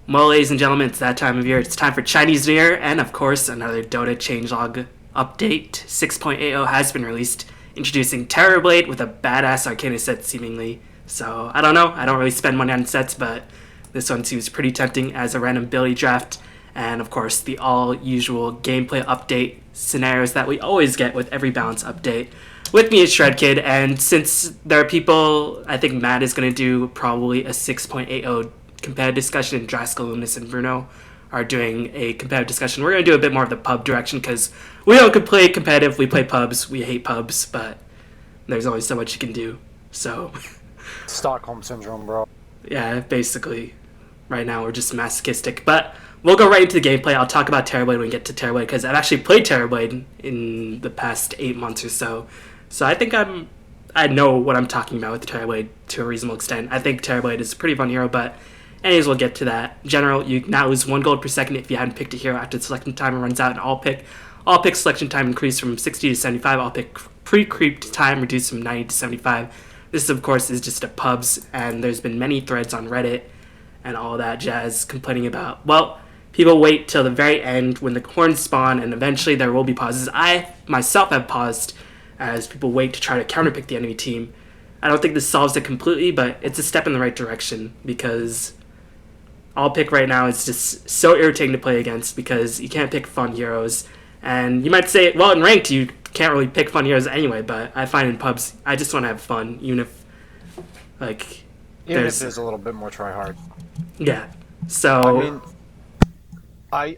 Well, ladies and gentlemen, it's that time of year. It's time for Chinese New Year, and of course, another Dota Changelog update. 6.80 has been released, introducing Terrorblade with a badass Arcana set, seemingly. So, I don't know. I don't really spend money on sets, but this one seems pretty tempting as a random ability draft. And of course, the all usual gameplay update scenarios that we always get with every balance update. With me is Shred Kid, and since there are people, I think Matt is going to do probably a 6.80 competitive discussion, and Draskell, Luminous, and Bruno are doing a competitive discussion. We're going to do a bit more of the pub direction because we don't play competitive, we play pubs. We hate pubs, but there's only so much you can do. So, Stockholm Syndrome, bro. yeah, basically, right now we're just masochistic. But we'll go right into the gameplay. I'll talk about Terrorblade when we get to Terrorblade because I've actually played Terrorblade in the past 8 months or so. So I think I know what I'm talking about with Terrorblade to a reasonable extent. I think Terrorblade is a pretty fun hero, but anyways, we'll get to that. In general, you now lose 1 gold per second if you hadn't picked a hero after the selection timer runs out, and all pick selection time increased from 60 to 75. All pick pre-creeped time reduced from 90 to 75. This, of course, is just a pubs, and there's been many threads on Reddit and all that jazz complaining about, well, people wait till the very end when the horns spawn, and eventually there will be pauses. I myself have paused as people wait to try to counterpick the enemy team. I don't think this solves it completely, but it's a step in the right direction because all pick right now is just so irritating to play against because you can't pick fun heroes. And you might say, well, in ranked you can't really pick fun heroes anyway, but I find in pubs I just want to have fun, even if there's a little bit more try hard. Yeah. So I mean,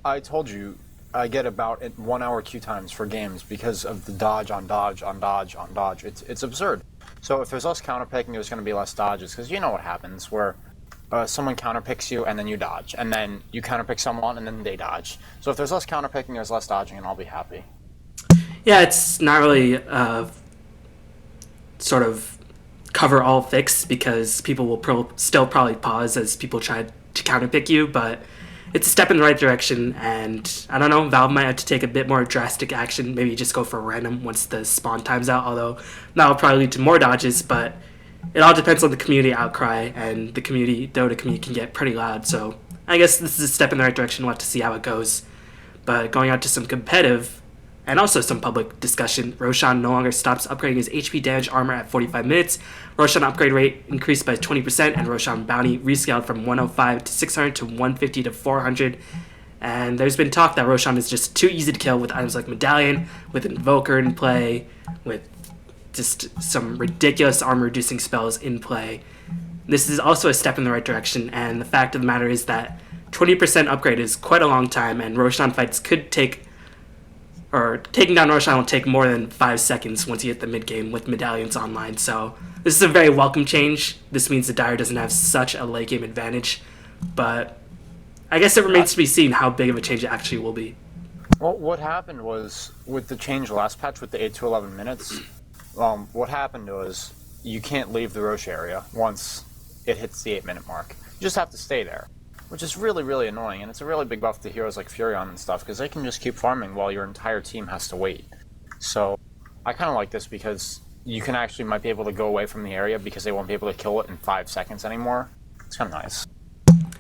I told you I get about 1 hour queue times for games because of the dodge on dodge on dodge on dodge. It's absurd. So if there's less counterpicking, there's going to be less dodges because you know what happens where someone counterpicks you and then you dodge, and then you counterpick someone and then they dodge. So if there's less counterpicking, there's less dodging, and I'll be happy. yeah, it's not really sort of cover all fix because people will still probably pause as people try to counterpick you, but it's a step in the right direction, and I don't know, Valve might have to take a bit more drastic action, maybe just go for random once the spawn time's out, although that will probably lead to more dodges, but it all depends on the community outcry, and the Dota community can get pretty loud, so I guess this is a step in the right direction. We'll have to see how it goes. But going on to some competitive and also some public discussion, Roshan no longer stops upgrading his HP damage armor at 45 minutes. Roshan upgrade rate increased by 20%, and Roshan bounty rescaled from 105 to 600 to 150 to 400. And there's been talk that Roshan is just too easy to kill with items like Medallion, with Invoker in play, with just some ridiculous armor-reducing spells in play. This is also a step in the right direction, and the fact of the matter is that 20% upgrade is quite a long time, and Roshan fights could taking down Roshan will take more than 5 seconds once you hit the mid-game with Medallions online, so this is a very welcome change. This means the Dire doesn't have such a late-game advantage, but I guess it remains to be seen how big of a change it actually will be. Well, what happened was, with the change last patch with the 8 to 11 minutes, what happened was you can't leave the Roche area once it hits the 8-minute mark. You just have to stay there, which is really, really annoying, and it's a really big buff to heroes like Furion and stuff, because they can just keep farming while your entire team has to wait. So I kind of like this because you can actually might be able to go away from the area because they won't be able to kill it in 5 seconds anymore. It's kind of nice.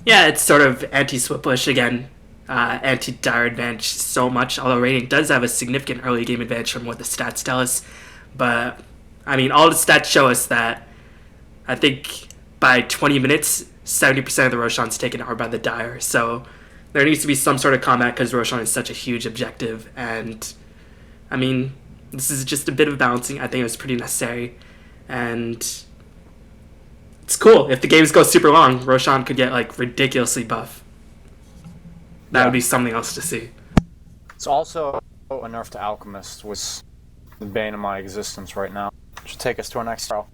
Yeah, it's sort of anti-Swiftbush again. Anti-Dire advantage so much, although Radiant does have a significant early game advantage from what the stats tell us. But, I mean, all the stats show us that I think by 20 minutes, 70% of the Roshans taken are by the Dire. So there needs to be some sort of combat because Roshan is such a huge objective. And, I mean, this is just a bit of balancing. I think it was pretty necessary. And it's cool. If the games go super long, Roshan could get, ridiculously buff. That would be something else to see. It's also a nerf to Alchemist, which the bane of my existence right now. Should take us to our next trial.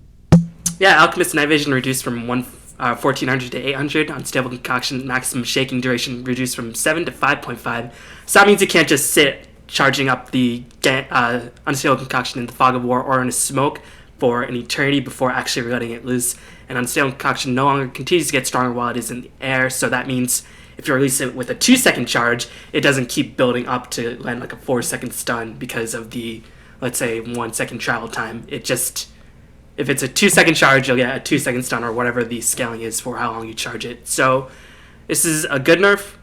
Yeah, Alchemist Night Vision reduced from 1400 to 800. Unstable Concoction maximum shaking duration reduced from 7 to 5.5. So that means you can't just sit charging up the Unstable Concoction in the Fog of War or in a smoke for an eternity before actually letting it loose. And Unstable Concoction no longer continues to get stronger while it is in the air, so that means if you release it with a 2-second charge, it doesn't keep building up to land like a 4-second stun because of the, let's say, 1-second travel time. It just, if it's a 2-second charge, you'll get a 2-second stun or whatever the scaling is for how long you charge it. So This is a good nerf,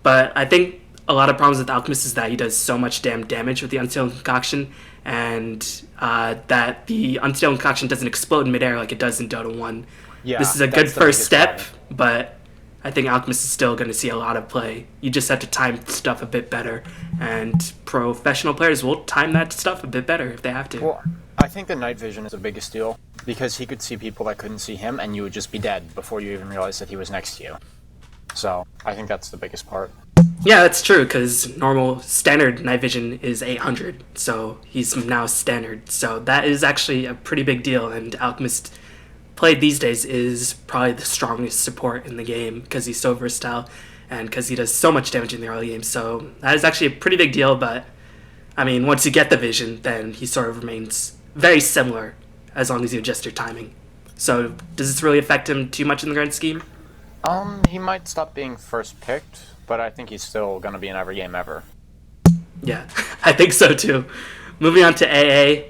but I think a lot of problems with Alchemist is that he does so much damn damage with the Unstable Concoction, and that the Unstable Concoction doesn't explode in midair like it does in Dota 1. Yeah, This is a good that's the first biggest step, problem. but I think Alchemist is still going to see a lot of play. You just have to time stuff a bit better, and professional players will time that stuff a bit better if they have to. Well, I think the night vision is the biggest deal because he could see people that couldn't see him, and you would just be dead before you even realized that he was next to you. So I think that's the biggest part. Yeah, that's true, because normal standard night vision is 800, so he's now standard. So that is actually a pretty big deal, and Alchemist played these days is probably the strongest support in the game because he's so versatile and because he does so much damage in the early game. So that is actually a pretty big deal, but I mean, once you get the vision, then he sort of remains very similar as long as you adjust your timing. So does this really affect him too much in the grand scheme? He might stop being first picked, but I think he's still going to be in every game ever. Yeah, I think so too. Moving on to AA,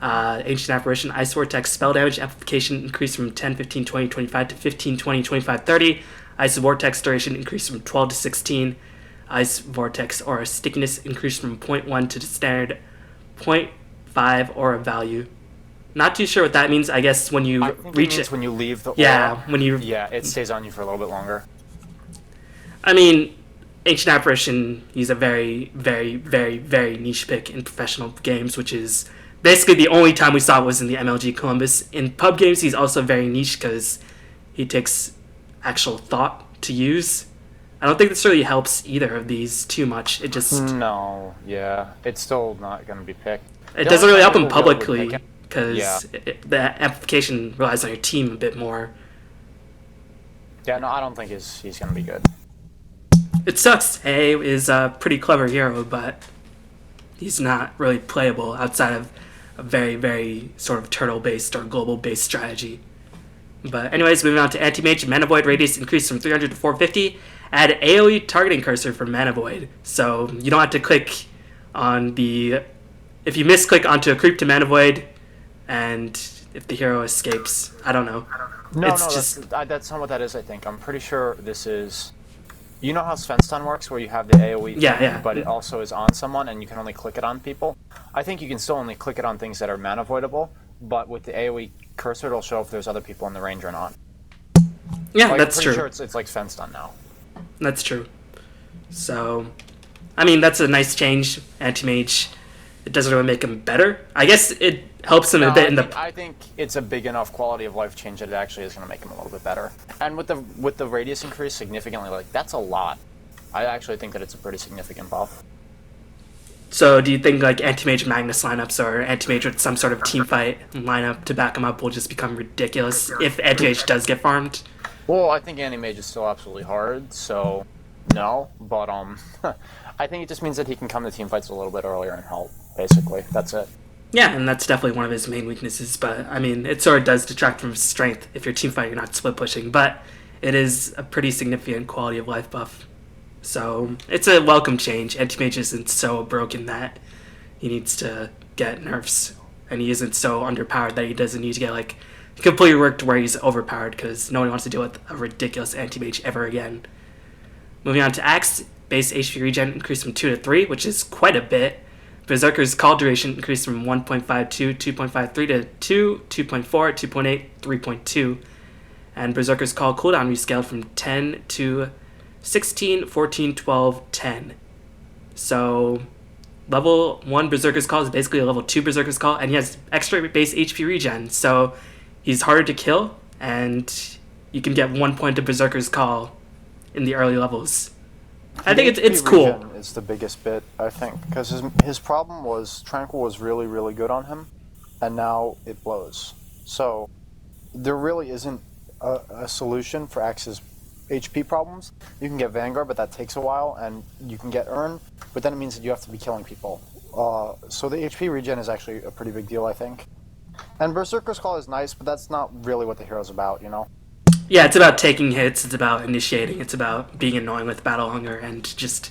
Ancient Apparition, Ice Vortex, spell damage amplification increased from 10, 15, 20, 25 to 15, 20, 25, 30. Ice Vortex duration increased from 12 to 16. Ice Vortex aura stickiness increased from 0.1 to the standard 0.5 aura value. Not too sure what that means. I guess when you I think reach it means it. when you leave the aura, Yeah, when you. yeah, it stays on you for a little bit longer. I mean, Ancient Apparition, he's a very, very, very, very niche pick in professional games, which is basically the only time we saw it was in the MLG Columbus. In pub games, he's also very niche because he takes actual thought to use. I don't think this really helps either of these too much. It just No, yeah, it's still not going to be picked. it The doesn't only really time help him people really would publicly pick him- because Yeah. the amplification relies on your team a bit more. Yeah, no, I don't think he's going to be good. It sucks. A is a pretty clever hero, but he's not really playable outside of a very, very sort of turtle-based or global-based strategy. But anyways, moving on to Anti-Mage, Mana Void radius increased from 300 to 450. Add AoE targeting cursor for Mana Void. So you don't have to click on the... If you misclick onto a creep to Mana Void, and if the hero escapes, I don't know. No, It's no, just- that's not what that is, I think. I'm pretty sure this is... You know how Sven stun works, where you have the AoE Yeah, thing, yeah. but it also is on someone, and you can only click it on people? I think you can still only click it on things that are mana voidable, but with the AoE cursor, it'll show if there's other people in the range or not. Yeah, Like, that's I'm true. pretty sure it's like Sven stun now. That's true. So, I mean, that's a nice change. Anti-Mage, it doesn't really make him better. I guess it helps him a bit in the... I think it's a big enough quality of life change that it actually is going to make him a little bit better. And with the radius increase significantly, like, that's a lot. I actually think that it's a pretty significant buff. So do you think like Anti-Mage Magnus lineups or Anti-Mage with some sort of team fight lineup to back him up will just become ridiculous if Anti-Mage does get farmed? Well, I think anti-mage is still absolutely hard, so no. But I think it just means that he can come to team fights a little bit earlier and help. Basically, that's it. Yeah, and that's definitely one of his main weaknesses, but I mean, it sort of does detract from his strength if you're team fighting, you're not split pushing, but it is a pretty significant quality of life buff. So it's a welcome change. Anti-Mage isn't so broken that he needs to get nerfs, and he isn't so underpowered that he doesn't need to get like completely worked where he's overpowered because no one wants to deal with a ridiculous Anti-Mage ever again. Moving on to Axe, base HP regen increased from 2 to 3, which is quite a bit. Berserker's call duration increased from 1.52, 2.53 to 2, 2.4, 2.8, 3.2. And Berserker's call cooldown rescaled from 10 to 16, 14, 12, 10. So level 1 Berserker's call is basically a level 2 Berserker's call, and he has extra base HP regen. So he's harder to kill, and you can get 1 point of Berserker's call in the early levels. I think it's cool. Regen is the biggest bit, I think, because his problem was Tranquil was really, really good on him, and now it blows. So there really isn't a solution for Axe's HP problems. You can get Vanguard, but that takes a while, and you can get Urn, but then it means that you have to be killing people. So the HP regen is actually a pretty big deal, I think. And Berserker's Call is nice, but that's not really what the hero's about, you know? Yeah, it's about taking hits, it's about initiating, it's about being annoying with Battle Hunger and just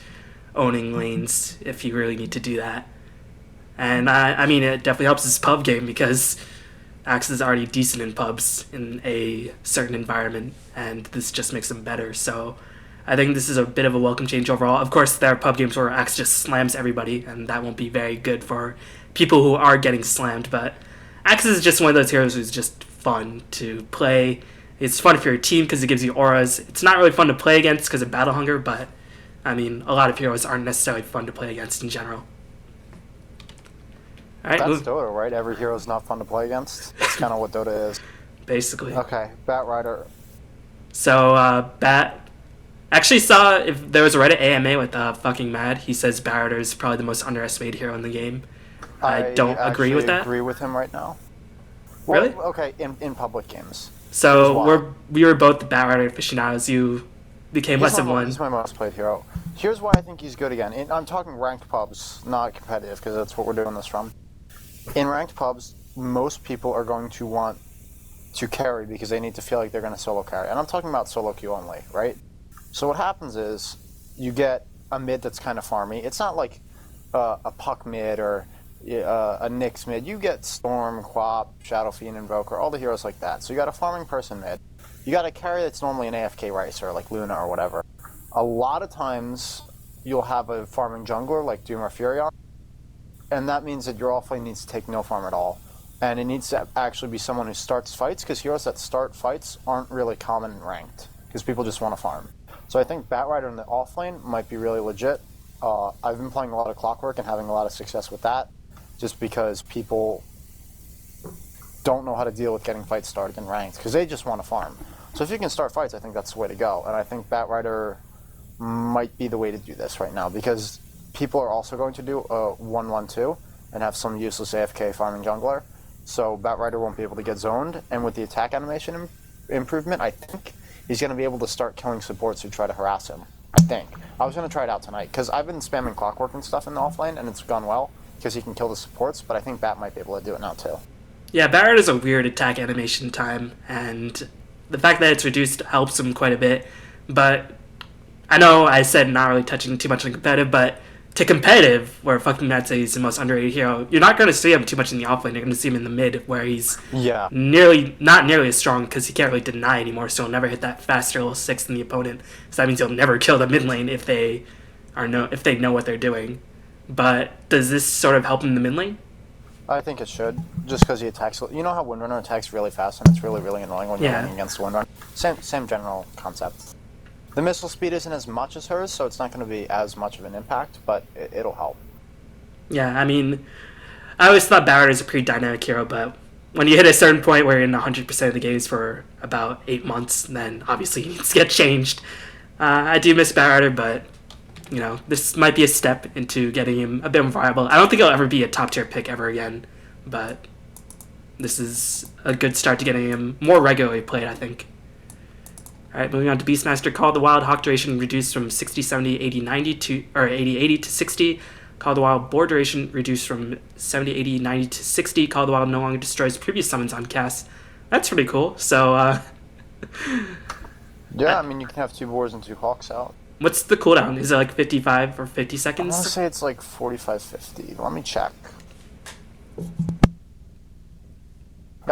owning lanes if you really need to do that. And I mean, it definitely helps his pub game because Axe is already decent in pubs in a certain environment, and this just makes him better. So I think this is a bit of a welcome change overall. Of course, there are pub games where Axe just slams everybody, and that won't be very good for people who are getting slammed. But Axe is just one of those heroes who's just fun to play. It's fun for your team because it gives you auras. It's not really fun to play against because of battle hunger, but I mean, a lot of heroes aren't necessarily fun to play against in general. All right, That's Dota, right? Every hero's not fun to play against. That's kind of what Dota is. Basically. Okay, Batrider. So, Bat actually saw if there was a Reddit AMA with fucking Mad. He says Batrider is probably the most underestimated hero in the game. I don't agree with that. I agree with him right now. Well, Really? Okay, in public games. So we were both Batrider aficionados. You became less of one. He's my most played hero. Here's why I think he's good again. I'm talking ranked pubs, not competitive, because that's what we're doing this from. In ranked pubs, most people are going to want to carry because they need to feel like they're going to solo carry. And I'm talking about solo queue only, right? So what happens is you get a mid that's kind of farmy. It's not like a Puck mid or a Nyx mid. You get Storm, Quap, Shadow Fiend, Invoker, all the heroes like that. So you got a farming person mid. You got a carry that's normally an AFK Ricer, like Luna or whatever. A lot of times you'll have a farming jungler like Doom or Furion. And that means that your offlane needs to take no farm at all. And it needs to actually be someone who starts fights, because heroes that start fights aren't really common in ranked, because people just want to farm. So I think Batrider in the offlane might be really legit. I've been playing a lot of Clockwork and having a lot of success with that, just because people don't know how to deal with getting fights started in ranked, because they just want to farm. So if you can start fights, I think that's the way to go. And I think Batrider might be the way to do this right now, because people are also going to do a 1-1-2 and have some useless AFK farming jungler. So Batrider won't be able to get zoned, and with the attack animation improvement, I think he's going to be able to start killing supports who try to harass him. I think. I was going to try it out tonight, because I've been spamming Clockwork and stuff in the offlane, and it's gone well, because he can kill the supports, but I think Bat might be able to do it now too. Yeah, Batrider is a weird attack animation time, and the fact that it's reduced helps him quite a bit. But I know I said not really touching too much on competitive, but to competitive, where fucking Matt says he's the most underrated hero, you're not going to see him too much in the offlane. You're going to see him in the mid, where he's not nearly as strong, because he can't really deny anymore, so he'll never hit that faster level 6 than the opponent. So that means he'll never kill the mid lane if they know what they're doing. But does this sort of help in the mid lane? I think it should, just because he attacks. You know how Windrunner attacks really fast, and it's really, really annoying when you're running against Windrunner? Same general concept. The missile speed isn't as much as hers, so it's not going to be as much of an impact, but it'll help. Yeah, I mean, I always thought Batrider is a pretty dynamic hero, but when you hit a certain point where you're in 100% of the games for about 8 months, then obviously he needs to get changed. I do miss Batrider, but you know, this might be a step into getting him a bit more viable. I don't think he'll ever be a top-tier pick ever again, but this is a good start to getting him more regularly played, I think. Alright, moving on to Beastmaster. Call of the Wild Hawk duration reduced from 60, 70, 80, 90 to, or 80, 80 to 60. Call of the Wild board duration reduced from 70, 80, 90 to 60. Call of the Wild no longer destroys previous summons on cast. That's pretty cool. So, yeah, I mean, you can have 2 boars and 2 hawks out. What's the cooldown? Is it like 55 or 50 seconds? I want to say it's like 45, 50. Let me check.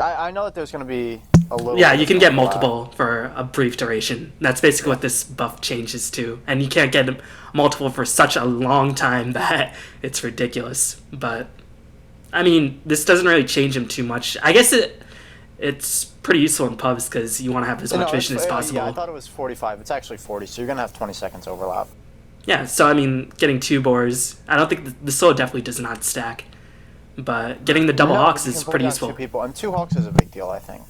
I know that there's going to be a little... Yeah, you can get multiple for a brief duration. That's basically what this buff changes to. And you can't get multiple for such a long time that it's ridiculous. But, I mean, this doesn't really change him too much. I guess it's pretty useful in pubs because you want to have as much vision as possible. Yeah, I thought it was 45. It's actually 40, so you're going to have 20 seconds overlap. Yeah, so, I mean, getting 2 boars, I don't think... The soul definitely does not stack. But getting the double hawks is pretty useful. 2 people, and 2 hawks is a big deal, I think.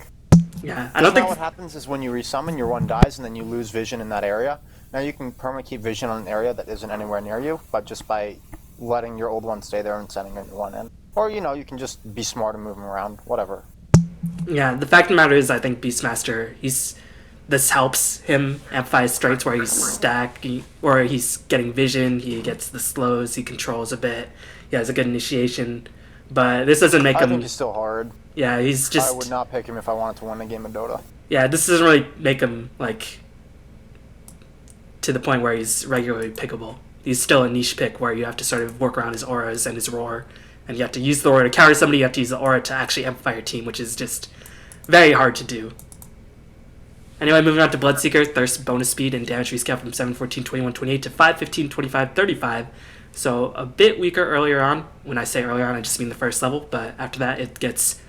Yeah, I don't think... what happens is when you resummon, your one dies, and then you lose vision in that area. Now you can perma keep vision on an area that isn't anywhere near you, but just by letting your old one stay there and sending a new one in. Or, you know, you can just be smart and move them around, whatever. Yeah, the fact of the matter is, I think Beastmaster, this helps him amplify his strengths where where he's getting vision, he gets the slows, he controls a bit, he has a good initiation. But this doesn't make him... I think he's still hard. Yeah, he's just... I would not pick him if I wanted to win a game of Dota. Yeah, this doesn't really make him, like, to the point where he's regularly pickable. He's still a niche pick where you have to sort of work around his auras and his roar. And you have to use the aura to counter somebody, you have to use the aura to actually amplify your team, which is just very hard to do. Anyway, moving on to Bloodseeker, Thirst bonus speed and damage rescale from 7, 14, 21, 28 to 5, 15, 25, 35. So a bit weaker earlier on. When I say earlier on, I just mean the first level, but after that it gets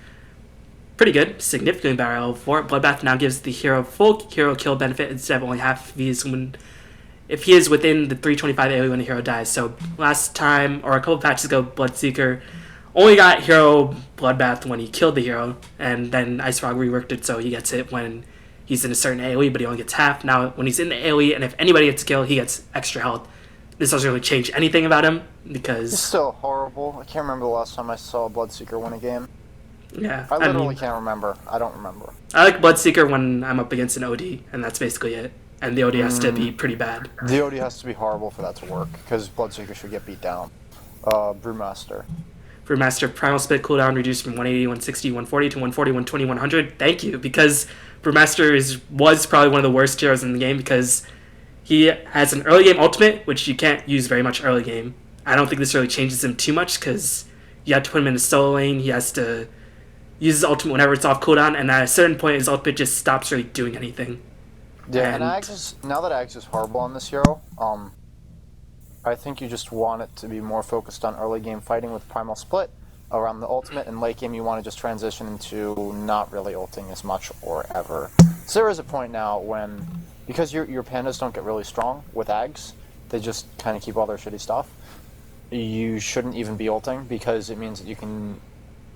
pretty good, significantly better level 4. Bloodbath now gives the hero full hero kill benefit instead of only half if he is within the 325 AoE when the hero dies. So last time, or a couple patches ago, Bloodseeker only got hero Bloodbath when he killed the hero, and then Ice Frog reworked it so he gets it when he's in a certain AoE, but he only gets half. Now, when he's in the AoE, and if anybody gets a kill, he gets extra health. This doesn't really change anything about him, because... He's still horrible. I can't remember the last time I saw a Bloodseeker win a game. Yeah. I literally can't remember. I don't remember. I like Bloodseeker when I'm up against an OD, and that's basically it. And the OD has to be pretty bad. The OD has to be horrible for that to work, because Bloodseeker should get beat down. Brewmaster. Brewmaster Primal Spit cooldown reduced from 180, 160, 140 to 140, 120, 100. Thank you, because Brewmaster was probably one of the worst heroes in the game, because he has an early game ultimate, which you can't use very much early game. I don't think this really changes him too much, because you have to put him in a solo lane. He has to use his ultimate whenever it's off cooldown, and at a certain point, his ultimate just stops really doing anything. Yeah, and now that Axe is horrible on this hero, I think you just want it to be more focused on early game fighting with Primal Split around the ultimate, and late game you want to just transition into not really ulting as much or ever. So there is a point now when, because your pandas don't get really strong with Ags, they just kind of keep all their shitty stuff, you shouldn't even be ulting, because it means that you can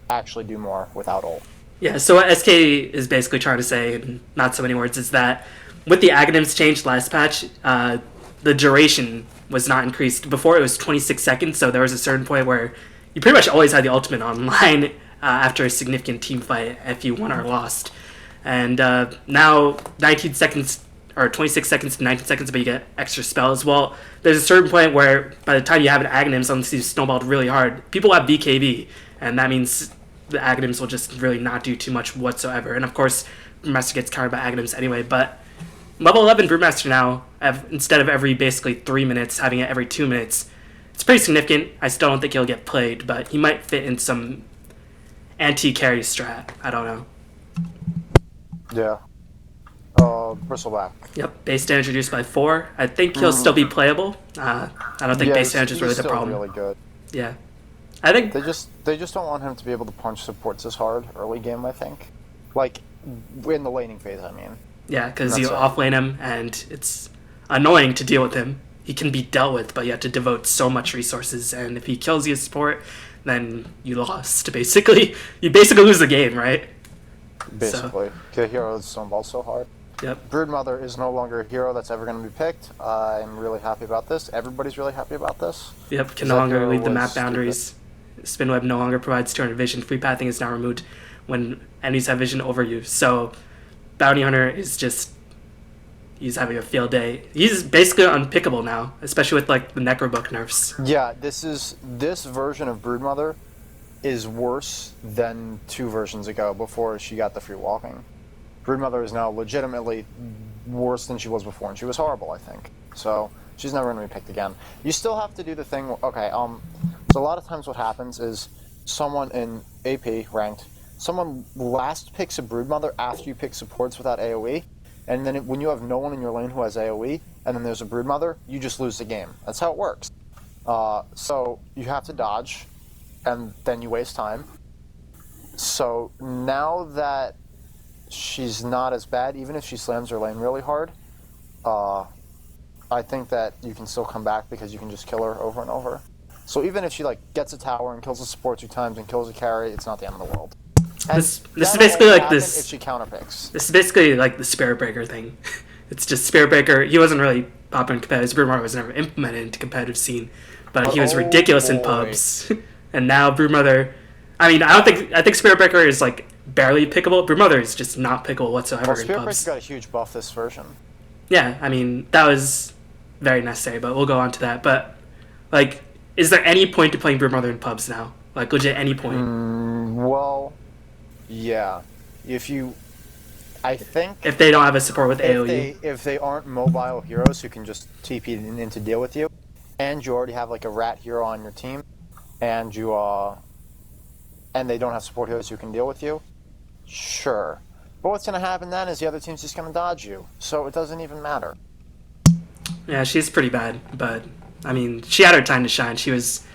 actually do more without ult. Yeah, so what SK is basically trying to say, in not so many words, is that with the Aghanims changed last patch, the duration was not increased. Before it was 26 seconds, so there was a certain point where you pretty much always had the ultimate online after a significant team fight if you won or lost. And now 19 seconds, or 26 seconds to 19 seconds, but you get extra spells. Well, there's a certain point where by the time you have an Aghanims, unless you've snowballed really hard, people have BKB, and that means the Aghanims will just really not do too much whatsoever. And of course, Brewmaster gets countered by Aghanims anyway, but level 11 Brewmaster now, instead of every basically 3 minutes, having it every 2 minutes. It's pretty significant. I still don't think he'll get played, but he might fit in some anti-carry strat. I don't know. Yeah. Bristleback. Yep, base damage reduced by 4. I think he'll still be playable. I don't think base damage is really the problem. Really good. Yeah. I think they just don't want him to be able to punch supports as hard early game, I think. Like, in the laning phase, I mean. Yeah, because you offlane him, and it's annoying to deal with him. He can be dealt with, but you have to devote so much resources, and if he kills you as support, then you lost, basically. You basically lose the game, right? Basically. The hero is snowballed so hard. Yep. Broodmother is no longer a hero that's ever going to be picked. I'm really happy about this. Everybody's really happy about this. Yep, can no longer lead the map boundaries. Spinweb no longer provides 200 vision. Free pathing is now removed when enemies have vision over you. So Bounty Hunter is just, he's having a field day. He's basically unpickable now, especially with like the Necrobook nerfs. Yeah, this version of Broodmother is worse than 2 versions ago before she got the free walking. Broodmother is now legitimately worse than she was before, and she was horrible, I think. So she's never going to be picked again. You still have to do the thing. Okay, so a lot of times what happens is someone in AP ranked, someone last picks a Broodmother after you pick supports without AoE, and then when you have no one in your lane who has AoE, and then there's a Broodmother, you just lose the game. That's how it works. So you have to dodge, and then you waste time. So now that she's not as bad, even if she slams her lane really hard, I think that you can still come back because you can just kill her over and over. So even if she like gets a tower and kills a support 2 times and kills a carry, it's not the end of the world. This is basically like this. If she counterpicks. This is basically like the Spirit Breaker thing. It's just Spirit Breaker. He wasn't really popular in competitive. Broodmother was never implemented into competitive scene, but he was ridiculous in pubs. And now Broodmother, I mean, I think Spirit Breaker is like barely pickable. Broodmother is just not pickable whatsoever in Spirit pubs. Breaker got a huge buff this version. Yeah, I mean that was very necessary, but we'll go on to that. But like, is there any point to playing Broodmother in pubs now? Like legit any point? Well, yeah. I think if they don't have a support with AoE. If they aren't mobile heroes who can just TP in to deal with you, and you already have like a rat hero on your team, and they don't have support heroes who can deal with you, sure. But what's going to happen then is the other team's just going to dodge you, so it doesn't even matter. Yeah, she's pretty bad, but I mean, she had her time to shine. She was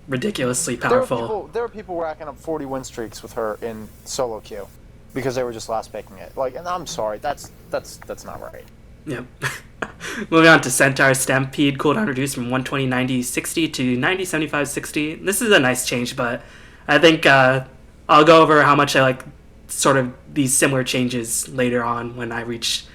ridiculously powerful. There were people racking up 40 win streaks with her in solo queue because they were just last picking it. Like, and I'm sorry, that's not right. Yep. Moving on to Centaur Stampede, cooldown reduced from 120 90 60 to 90 75 60. This is a nice change, but I think I'll go over how much I like sort of these similar changes later on when I reach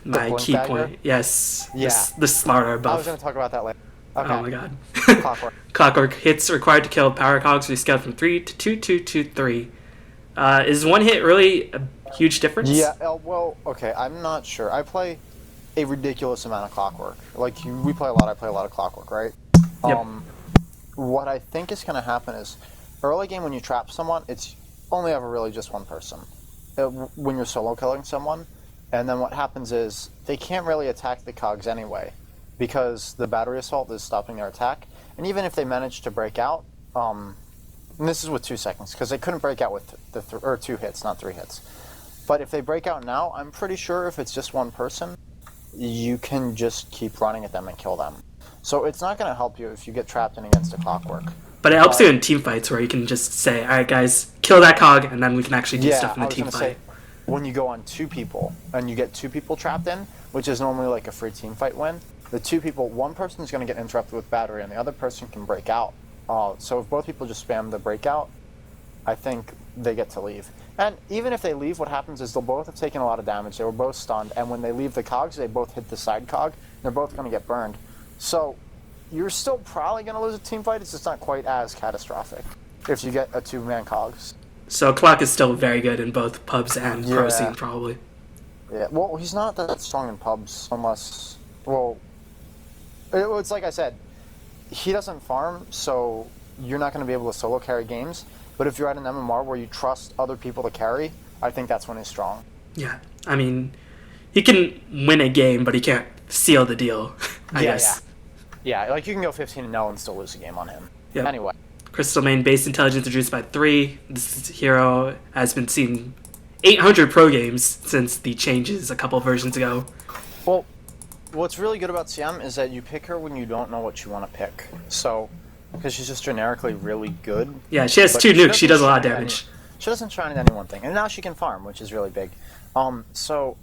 my key point. Yes. Yeah. The smarter buff. I was going to talk about that later. Okay. Oh my god. Clockwork. Clockwork hits required to kill power cogs rescaled from 3 to 2 2 2 3. Is one hit really a huge difference? Yeah, well, okay, I'm not sure. I play a ridiculous amount of Clockwork. Like, we play a lot, I play a lot of Clockwork, right? Yep. What I think is going to happen is, early game when you trap someone, it's only ever really just one person. When you're solo killing someone, and then what happens is, they can't really attack the cogs anyway, because the battery assault is stopping their attack. And even if they manage to break out, and this is with 2 seconds, because they couldn't break out with or 2 hits, not 3 hits. But if they break out now, I'm pretty sure if it's just one person, you can just keep running at them and kill them. So it's not going to help you if you get trapped in against a Clockwork. But it helps you in team fights where you can just say, all right, guys, kill that cog, and then we can actually do stuff in the team fight. Say, when you go on 2 people, and you get 2 people trapped in, which is normally like a free team fight win, the 2 people, one person is going to get interrupted with battery, and the other person can break out. So if both people just spam the breakout, I think they get to leave. And even if they leave, what happens is they'll both have taken a lot of damage. They were both stunned, and when they leave the cogs, they both hit the side cog. They're both going to get burned. So you're still probably going to lose a team fight. It's just not quite as catastrophic if you get a 2-man cogs. So Clock is still very good in both pubs and pro scene, probably. Yeah, well, he's not that strong in pubs unless, well, it's like I said, he doesn't farm, so you're not going to be able to solo carry games. But if you're at an MMR where you trust other people to carry, I think that's when he's strong. Yeah, I mean, he can win a game, but he can't seal the deal, I guess. Yeah, like you can go 15-0 and still lose a game on him. Yep. Anyway. Crystal Main base intelligence reduced by 3. This hero has been seen 800 pro games since the changes a couple versions ago. Well, what's really good about CM is that you pick her when you don't know what you want to pick. So, because she's just generically really good. Yeah, she has 2 nukes. She does a lot of damage. She doesn't shine at any one thing. And now she can farm, which is really big. So,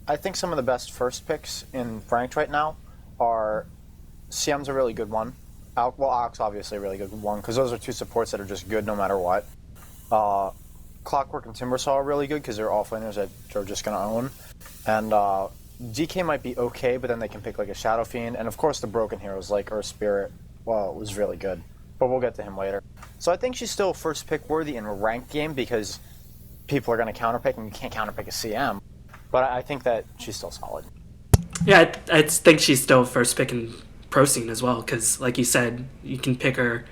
I think some of the best first picks in ranked right now are... CM's a really good one. Alk's obviously a really good one, because those are 2 supports that are just good no matter what. Clockwork and Timbersaw are really good, because they're offlaners that are just going to own. And DK might be okay, but then they can pick like a Shadow Fiend. And of course the broken heroes like Earth Spirit, well, it was really good. But we'll get to him later. So I think she's still first pick worthy in a ranked game, because people are going to counterpick, and you can't counterpick a CM. But I think that she's still solid. Yeah, I think she's still first pick in pro scene as well, because like you said, you can pick her.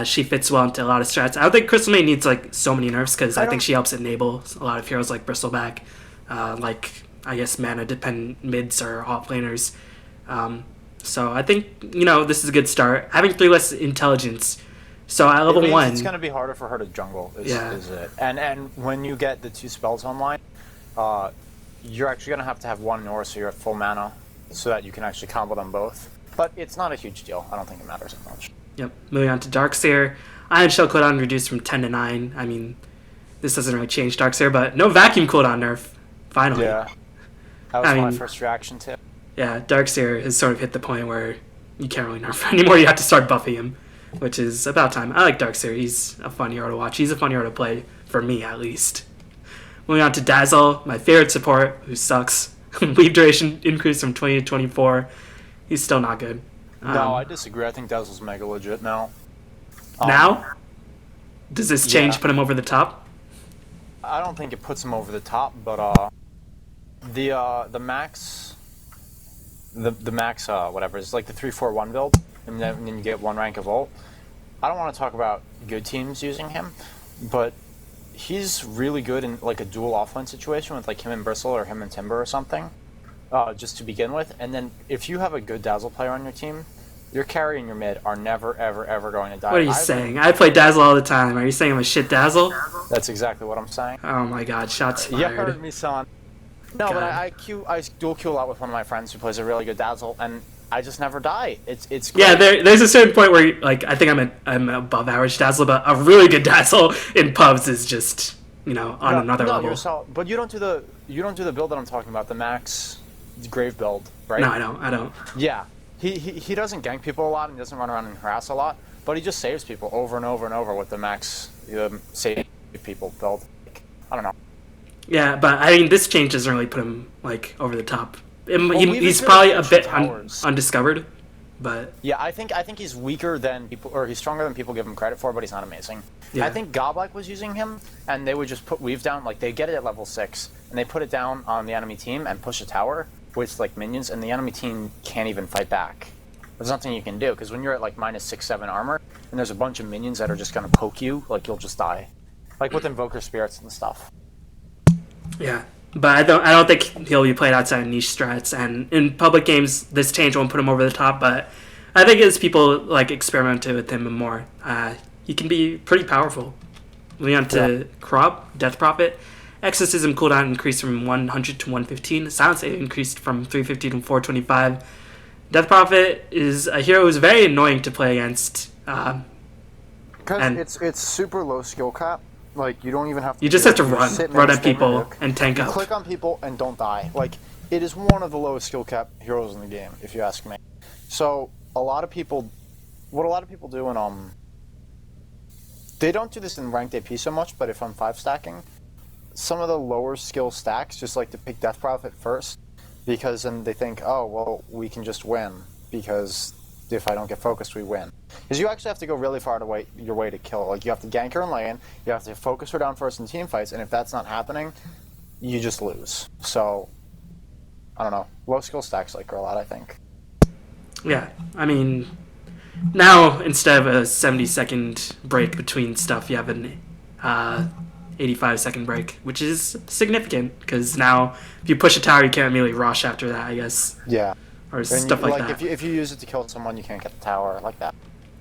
She fits well into a lot of strats. I don't think Crystal Maid needs like so many nerfs, because I think she helps enable a lot of heroes like Bristleback, like I guess mana dependent mids or offlaners. So I think this is a good start. Having 3 less intelligence. So at level 1, it's going to be harder for her to jungle. Is it? And when you get the 2 spells online, you're actually going to have 1 Nora, so you're at full mana, so that you can actually combo them both. But it's not a huge deal. I don't think it matters that much. Yep. Moving on to Darkseer. Iron Shell cooldown reduced from 10 to 9. I mean, this doesn't really change Darkseer, but no vacuum cooldown nerf. Finally. Yeah. That was my first reaction to it. Yeah, Darkseer has sort of hit the point where you can't really nerf anymore. You have to start buffing him, which is about time. I like Darkseer. He's a fun hero to watch. He's a fun hero to play, for me at least. Moving on to Dazzle, my favorite support, who sucks. Leave duration increased from 20 to 24. He's still not good. No, I disagree. I think Dazzle's mega legit now. Now? Does this change put him over the top? I don't think it puts him over the top, but the max whatever is like the 3-4-1 build, and then you get 1 rank of ult. I don't want to talk about good teams using him, but he's really good in like a dual offline situation with like him and Bristle or him and Timber or something, just to begin with. And then if you have a good Dazzle player on your team, Your carry and your mid are never, ever, ever going to die. What are you saying? I play Dazzle all the time. Are you saying I'm a shit Dazzle? That's exactly what I'm saying. Oh my god, shots fired. You heard me, son. No, God. but I dual queue a lot with one of my friends who plays a really good Dazzle, and I just never die. It's great. Yeah, there's a certain point where like I think I'm above average Dazzle, but a really good Dazzle in pubs is just on another level. You're solid. But you don't do the build that I'm talking about, the max grave build, right? No, I don't. Yeah, he doesn't gank people a lot and doesn't run around and harass a lot, but he just saves people over and over and over with the max save people build. I don't know. Yeah, but I mean, this change doesn't really put him like over the top. He's probably a bit undiscovered, but yeah, I think he's weaker than people, or he's stronger than people give him credit for, but he's not amazing. Yeah. I think Godlike was using him, and they would just put weave down, like they get it at level 6, and they put it down on the enemy team and push a tower with like minions, and the enemy team can't even fight back. There's nothing you can do, because when you're at like minus 6-7 armor, and there's a bunch of minions that are just gonna poke you, like you'll just die, like with Invoker Spirits and stuff. Yeah, but I don't think he'll be played outside of niche strats, and in public games, this change won't put him over the top. But I think as people like experimented with him more, he can be pretty powerful. Moving on to Crop, Death Prophet. Exorcism cooldown increased from 100 to 115. Silence increased from 350 to 425. Death Prophet is a hero who's very annoying to play against. Because it's super low skill cap. Like, you don't even have to... You just have to run at people and tank up. Click on people and don't die. Like, it is one of the lowest skill cap heroes in the game, if you ask me. So, what a lot of people do in, they don't do this in ranked AP so much, but if I'm 5 stacking, some of the lower skill stacks just like to pick Death Prophet first, because then they think, oh, well, we can just win, because if I don't get focused, we win. Because you actually have to go really far to your way to kill. Like, you have to gank her in lane, you have to focus her down first in team fights, and if that's not happening, you just lose. So, I don't know. Low skill stacks like her a lot, I think. Yeah, I mean, now instead of a 70-second break between stuff, you have an 85-second break, which is significant, because now if you push a tower, you can't immediately rush after that, I guess. Yeah. Or stuff like that. If you use it to kill someone, you can't get the tower like that.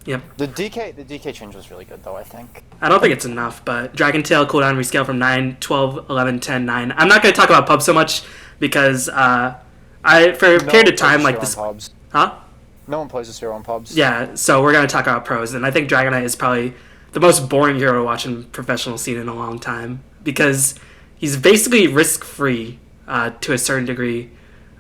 Yep. The DK change was really good, though, I think. I don't think it's enough, but Dragon Tail cooldown rescale from 9, 12, 11, 10, 9. I'm not going to talk about pub so much, because for a period of time like this... Pubs. Huh? No one plays this hero on pubs. Yeah, so we're going to talk about pros, and I think Dragonite is probably the most boring hero to watch in professional scene in a long time, because he's basically risk-free to a certain degree.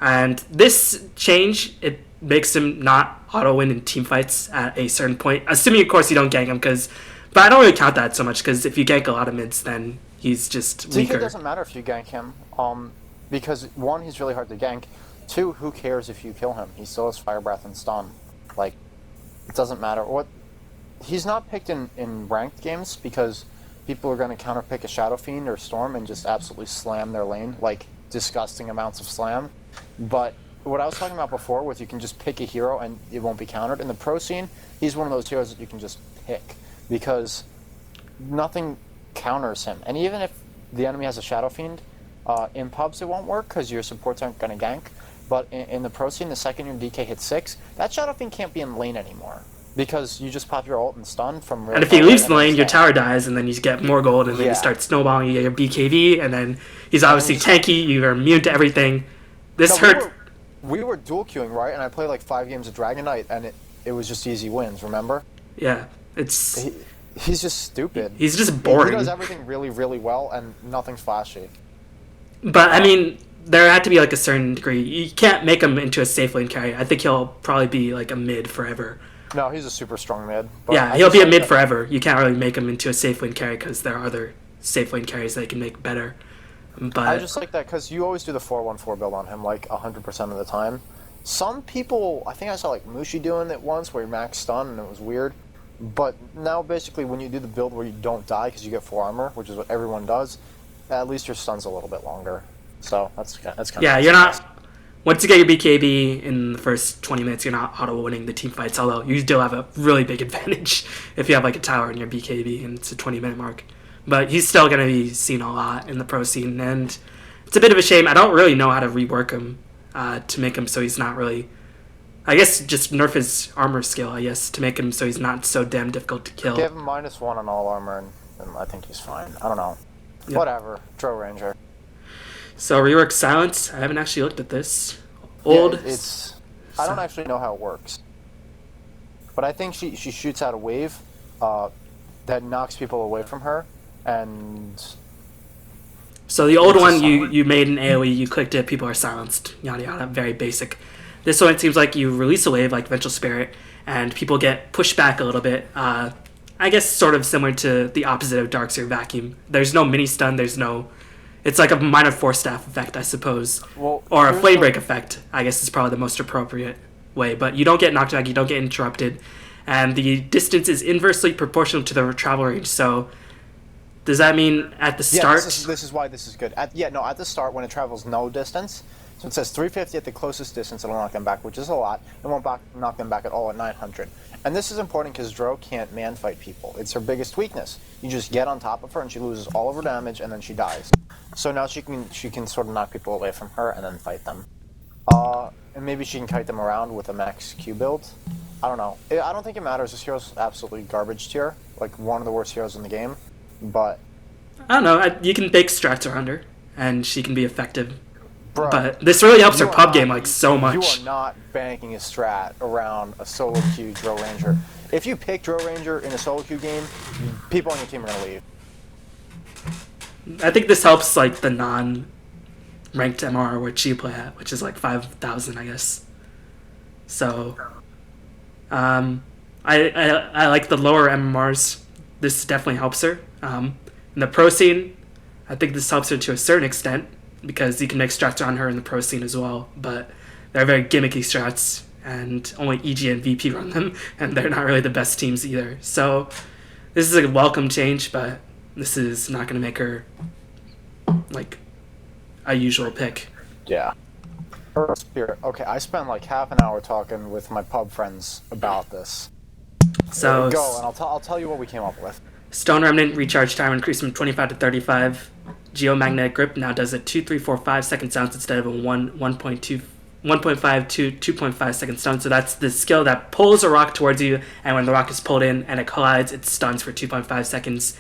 And this change, it makes him not auto-win in team fights at a certain point. Assuming, of course, you don't gank him, but I don't really count that so much, because if you gank a lot of mids, then he's just weaker. DK doesn't matter if you gank him, because 1, he's really hard to gank. 2, who cares if you kill him? He still has Fire Breath and Stun. Like, it doesn't matter. He's not picked in ranked games, because people are going to counterpick a Shadow Fiend or Storm and just absolutely slam their lane, like disgusting amounts of slam. But what I was talking about before, with you can just pick a hero and it won't be countered. In the pro scene, he's one of those heroes that you can just pick, because nothing counters him. And even if the enemy has a Shadow Fiend, in pubs it won't work because your supports aren't going to gank. But in the pro scene, the second your DK hits 6, that Shadow Fiend can't be in lane anymore, because you just pop your ult and stun from really and if he leaves the lane, your tower dies, and then you get more gold, and then you start snowballing, you get your BKB, and then he's obviously tanky, you're immune to everything. This hurt. We were dual queuing, right? And I played like 5 games of Dragon Knight, and it was just easy wins, remember? Yeah, he's just stupid. He's just boring. He does everything really, really well, and nothing's flashy. But, I mean, there had to be like a certain degree. You can't make him into a safe lane carry. I think he'll probably be like a mid forever. No, he's a super strong mid. But yeah, he'll be a mid forever. You can't really make him into a safe lane carry, because there are other safe lane carries that you can make better. But I just like that, because you always do the 4-1-4 build on him like 100% of the time. Some people, I think I saw like Mushi doing it once, where he max stun, and it was weird. But now basically when you do the build where you don't die because you get 4 armor, which is what everyone does, at least your stun's a little bit longer. So that's kind of you're not. Once you get your BKB in the first 20 minutes, you're not auto-winning the team fights, although you still have a really big advantage if you have like a tower in your BKB and it's a 20-minute mark. But he's still going to be seen a lot in the pro scene, and it's a bit of a shame. I don't really know how to rework him to make him so he's not really I guess just nerf his armor skill, I guess, to make him so he's not so damn difficult to kill. Give him -1 on all armor, and I think he's fine. I don't know. Yep. Whatever. Drow Ranger. So rework silence. I haven't actually looked at this. Old. Yeah, I don't actually know how it works, but I think she shoots out a wave that knocks people away from her, and so the old one you made an AoE, you clicked it, people are silenced, yada yada, very basic. This one, it seems like you release a wave like Vengeful Spirit, and people get pushed back a little bit. I guess sort of similar to the opposite of Darkseer Vacuum. There's no mini stun. It's like a minor Force Staff effect, I suppose, or a Flame Break effect. I guess is probably the most appropriate way. But you don't get knocked back. You don't get interrupted, and the distance is inversely proportional to the travel range. So does that mean at the start? Yeah, this is why this is good. At the start when it travels no distance. So it says 350 at the closest distance, it'll knock them back, which is a lot. It won't knock them back at all at 900. And this is important because Drow can't man-fight people. It's her biggest weakness. You just get on top of her and she loses all of her damage and then she dies. So now she can sort of knock people away from her and then fight them. And maybe she can kite them around with a max Q build. I don't know. I don't think it matters. This hero's absolutely garbage tier. Like one of the worst heroes in the game. But I don't know. You can bake strats around her and she can be effective. Bro, but this really helps her pub game like so much. You are not banking a strat around a solo queue Drow Ranger. If you pick Drow Ranger in a solo queue game, people on your team are gonna leave. I think this helps like the non-ranked MR which you play at, which is like 5,000, I guess. So, I like the lower MMRs. This definitely helps her. In the pro scene, I think this helps her to a certain extent, because you can make strats around her in the pro scene as well, but they're very gimmicky strats, and only EG and VP run them, and they're not really the best teams either. So this is a welcome change, but this is not going to make her like a usual pick. Yeah. Spirit. Okay, I spent like half an hour talking with my pub friends about this. So go, and I'll tell you what we came up with. Stone Remnant recharge time increased from 25 to 35. Geomagnetic Grip now does a 2, 3, 4, 5 second stun instead of a 1.5 to 2.5 second stun. So that's the skill that pulls a rock towards you, and when the rock is pulled in and it collides, it stuns for 2.5 seconds.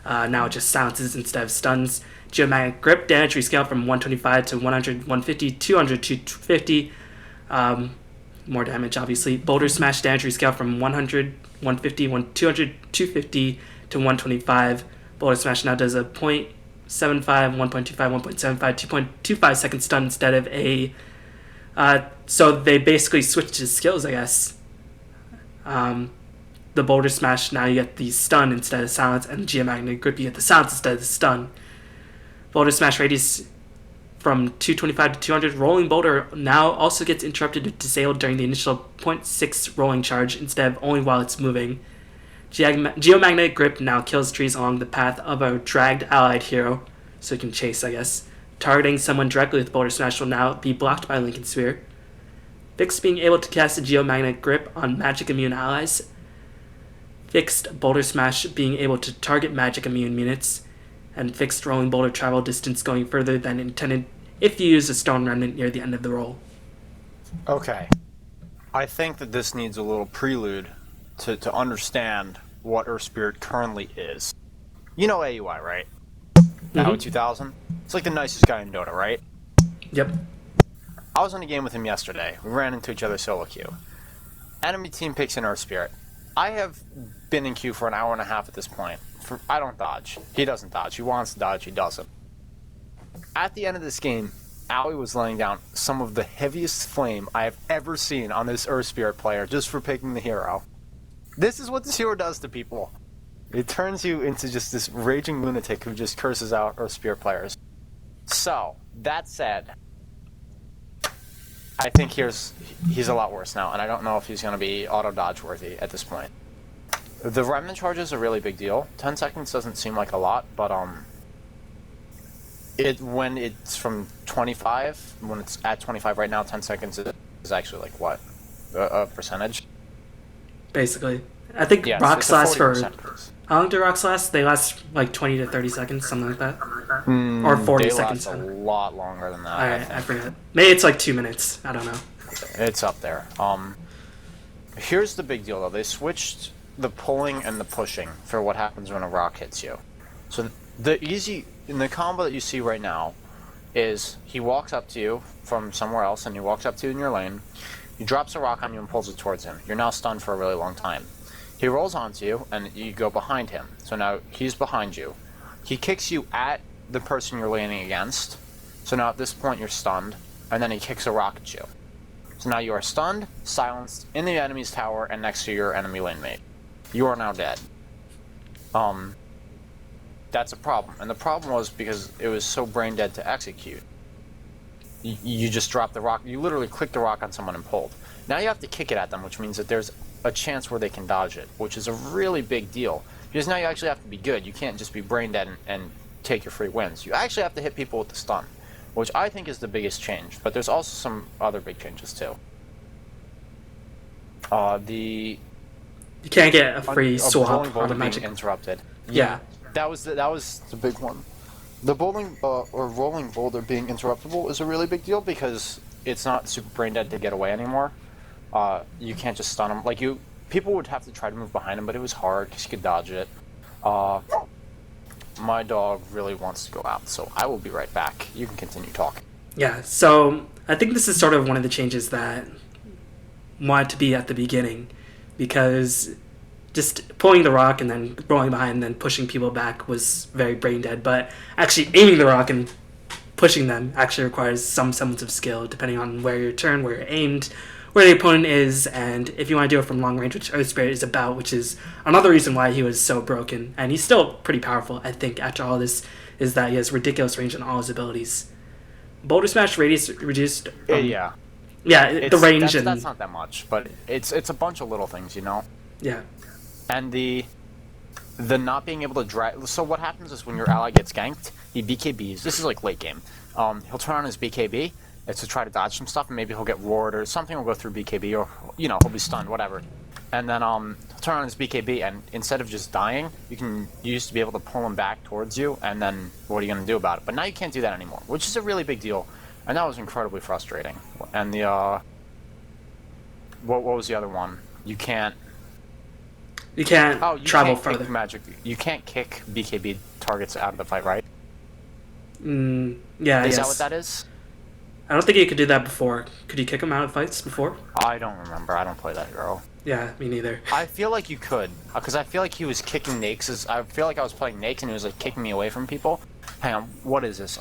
Now it just silences instead of stuns. Geomagnetic Grip damage rescale from 125 to 100, 150, 200 to 250. More damage, obviously. Boulder Smash damage rescale from 100, 150, 200, 250 to 125. Boulder Smash now does a 0.75, 1.25, 1.75, 2.25 second stun instead of a... so they basically switched his skills, I guess. The Boulder Smash, now you get the stun instead of silence, and Geomagnetic Grip, you get the silence instead of the stun. Boulder Smash radius from 225 to 200. Rolling Boulder now also gets interrupted or disabled during the initial 0.6 rolling charge instead of only while it's moving. Geomagnetic Grip now kills trees along the path of a dragged allied hero, so you can chase, I guess. Targeting someone directly with Boulder Smash will now be blocked by Lincoln Sphere. Fixed being able to cast a Geomagnetic Grip on magic immune allies. Fixed Boulder Smash being able to target magic immune units. And fixed Rolling Boulder travel distance going further than intended if you use a Stone Remnant near the end of the roll. Okay. I think that this needs a little prelude to understand what Earth Spirit currently is. You know AUI, right? Now 2000? It's like the nicest guy in Dota, right? Yep. I was in a game with him yesterday. We ran into each other solo queue. Enemy team picks in Earth Spirit. I have been in queue for an hour and a half at this point. I don't dodge. He doesn't dodge. He wants to dodge. He doesn't. At the end of this game, Owie was laying down some of the heaviest flame I have ever seen on this Earth Spirit player just for picking the hero. This is what this hero does to people. It turns you into just this raging lunatic who just curses out Earth Spirit players. So, that said, I think he's a lot worse now, and I don't know if he's going to be auto-dodge worthy at this point. The Remnant charge is a really big deal. 10 seconds doesn't seem like a lot, but when it's from 25, when it's at 25 right now, 10 seconds is actually like what? A percentage? Basically. I think rocks last for... How long do rocks last? They last like 20 to 30 seconds, something like that? Or 40 seconds. They last a lot longer than that. I forget. Maybe it's like 2 minutes. I don't know. It's up there. Here's the big deal though. They switched the pulling and the pushing for what happens when a rock hits you. So in the combo that you see right now is he walks up to you from somewhere else and he walks up to you in your lane. He drops a rock on you and pulls it towards him. You're now stunned for a really long time. He rolls onto you and you go behind him. So now he's behind you. He kicks you at the person you're laning against. So now at this point you're stunned, and then he kicks a rock at you. So now you are stunned, silenced, in the enemy's tower, and next to your enemy lane mate. You are now dead. That's a problem. And the problem was because it was so brain dead to execute. You just dropped the rock. You literally clicked the rock on someone and pulled. Now you have to kick it at them, which means that there's a chance where they can dodge it, which is a really big deal. Because now you actually have to be good. You can't just be brain dead and take your free wins. You actually have to hit people with the stun, which I think is the biggest change. But there's also some other big changes too. You can't get a free swap on the magic interrupted. Yeah, that was the big one. The bowling or rolling boulder being interruptible is a really big deal because it's not super brain dead to get away anymore. You can't just stun him. Like people would have to try to move behind him, but it was hard because you could dodge it. My dog really wants to go out, so I will be right back. You can continue talking. Yeah, so I think this is sort of one of the changes that wanted to be at the beginning, because just pulling the rock and then rolling behind and then pushing people back was very brain dead, but actually aiming the rock and pushing them actually requires some semblance of skill, depending on where you're turned, where you're aimed, where the opponent is, and if you want to do it from long range, which Earth Spirit is about, which is another reason why he was so broken. And he's still pretty powerful, I think, after all this, is that he has ridiculous range on all his abilities. Boulder Smash radius reduced. Yeah, the range that's not that much, but it's a bunch of little things, you know. Yeah. And the not being able to drag. So what happens is when your ally gets ganked, he BKBs. This is like late game. He'll turn on his BKB. It's to try to dodge some stuff, and maybe he'll get roared or something will go through BKB, or he'll be stunned, whatever. And then he'll turn on his BKB, and instead of just dying, you used to be able to pull him back towards you, and then what are you going to do about it? But now you can't do that anymore, which is a really big deal, and that was incredibly frustrating. And the what was the other one? You can't travel further. You can't kick BKB targets out of the fight, right? Yeah. Is that what that is? I don't think you could do that before. Could you kick him out of fights before? I don't remember. I don't play that hero. Yeah, me neither. I feel like you could, because I feel like he was kicking Nakes. I feel like I was playing Nakes and he was like kicking me away from people. Hang on, what is this?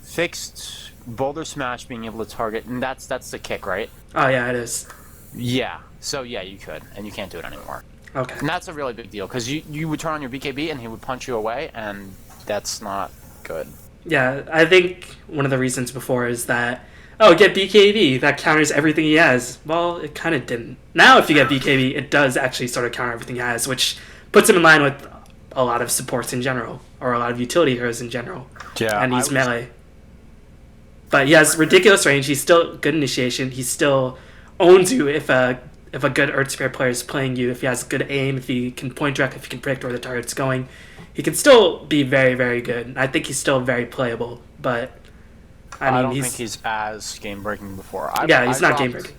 Fixed Boulder Smash being able to target, and that's the kick, right? Oh yeah, it is. Yeah. So yeah, you could, and you can't do it anymore. Okay. And that's a really big deal, because you would turn on your BKB and he would punch you away, and that's not good. Yeah, I think one of the reasons before is that, get BKB, that counters everything he has. Well, it kind of didn't. Now if you get BKB, it does actually sort of counter everything he has, which puts him in line with a lot of supports in general, or a lot of utility heroes in general. Yeah. And he's melee. But he has ridiculous range, he's still good initiation, he still owns you if a good Earth Spirit player is playing you, if he has good aim, if he can point direct, if he can predict where the target's going. He can still be very, very good. I think he's still very playable, but I don't think he's as game-breaking before. He's not game-breaking.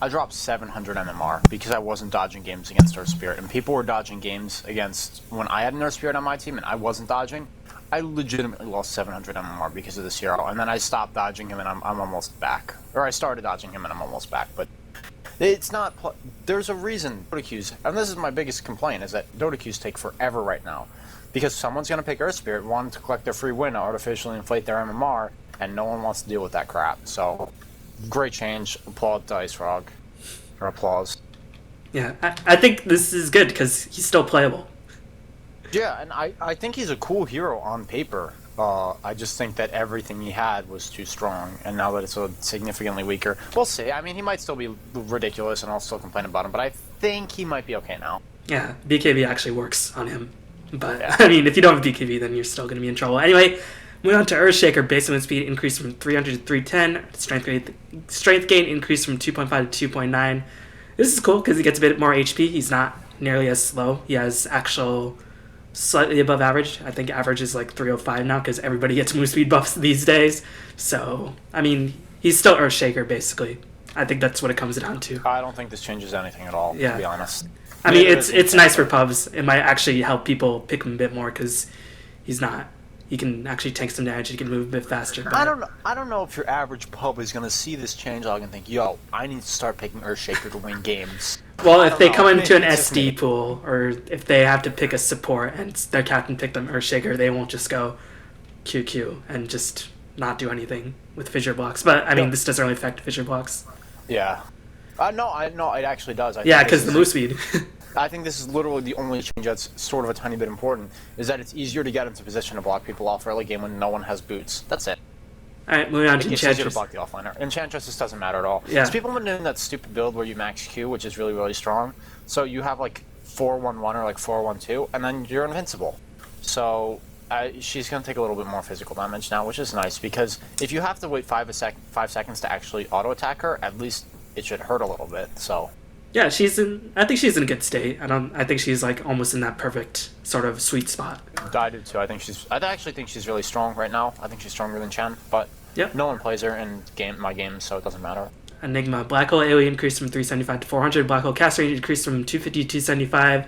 I dropped 700 MMR because I wasn't dodging games against Earth Spirit, and people were dodging games against when I had an Earth Spirit on my team and I wasn't dodging. I legitimately lost 700 MMR because of this hero, and then I stopped dodging him and I'm almost back. Or I started dodging him and I'm almost back, but it's not. There's a reason Dota queues, and this is my biggest complaint, is that Dota queues take forever right now. Because someone's going to pick Earth Spirit, wanting to collect their free win, artificially inflate their MMR, and no one wants to deal with that crap. So, great change. Applaud Dice Frog. Or applause. Yeah, I think this is good because he's still playable. Yeah, and I think he's a cool hero on paper. I just think that everything he had was too strong, and now that it's so significantly weaker, we'll see. I mean, he might still be ridiculous, and I'll still complain about him, but I think he might be okay now. Yeah, BKB actually works on him. But, yeah. I mean, if you don't have BKB, then you're still going to be in trouble. Anyway, moving on to Earthshaker. Base movement speed increased from 300 to 310. Strength gain increased from 2.5 to 2.9. This is cool because he gets a bit more HP. He's not nearly as slow. He has actual slightly above average. I think average is like 305 now because everybody gets move speed buffs these days. So, I mean, he's still Earthshaker, basically. I think that's what it comes down to. I don't think this changes anything at all, Yeah. to be honest. I mean, Neither it's does it's nice for pubs. It might actually help people pick him a bit more because he's not. He can actually tank some damage. He can move a bit faster. But I don't know if your average pub is gonna see this changelog and think, "Yo, I need to start picking Earthshaker to win games." well, I if don't they know. come into an It's just SD me. pool, or if they have to pick a support and their captain picked them Earthshaker, they won't just go QQ and just not do anything with fissure blocks. But I mean, No. this doesn't really affect fissure blocks. Yeah. No, it actually does. I Yeah, think because this the is- move speed. I think this is literally the only change that's sort of a tiny bit important, is that it's easier to get into position to block people off early game when no one has boots. That's it. All right, moving on to It's easier to Enchantress. block the offliner. Enchantress just doesn't matter at all. Yeah. So people have been doing that stupid build where you max Q, which is really, really strong. So you have like 4-1-1 or like 4-1-2, and then you're invincible. So she's going to take a little bit more physical damage now, which is nice, because if you have to wait 5 seconds to actually auto-attack her, at least it should hurt a little bit, so... Yeah, I think she's in a good state. I think she's like almost in that perfect sort of sweet spot. I do too. I actually think she's really strong right now. I think she's stronger than Chen, but Yep. no one plays her in my games, so it doesn't matter. Enigma. Black hole AoE increased from 375 to 400. Black hole cast range increased from 250 to 275.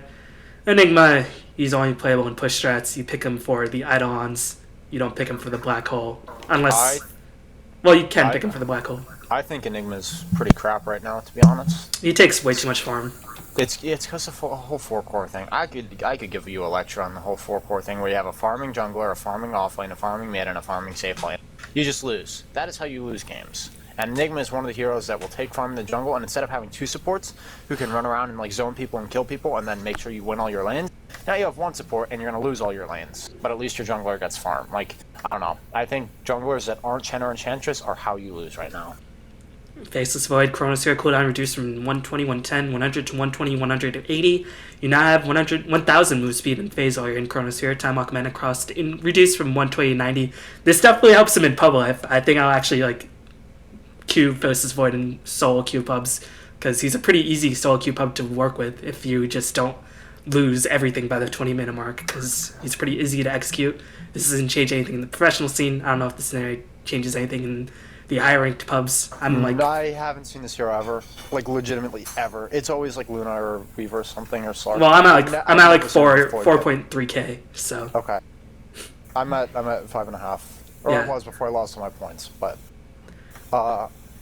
Enigma, he's only playable in push strats. You pick him for the Eidolons. You don't pick him for the black hole. Unless... well, you can pick him for the black hole. I think Enigma's pretty crap right now, to be honest. He takes way too much farm. It's because of the whole 4-core thing. I could give you a lecture on the whole 4-core thing where you have a farming jungler, a farming offlane, a farming mid, and a farming safe lane. You just lose. That is how you lose games. And Enigma is one of the heroes that will take farm in the jungle, and instead of having 2 supports who can run around and like zone people and kill people and then make sure you win all your lanes, now you have 1 support and you're going to lose all your lanes. But at least your jungler gets farm. Like, I don't know. I think junglers that aren't Chen or Enchantress are how you lose right now. Faceless Void, Chronosphere cooldown reduced from 120, 110, 100 to 120, 180. You now have 1,000 move speed and phase while you're in Chronosphere. Time Walk Mana Cross reduced from 120 to 90. This definitely helps him in pub life. I think I'll actually like queue Faceless Void in solo queue pubs because he's a pretty easy solo queue pub to work with if you just don't lose everything by the 20-minute mark because he's pretty easy to execute. This doesn't change anything in the professional scene. I don't know if the scenario changes anything in the high ranked pubs. I haven't seen this hero ever, like legitimately ever. It's always like Luna or Weaver or something or Slark. Well, I'm at like 4.3. 4.3k. So Okay, I'm at 5.5, or Yeah. it was before I lost all my points. But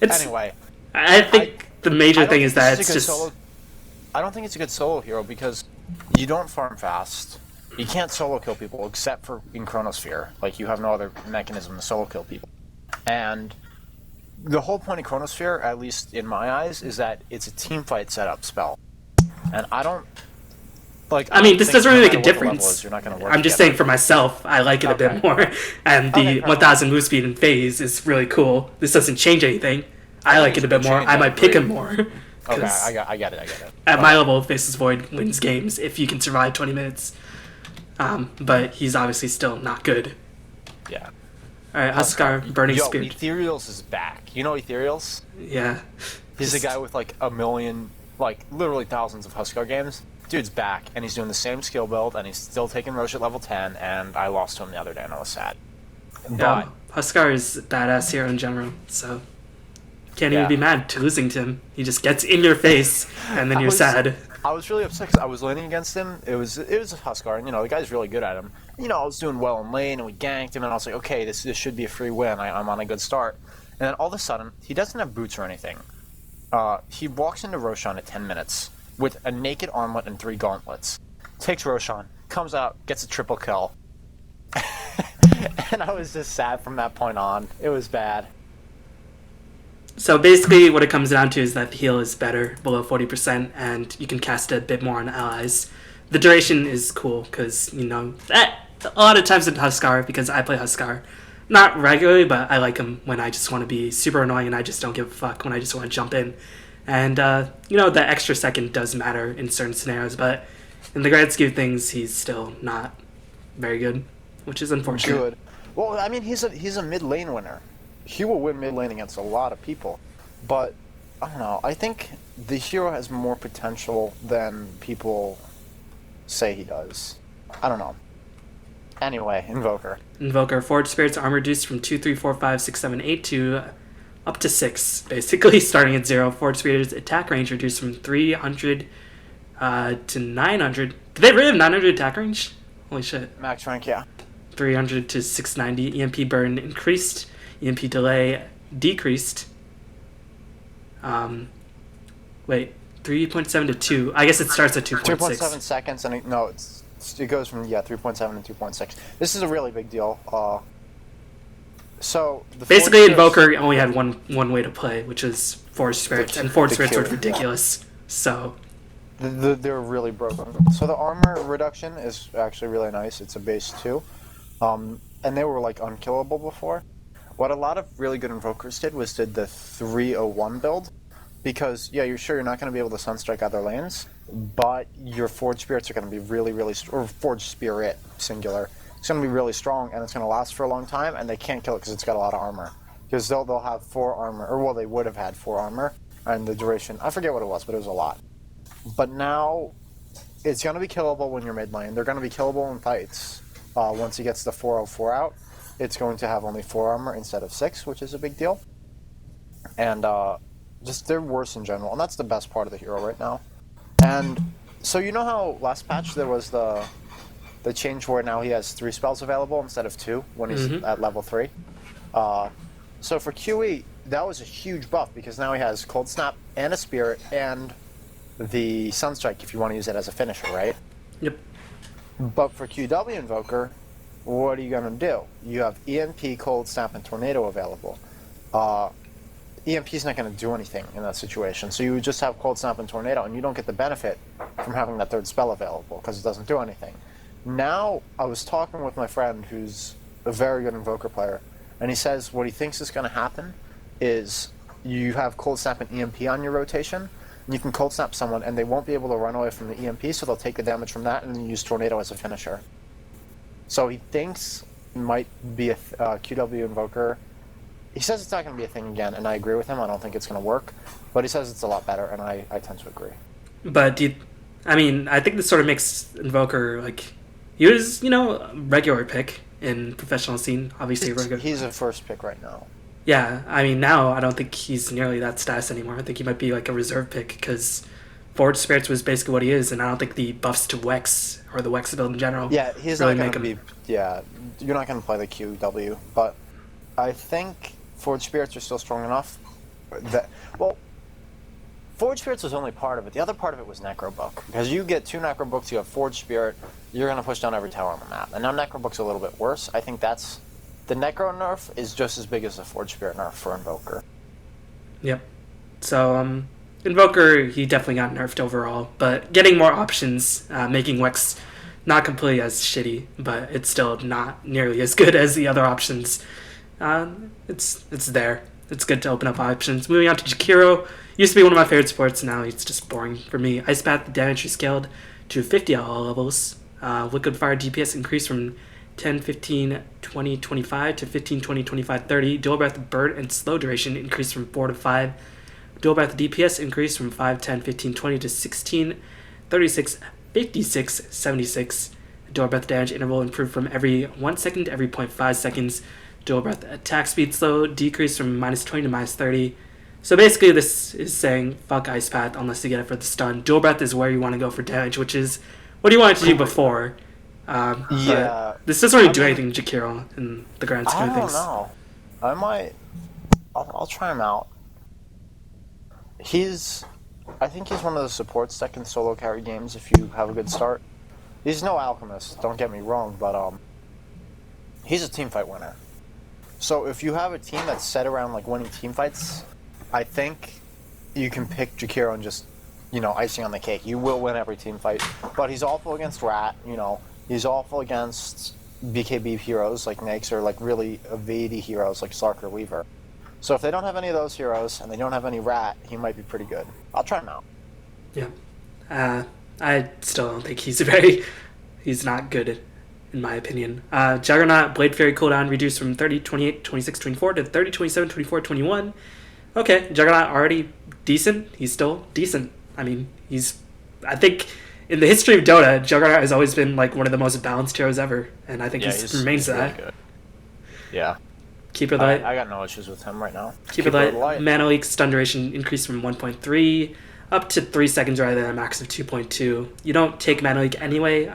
anyway, I think the major thing is that it's just I don't think it's a good solo hero because you don't farm fast. You can't solo kill people except for in Chronosphere. Like you have no other mechanism to solo kill people, and the whole point of Chronosphere, at least in my eyes, is that it's a team fight setup spell. And I don't... like. I mean, this think doesn't really no make a matter what the level difference. is, you're not gonna work I'm just together. saying for myself, I like it a bit Okay. more. And the Okay, fair 1,000 move speed and phase is really cool. This doesn't change anything. I like it a bit more. change, I I might pick him agree. more. Okay, 'Cause I get it. at my level, Faceless Void wins games if you can survive 20 minutes. But he's obviously still not good. Yeah. Alright, Huskar, Burning Yo, Spirit. Ethereals is back. You know Ethereals? Yeah. He's the guy with like 1 million, like literally thousands of Huskar games. Dude's back, and he's doing the same skill build, and he's still taking Roche at level 10, and I lost to him the other day, and I was sad. Yeah, Huskar is a badass hero in general, so can't even Yeah. be mad to losing to him. He just gets in your face, and then you're sad. I was really upset because I was laning against him. It was a Huskar, and the guy's really good at him. I was doing well in lane, and we ganked him, and I was like, okay, this should be a free win. I'm on a good start. And then all of a sudden, he doesn't have boots or anything. He walks into Roshan at 10 minutes with a naked armlet and 3 gauntlets. Takes Roshan, comes out, gets a triple kill. And I was just sad from that point on. It was bad. So basically, what it comes down to is that the heal is better, below 40%, and you can cast a bit more on allies. The duration is cool, because, a lot of times in Huskar, because I play Huskar, not regularly, but I like him when I just want to be super annoying and I just don't give a fuck, when I just want to jump in. And, the extra second does matter in certain scenarios, but in the grand scheme of things, he's still not very good, which is unfortunate. Good. Well, I mean, he's a mid lane winner. He will win mid lane against a lot of people, but I don't know. I think the hero has more potential than people say he does. I don't know. Anyway, Invoker. Invoker, Forge Spirit's armor reduced from 2, 3, 4, 5, 6, 7, 8 to up to 6, basically, starting at 0. Forward Spirit's attack range reduced from 300 to 900. Did they really have 900 attack range? Holy shit. Max rank, yeah. 300 to 690. EMP burn increased. EMP delay decreased. Wait, 3.7 to 2. I guess it starts at 2.6. 3.7 seconds, and it goes from 3.7 to 2.6. This is a really big deal. So basically, Invoker only had one way to play, which is Forge Spirits, and Forge Spirits were ridiculous. So they're really broken. So the armor reduction is actually really nice. It's a base 2, and they were like unkillable before. What a lot of really good Invokers did was did the 301 build, because you're sure you're not going to be able to Sunstrike other lanes, but your Forge Spirits are going to be really, or Forge Spirit singular. It's going to be really strong, and it's going to last for a long time, and they can't kill it because it's got a lot of armor. Because they'll have 4 armor, or well, they would have had 4 armor, and the duration, I forget what it was, but it was a lot. But now, it's going to be killable when you're mid lane. They're going to be killable in fights. Once he gets the 404 out, it's going to have only 4 armor instead of 6, which is a big deal. And just they're worse in general, and that's the best part of the hero right now. And so you know how last patch there was the change where now he has 3 spells available instead of 2 when he's at level 3. So for QE, that was a huge buff because now he has Cold Snap and a Spirit and the Sunstrike if you want to use it as a finisher, right? Yep. But for QW Invoker, what are you going to do? You have EMP, Cold Snap, and Tornado available. EMP's not going to do anything in that situation, so you would just have Cold Snap and Tornado, and you don't get the benefit from having that 3rd spell available because it doesn't do anything. Now, I was talking with my friend who's a very good Invoker player, and he says what he thinks is going to happen is you have Cold Snap and EMP on your rotation, and you can Cold Snap someone, and they won't be able to run away from the EMP, so they'll take the damage from that and then use Tornado as a finisher. So he thinks it might be a QW Invoker. He says it's not going to be a thing again, and I agree with him. I don't think it's going to work, but he says it's a lot better, and I tend to agree. But I think this sort of makes Invoker like... He was, a regular pick in professional scene. Obviously, he's a first pick right now. Yeah, now I don't think he's nearly that status anymore. I think he might be like a reserve pick because Forge Spirits was basically what he is, and I don't think the buffs to Wex or the Wex build in general. Yeah, he's really not going to be. Yeah, you're not going to play the QW, but I think Forge Spirits are still strong enough that Forge Spirits was only part of it. The other part of it was Necrobook. Because you get 2 Necrobooks, you have Forge Spirit, you're going to push down every tower on the map. And now Necrobook's a little bit worse. I think that's... The Necro nerf is just as big as the Forge Spirit nerf for Invoker. Yep. So, Invoker, he definitely got nerfed overall. But getting more options, making Wex not completely as shitty, but it's still not nearly as good as the other options. It's there. It's good to open up options. Moving on to Jakiro. Used to be one of my favorite sports, now it's just boring for me. Ice Path, the damage rescaled to 50 at all levels. Liquid Fire DPS increased from 10, 15, 20, 25 to 15, 20, 25, 30. Dual Breath burn and slow duration increased from 4 to 5. Dual Breath DPS increased from 5, 10, 15, 20 to 16, 36, 56, 76. Dual Breath damage interval improved from every 1 second to every 0.5 seconds. Dual Breath attack speed slow decreased from minus 20 to minus 30. So basically this is saying fuck Ice Path unless you get it for the stun. Dual Breath is where you want to go for damage, which is what you wanted to do before. Yeah. This doesn't really do anything to Jakiro in the grand scheme of things. I don't know. I'll try him out. I think he's one of the supports that can solo carry games if you have a good start. He's no alchemist, don't get me wrong, but he's a teamfight winner. So if you have a team that's set around like winning teamfights, I think you can pick Jakiro and just, icing on the cake. You will win every team fight. But he's awful against Rat, He's awful against BKB heroes like Nyx or like really evadey heroes like Slark or Weaver. So if they don't have any of those heroes and they don't have any Rat, he might be pretty good. I'll try him out. Yeah. I still don't think he's not good in my opinion. Juggernaut, Blade Fairy cooldown reduced from 30, 28, 26, 24 to 30, 27, 24, 21. Okay, Juggernaut already decent. He's still decent. I think in the history of Dota, Juggernaut has always been like one of the most balanced heroes ever, and I think he remains really that. Good. Yeah. Keeper Light. I got no issues with him right now. Keeper Light. Mana Leak stun duration increased from 1.3 up to 3 seconds rather than a max of 2.2. You don't take Mana Leak anyway.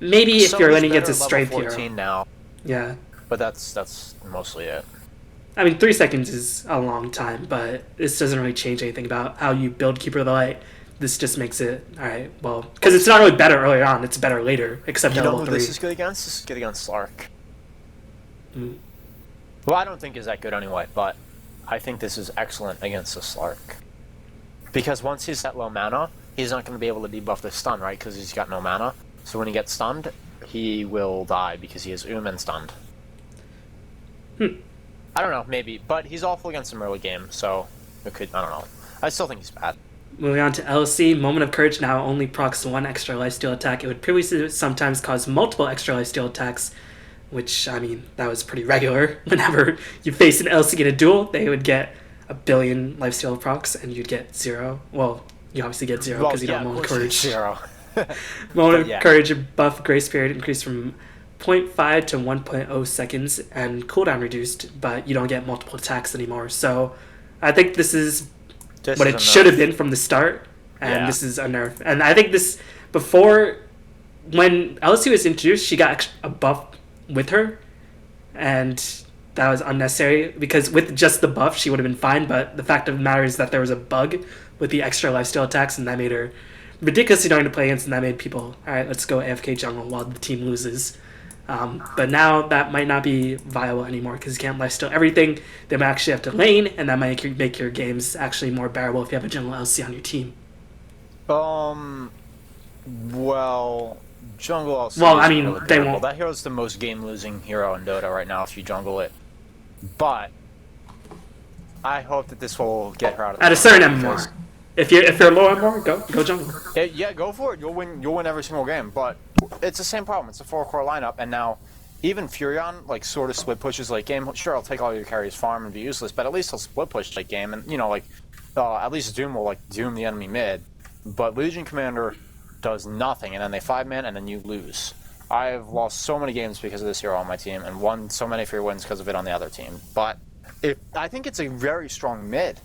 Maybe if you're laning against a strength hero. 14 now. Yeah. But that's mostly it. I mean, 3 seconds is a long time, but this doesn't really change anything about how you build Keeper of the Light. This just makes it, alright, well, because it's not really better earlier on, it's better later, except at level 3. This is good against? This is good against Slark. Well, I don't think is that good anyway, but I think this is excellent against the Slark. Because once he's at low mana, he's not going to be able to debuff the stun, right? Because he's got no mana. So when he gets stunned, he will die because he is and stunned. I don't know, maybe. But he's awful against him early game, so it could, I don't know. I still think he's bad. Moving on to LC, Moment of Courage now only procs 1 extra lifesteal attack. It would previously sometimes cause multiple extra lifesteal attacks, which, I mean, that was pretty regular. Whenever you face an LC in a duel, they would get 1 billion lifesteal procs, and you'd get 0. Well, you obviously get 0 because you don't Moment of Courage. 0. Moment of Courage buff grace period increased from 0.5 to 1.0 seconds, and cooldown reduced, but you don't get multiple attacks anymore. So I think this is what it should have been from the start, and this is a nerf. And I think this, before, when LC was introduced, she got a buff with her, and that was unnecessary, because with just the buff, she would have been fine, but the fact of the matter is that there was a bug with the extra lifesteal attacks, and that made her ridiculously annoying to play against, and that made people, alright, let's go AFK jungle while the team loses. But now that might not be viable anymore because you can't lifesteal everything. They might actually have to lane, and that might make your games actually more bearable if you have a jungle LC on your team. Well, jungle LC. Well, I mean, really they won't. That hero's the most game-losing hero in Dota right now if you jungle it. But I hope that this will get her out of the at a certain MMR. If you're low MMR, go jungle. Yeah, go for it. You'll win every single game. But it's the same problem. It's a 4-core lineup, and now even Furion like sort of split pushes late game. Sure, I'll take all your carries farm and be useless, but at least he'll split push late game, and at least Doom will like doom the enemy mid. But Legion Commander does nothing, and then they 5-man, and then you lose. I've lost so many games because of this hero on my team, and won so many free wins because of it on the other team. But I think it's a very strong mid.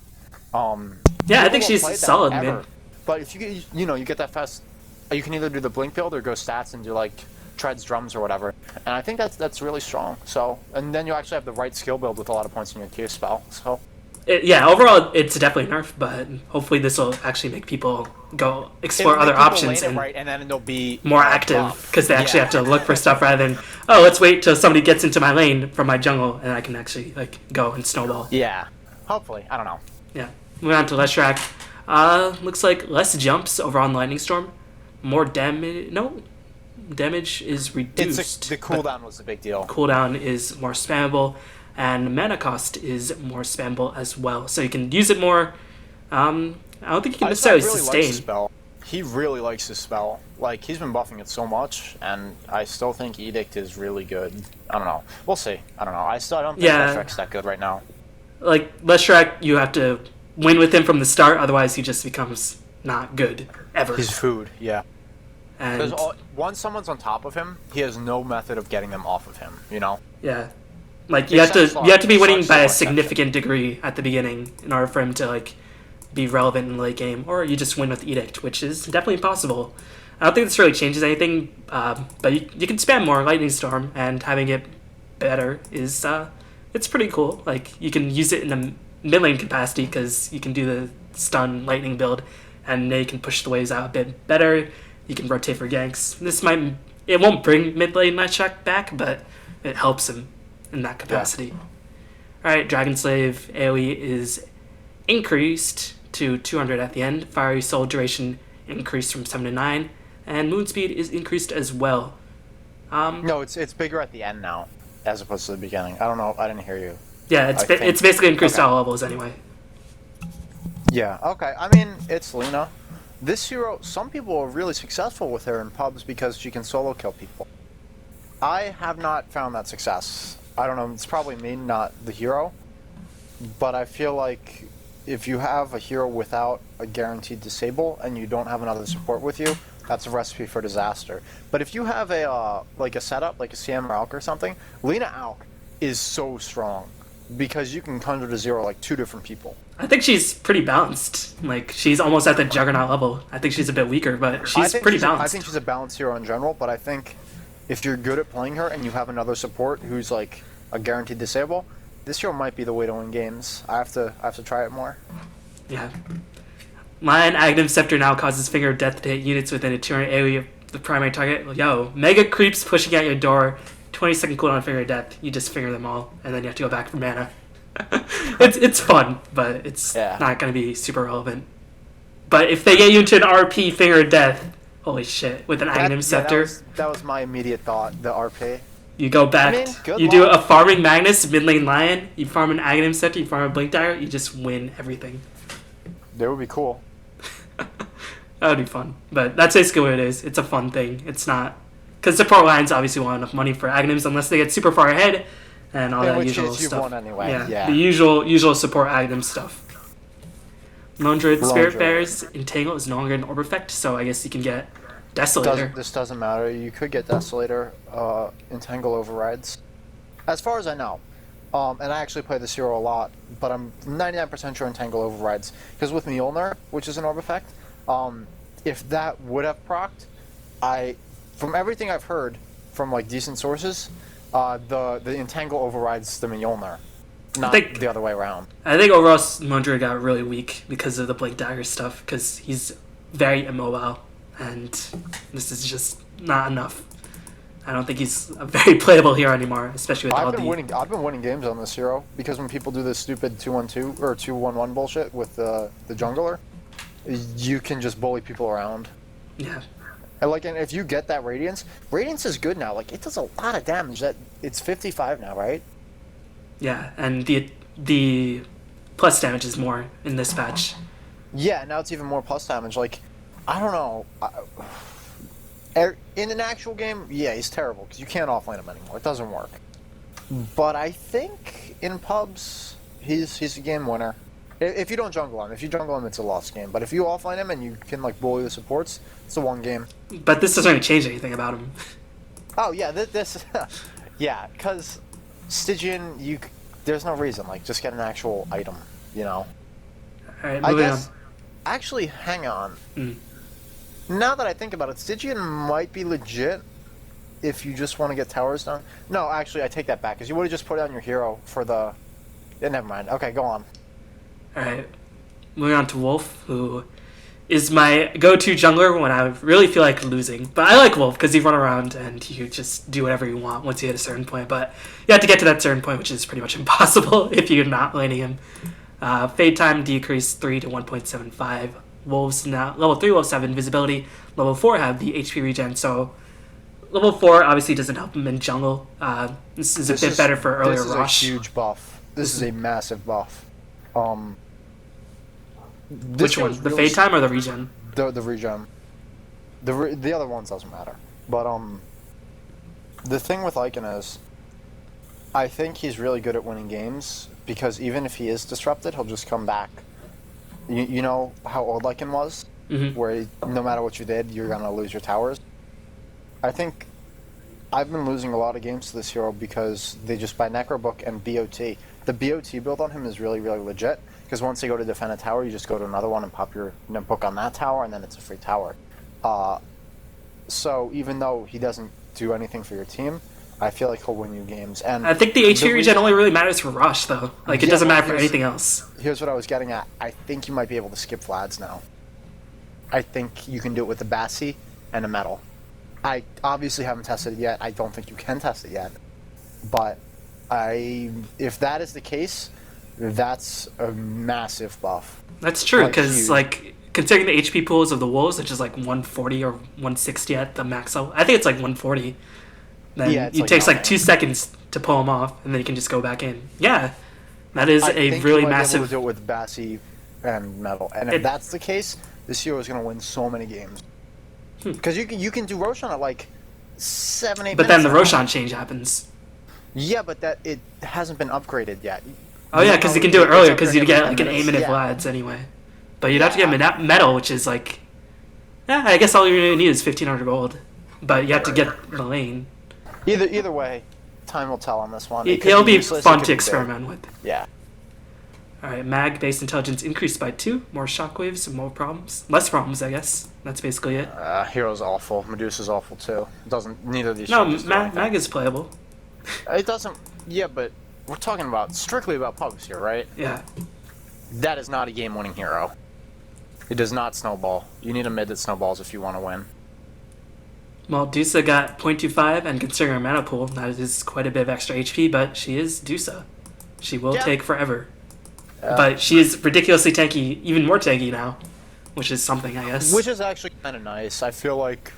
Yeah, I think she's solid mid. But if you get that fast, you can either do the blink build or go stats and do like treads, drums, or whatever. And I think that's really strong. So, and then you actually have the right skill build with a lot of points in your Q spell. So, overall it's definitely nerf, but hopefully this will actually make people go explore other options and then they'll be more active because they actually have to look for stuff rather than let's wait till somebody gets into my lane from my jungle and I can actually like go and snowball. Yeah, hopefully. I don't know. Yeah. Moving on to Leshrac. Looks like less jumps over on Lightning Storm. More damage. No. Damage is reduced. The cooldown was a big deal. Cooldown is more spammable, and mana cost is more spammable as well. So you can use it more. I don't think you can necessarily sustain. Likes spell. He really likes his spell. Like, he's been buffing it so much, and I still think Edict is really good. I don't know. We'll see. I don't know. I don't think Leshrac's that good right now. Like, Leshrac, you have to win with him from the start, otherwise he just becomes not good ever. He's food, yeah. And once someone's on top of him, he has no method of getting them off of him, Yeah. Like you have to be winning by a significant degree at the beginning in order for him to like be relevant in the late game, or you just win with Edict, which is definitely possible. I don't think this really changes anything, but you can spam more Lightning Storm, and having it better is it's pretty cool. Like you can use it in a mid lane capacity because you can do the stun lightning build, and then you can push the waves out a bit better. You can rotate for ganks. It won't bring mid lane Leshrac back, but it helps him in that capacity. Yeah. Alright, Dragon Slave AoE is increased to 200 at the end. Fiery Soul duration increased from 7 to 9, and Moon Speed is increased as well. No, it's bigger at the end now, as opposed to the beginning. I don't know. I didn't hear you. Yeah, it's basically increased at all levels anyway. Yeah, okay. I mean, it's Lina. This hero, some people are really successful with her in pubs because she can solo kill people. I have not found that success. I don't know, it's probably me, not the hero. But I feel like if you have a hero without a guaranteed disable and you don't have another support with you, that's a recipe for disaster. But if you have a setup, like a CM or Alk or something, Lina Alk is so strong because you can conjure to zero like 2 different people. I think she's pretty balanced. Like, she's almost at the Juggernaut level. I think she's a bit weaker, but she's pretty balanced. I think she's a balanced hero in general, but I think if you're good at playing her and you have another support who's like a guaranteed disable, this hero might be the way to win games. I have to try it more. Yeah. Mine Aghanim Scepter now causes Finger of Death to hit units within a 200 AoE of the primary target. Yo, mega creeps pushing at your door, 20-second cooldown on Finger of Death. You just finger them all, and then you have to go back for mana. It's fun, but it's not going to be super relevant. But if they get you into an RP Finger of Death, holy shit, with an Aghanim Scepter. That was my immediate thought, the RP. You go back, you do a farming Magnus, mid lane Lion, you farm an Aghanim Scepter, you farm a Blink Dagger, you just win everything. That would be cool. That would be fun. But that's basically what it is. It's a fun thing. It's not... Because support lines obviously want enough money for Aghanims unless they get super far ahead and all that usual stuff. Won anyway. Yeah, the usual support Aghanim stuff. Lone Druid Spirit Bear's Entangle is no longer an orb effect, so I guess you can get Desolator. This doesn't matter. You could get Desolator, Entangle overrides. As far as I know. And I actually play this hero a lot, but I'm 99% sure Entangle overrides. Because with Mjolnir, which is an orb effect, if that would have procced, from everything I've heard from like decent sources, the Entangle overrides the Mjolnir, not the other way around. I think overall Lone Druid got really weak because of the Blink Dagger stuff, because he's very immobile, and this is just not enough. I don't think he's a very playable hero anymore, especially with I've been winning games on this hero because when people do this stupid 2-1-2 or 2-1-1 bullshit with the jungler, you can just bully people around. Yeah. And if you get that Radiance is good now. Like, it does a lot of damage. That it's 55 now, right? Yeah, and the plus damage is more in this patch. Yeah, now it's even more plus damage. Like, I don't know. In an actual game, yeah, he's terrible because you can't offlane him anymore. It doesn't work. But I think in pubs, he's a game winner. If you don't jungle him, it's a lost game. But if you offlane him and you can like bully the supports, it's a one game. But this doesn't really change anything about him. Oh yeah, this yeah, because Stygian, there's no reason. Like, just get an actual item, you know. All right, moving on. Actually, hang on. Now that I think about it, Stygian might be legit if you just want to get towers done. No, actually, I take that back, because you would have just put on your hero for the... Yeah, never mind. Okay, go on. Alright, moving on to Wolf, who is my go-to jungler when I really feel like losing. But I like Wolf, because you run around and you just do whatever you want once you hit a certain point. But you have to get to that certain point, which is pretty much impossible if you're not laning him. Fade time decreased 3 to 1.75. Wolves now level 3 wolves have invisibility, level 4 have the HP regen, so level 4 obviously doesn't help him in jungle. This is a bit better for earlier rush. This is a huge buff. This is a massive buff. Which one? The fade time or the regen? The regen. The other ones doesn't matter. But the thing with Lycan is, I think he's really good at winning games because even if he is disrupted, he'll just come back. You know how old Lycan was? Mm-hmm. Where no matter what you did, you're going to lose your towers? I think I've been losing a lot of games to this hero because they just buy Necrobook and BOT. The BOT build on him is really, really legit because once you go to defend a tower, you just go to another one and pop your book on that tower, and then it's a free tower. So even though he doesn't do anything for your team, I feel like he'll win you games. And I think the HP regen only really matters for rush, though. Like, it doesn't matter for anything else. Here's what I was getting at. I think you might be able to skip Vlads now. I think you can do it with the Bassi and a Metal. I obviously haven't tested it yet. I don't think you can test it yet. But if that is the case, that's a massive buff. That's true, because, like, considering the HP pools of the Wolves, which is like 140 or 160 at the max level, I think it's like 140. Then it takes like 2 seconds to pull them off, and then you can just go back in. Yeah, that is a really massive... I think you might be able to do it with Bassi and Metal. And if that's the case, this hero is going to win so many games. Because you can do Roshan at like 7-8 minutes. But then the Roshan change happens. Yeah, but it hasn't been upgraded yet. Oh yeah, because you can do it earlier, because you get like an 8-minute Vlads anyway. But you'd have to get Metal, which is like... Yeah, I guess all you really need is 1,500 gold. But you have to get the lane. Either way, time will tell on this one. It'll be useless, fun it to could be experiment with. big. Yeah. Alright, mag base intelligence increased by 2. More shockwaves, more problems. Less problems, I guess. That's basically it. Hero's awful. Medusa's awful too. Neither of these No, changes do mag anything. is playable. It doesn't. Yeah, but we're talking about strictly about pubs here, right? Yeah. That is not a game-winning hero. It does not snowball. You need a mid that snowballs if you want to win. Well, Dusa got 0.25, and considering her mana pool, that is quite a bit of extra HP, but she is Dusa. She will take forever. But she is ridiculously tanky, even more tanky now, which is something, I guess. Which is actually kind of nice. I feel like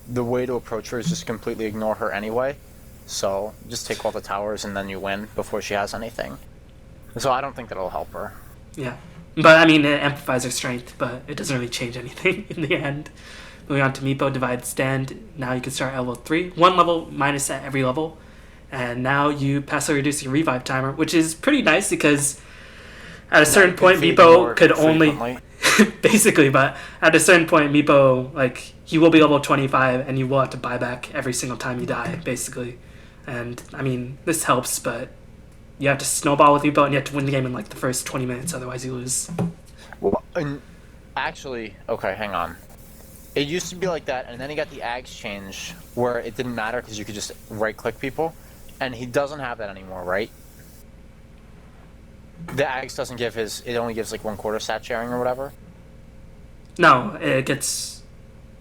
the way to approach her is just completely ignore her anyway. So just take all the towers and then you win before she has anything. So I don't think that'll help her. Yeah. But, I mean, it amplifies her strength, but it doesn't really change anything in the end. Moving on to Meepo, Divide, Stand. Now you can start at level 3. 1 level minus at every level. And now you passively reduce your revive timer, which is pretty nice because at a certain point, Meepo could only... basically, but at a certain point, Meepo, like, he will be level 25 and you will have to buy back every single time you die, basically. And, I mean, this helps, but you have to snowball with Meepo and you have to win the game in, like, the first 20 minutes, otherwise you lose. Well, and actually, okay, hang on. It used to be like that, and then he got the Ags change where it didn't matter because you could just right-click people, and he doesn't have that anymore, right? The Ags doesn't give his... It only gives, like, 1/4 stat sharing or whatever? No, it gets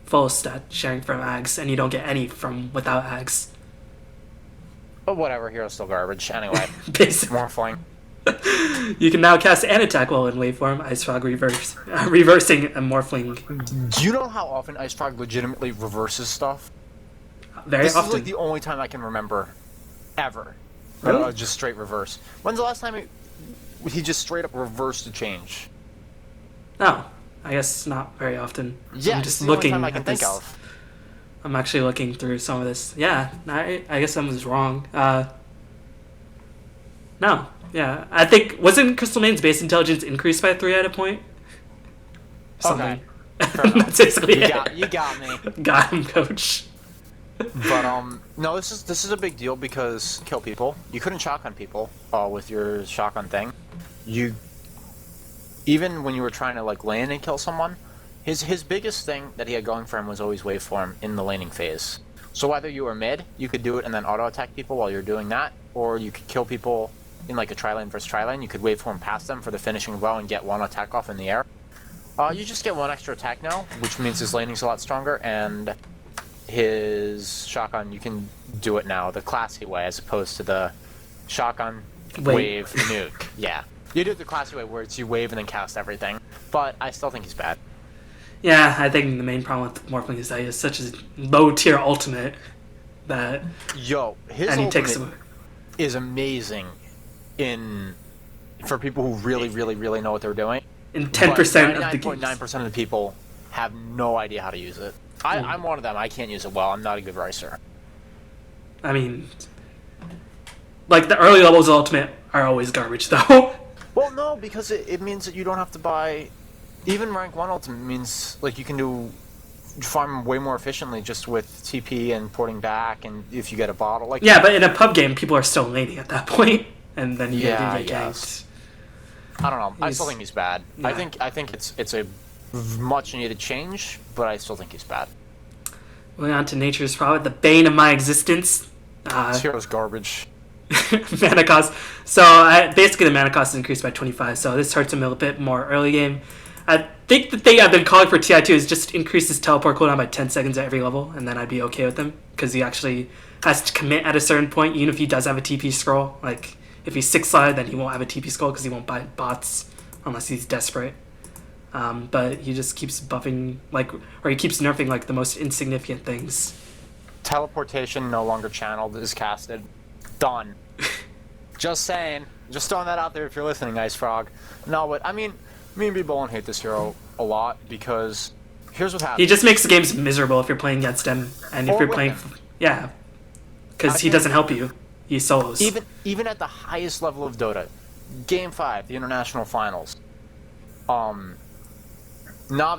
full stat sharing from Ags, and you don't get any from without Ags. But whatever, hero's still garbage. Anyway, Basically. Morphling. You can now cast an attack while in waveform, Ice Frog reversing a Morphling. Do you know how often Ice Frog legitimately reverses stuff? Very This often. is like the only time I can remember, ever. Really? Just straight reverse. When's the last time he just straight up reversed a change? No, I guess not very often. Yeah, I'm it's just the only looking time I can at think this. of. I'm actually looking through some of this. Yeah, I guess I was wrong. No, yeah. I think, wasn't Crystal Main's base intelligence increased by 3 at a point? Something. Okay. That's basically it. You got me. Got him, coach. But no, this is a big deal because kill people. You couldn't shotgun people with your shotgun thing. Even when you were trying to like land and kill someone, his biggest thing that he had going for him was always waveform in the laning phase. So whether you were mid, you could do it and then auto attack people while you're doing that, or you could kill people in like a tri-lane versus tri-lane. You could waveform past them for the finishing blow and get 1 attack off in the air. You just get 1 extra attack now, which means his laning's a lot stronger, and his shotgun, you can do it now the classy way as opposed to the shotgun wave nuke. Yeah. You do it the classy way where it's you wave and then cast everything. But I still think he's bad. Yeah, I think the main problem with Morphling is that he has such a low tier ultimate that... Yo, his ultimate is amazing for people who really, really, really know what they're doing. In 10% of the games. 99.9% of the people have no idea how to use it. I'm one of them. I can't use it well. I'm not a good racer. I mean, like, the early levels of Ultimate are always garbage, though. Well, no, because it means that you don't have to buy... Even rank 1 Ultimate means, like, you can farm way more efficiently just with TP and porting back, and if you get a bottle. Like yeah, but in a pub game, people are still laning at that point, and then you get ganked. I don't know. I still think he's bad. Yeah. I think it's a much needed change, but I still think he's bad. Moving on to Nature's Prophet, the bane of my existence. This hero's garbage. Mana cost. So basically the mana cost is increased by 25, so this hurts him a little bit more early game. I think the thing I've been calling for TI2 is just increase his teleport cooldown by 10 seconds at every level, and then I'd be okay with him, because he actually has to commit at a certain point, even if he does have a TP scroll. Like, if he's 6-slotted, then he won't have a TP scroll, because he won't buy bots, unless he's desperate. But he just keeps buffing, like, or he keeps nerfing, like, the most insignificant things. Teleportation no longer channeled is casted. Done. Just saying. Just throwing that out there if you're listening, Ice Frog. No, but, I mean, me and B-Ballin hate this hero a lot because here's what happens. He just makes the games miserable if you're playing against him, and if you're playing... Yeah. Because he doesn't help you. He solos. Even at the highest level of Dota, Game 5, the International Finals, Navi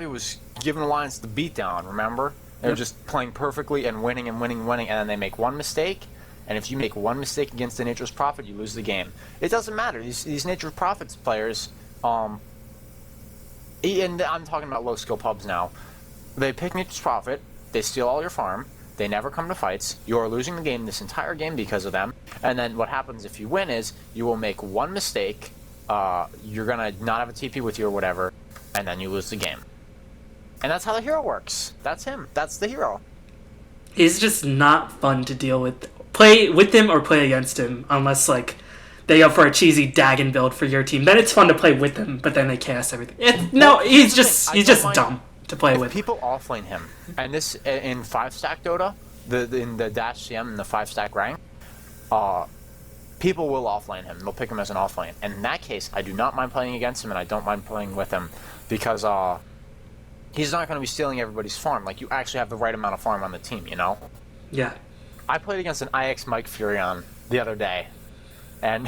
was giving Alliance the beatdown, remember? They were just playing perfectly and winning and winning and winning, and then they make one mistake, and if you make one mistake against the Nature's Prophet, you lose the game. It doesn't matter. These Nature's Prophets players, and I'm talking about low skill pubs now. They pick Nature's Prophet, they steal all your farm, they never come to fights. You are losing the game this entire game because of them. And then what happens if you win is you will make one mistake. You're gonna not have a TP with you or whatever, and then you lose the game. And that's how the hero works. That's him. That's the hero. He's just not fun to deal with. Play with him or play against him, unless like they go for a cheesy Dagon build for your team. Then it's fun to play with him, but then they chaos everything. He's just dumb to play with. People offlane him, and this in 5-stack Dota, in the dash CM and the 5-stack rank, people will offlane him. They'll pick him as an offlane. And in that case, I do not mind playing against him, and I don't mind playing with him, because he's not going to be stealing everybody's farm. Like, you actually have the right amount of farm on the team, you know? Yeah. I played against an IX Mike Furion the other day, and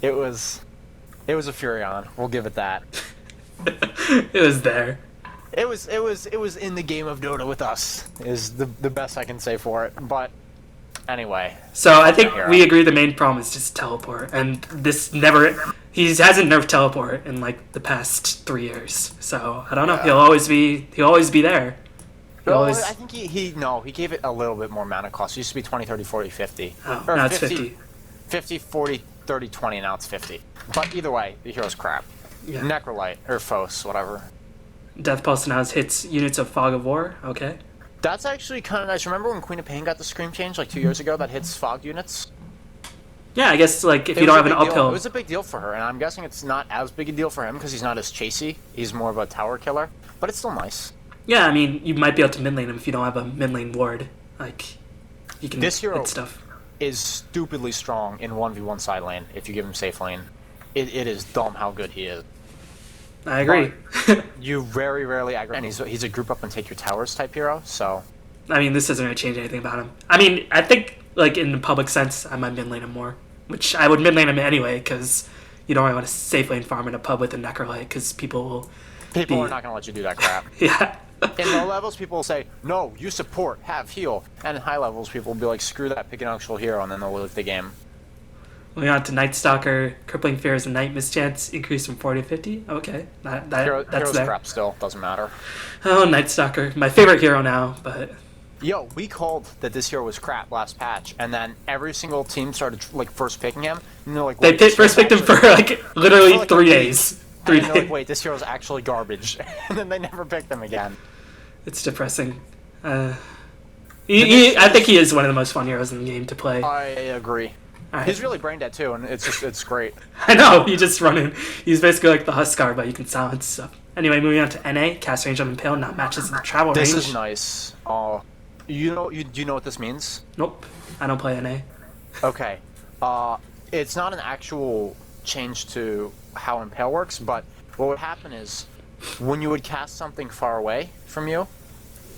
it was a Furion. We'll give it that. It was there. It was in the game of Dota with us, is the best I can say for it. But anyway. So I think we agree the main problem is just teleport, and he hasn't nerfed teleport in like the past 3 years. So I don't know. He'll always be there. I think he gave it a little bit more mana cost. It used to be 20, 30, 40, 50. Oh, now it's 50. 50, 40, 30, 20, now it's 50. But either way, the hero's crap. Yeah. Necrolite, or Phos, whatever. Death Pulse now hits units of Fog of War. Okay. That's actually kind of nice. Remember when Queen of Pain got the Scream change like 2 years ago that hits Fog units? Yeah, I guess like if you don't have an uphill... It was a big deal for her, and I'm guessing it's not as big a deal for him because he's not as chasey. He's more of a tower killer, but it's still nice. Yeah, I mean, you might be able to mid lane him if you don't have a mid lane ward. Like, you can this hero hit stuff. Is stupidly strong in 1v1 side lane if you give him safe lane. It is dumb how good he is. I agree. You very rarely aggro, and he's a group up and take your towers type hero, so... I mean, this doesn't really change anything about him. I mean, I think, like, in the public sense, I might mid lane him more. Which I would mid lane him anyway, because you don't really want to safe lane farm in a pub with a Necrolite, because people will... People are not going to let you do that crap. Yeah. In low levels, people will say, no, you support, have heal. And in high levels, people will be like, screw that, pick an actual hero, and then they'll lose the game. Moving on to Night Stalker, Crippling Fear is a night mischance, increase from 40 to 50. Okay, that's Hero's there. crap still, doesn't matter. Oh, Night Stalker, my favorite hero now, but... Yo, we called that this hero was crap last patch, and then every single team started like first picking him, and they're like, they first picked him for like literally 3 days. 3 days. They're like, wait, this hero's actually garbage, and then they never picked him again. It's depressing. I think he is one of the most fun heroes in the game to play. I agree. Right. He's really brain dead too, and it's great. I know, you just run in. He's basically like the Huskar, but you can silence stuff. Anyway, moving on to NA, cast range on Impale, not matches in the travel range. This is nice. Do you know what this means? Nope, I don't play NA. Okay. It's not an actual change to how Impale works, but what would happen is when you would cast something far away from you,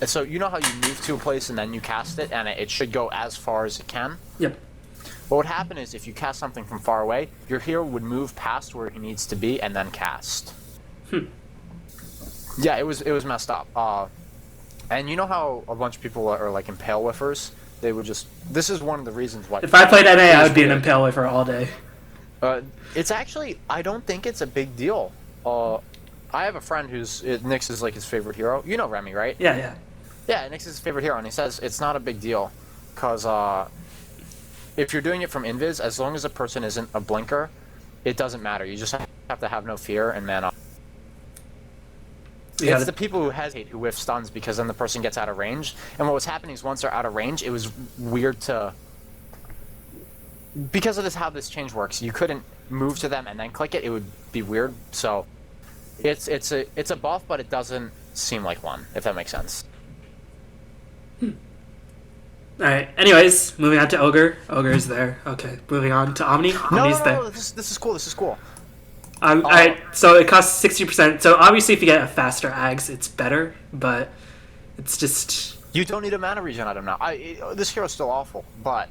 and so you know how you move to a place and then you cast it, and it should go as far as it can? Yep. What would happen is if you cast something from far away, your hero would move past where he needs to be and then cast. Yeah, it was messed up. And you know how a bunch of people are like Impale whiffers? They would just... This is one of the reasons why... If I played NA, I would be an Impale whiffer all day. It's actually... I don't think it's a big deal. I have a friend who's... Nyx is like his favorite hero. You know Remy, right? Yeah. Yeah, Nyx is his favorite hero, and he says it's not a big deal. Because if you're doing it from invis, as long as a person isn't a blinker, it doesn't matter. You just have to have no fear and man up. It's the people who hesitate who whiff stuns because then the person gets out of range. And what was happening is once they're out of range, it was weird to... Because of how this change works, you couldn't move to them and then click it. It would be weird. So it's a buff, but it doesn't seem like one, if that makes sense. Alright, anyways, moving on to Ogre. Ogre is there. Okay, moving on to Omni. Omni's there. No, this is cool, this is cool. Alright, so it costs 60%. So obviously if you get a faster Ags, it's better, but it's just... You don't need a mana regen item now. This hero's still awful, but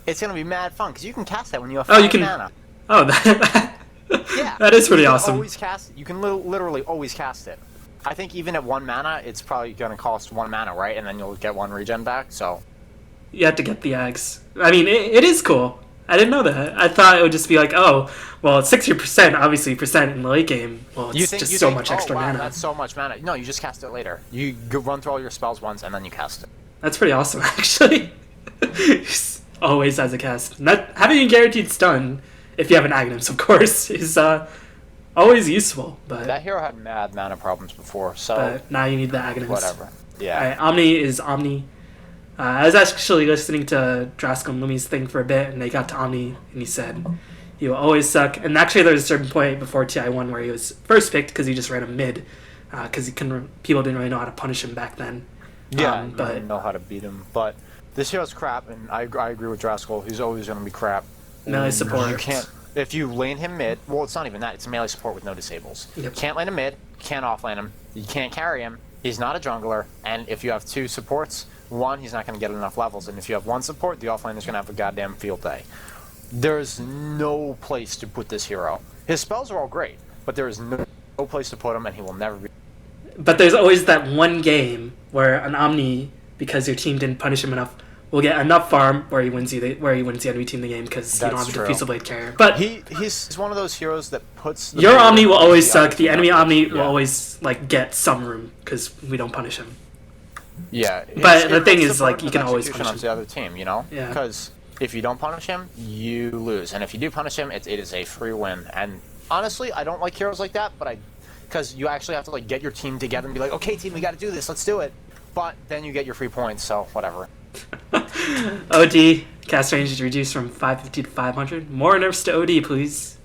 it's going to be mad fun, because you can cast that when you have 5 mana. Oh, yeah. That is pretty awesome. Always cast it. You can literally always cast it. I think even at 1 mana, it's probably going to cost 1 mana, right? And then you'll get 1 regen back, so... You have to get the Ags. I mean, it is cool. I didn't know that. I thought it would just be like, oh, well, it's 60%, obviously, percent in the late game. Well, it's just so much extra mana. That's so much mana. No, you just cast it later. You run through all your spells once, and then you cast it. That's pretty awesome, actually. Always has a cast. Having a guaranteed stun, if you have an Aghanim, of course, is always useful. But that hero had mad mana problems before, so... But now you need the Aghanims. Whatever. Yeah. Alright, Omni is Omni. I was actually listening to Draskell and Lumi's thing for a bit, and they got to Omni, and he said he will always suck. And actually, there was a certain point before TI1 where he was first picked because he just ran a mid, because people didn't really know how to punish him back then. Yeah, but didn't know how to beat him. But this hero's crap, and I agree with Draskell. He's always going to be crap. Melee support. You can't... If you lane him mid, well, it's not even that. It's melee support with no disables. Yep. You can't lane him mid. You can't offlane him. You can't carry him. He's not a jungler. And if you have two supports, one, he's not going to get enough levels. And if you have one support, the offlaner's going to have a goddamn field day. There's no place to put this hero. His spells are all great, but there is no place to put him, and he will never be... But there's always that one game where an Omni, because your team didn't punish him enough, will get enough farm where he wins the enemy team the game because you don't have a Diffusal Blade carrier. But he's one of those heroes that puts... Your Omni will always suck. The enemy Omni will always get some room because we don't punish him. Yeah. But the thing is, you can always punish him. The other team, you know? Yeah. Because if you don't punish him, you lose. And if you do punish him, it is a free win. And honestly, I don't like heroes like that, but because you actually have to get your team together and be like, okay, team, we got to do this. Let's do it. But then you get your free points, so whatever. OD cast range is reduced from 550 to 500. More nerfs to OD, please.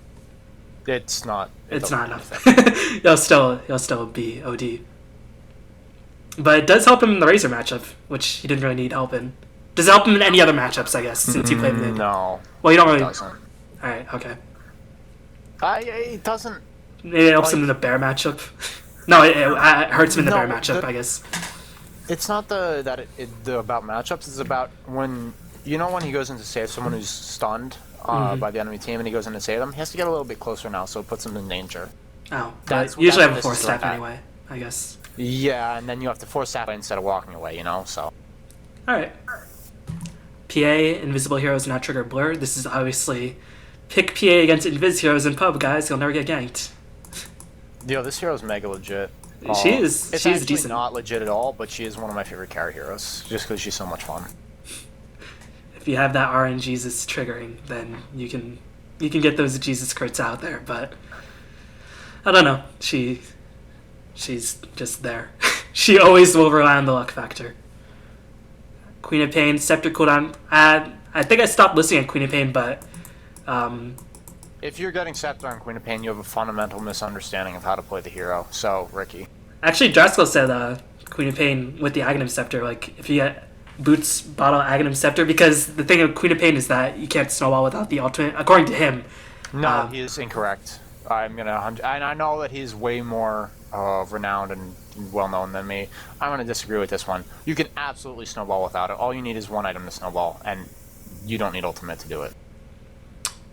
It's not. It's not enough. He'll still be OD. But it does help him in the Razor matchup, which he didn't really need help in. Does it help him in any other matchups, I guess, since he played mid? No. Well, you don't really... It doesn't. Alright, okay. It doesn't... Maybe it helps him in the bear matchup. No, it hurts him in the bear matchup, I guess. It's not about matchups. It's about when he goes in to save someone who's stunned by the enemy team, and he goes in to save them. He has to get a little bit closer now, so it puts him in danger. Oh, that's usually have a 4-step anyway, I guess. Yeah, and then you have to 4-step instead of walking away. So. All right. PA invisible heroes not trigger blur. This is obviously pick PA against invis heroes in pub, guys. You'll never get ganked. Yo, this hero's mega legit. She is. It's she's actually decent. Not legit at all, but she is one of my favorite carry heroes, just because she's so much fun. If you have that RNGesus triggering, then you can get those Jesus crits out there. But I don't know. She's just there. She always will rely on the luck factor. Queen of Pain, Scepter cooldown. I think I stopped listening at Queen of Pain, but if you're getting Scepter on Queen of Pain, you have a fundamental misunderstanding of how to play the hero. So, Ricky. Actually, Draskell said Queen of Pain with the Aghanim Scepter, if you get Boots, Bottle, Aghanim Scepter, because the thing of Queen of Pain is that you can't snowball without the ultimate, according to him. No, he is incorrect. I know that he's way more renowned and well-known than me. I'm going to disagree with this one. You can absolutely snowball without it. All you need is one item to snowball, and you don't need ultimate to do it.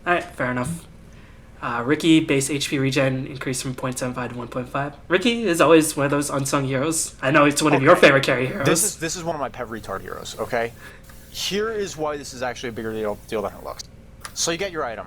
Alright, fair enough. Ricky, base HP regen increased from 0.75 to 1.5. Ricky is always one of those unsung heroes. I know it's one of your favorite carry heroes. This is one of my pet retard heroes, okay? Here is why this is actually a bigger deal than it looks. So you get your item,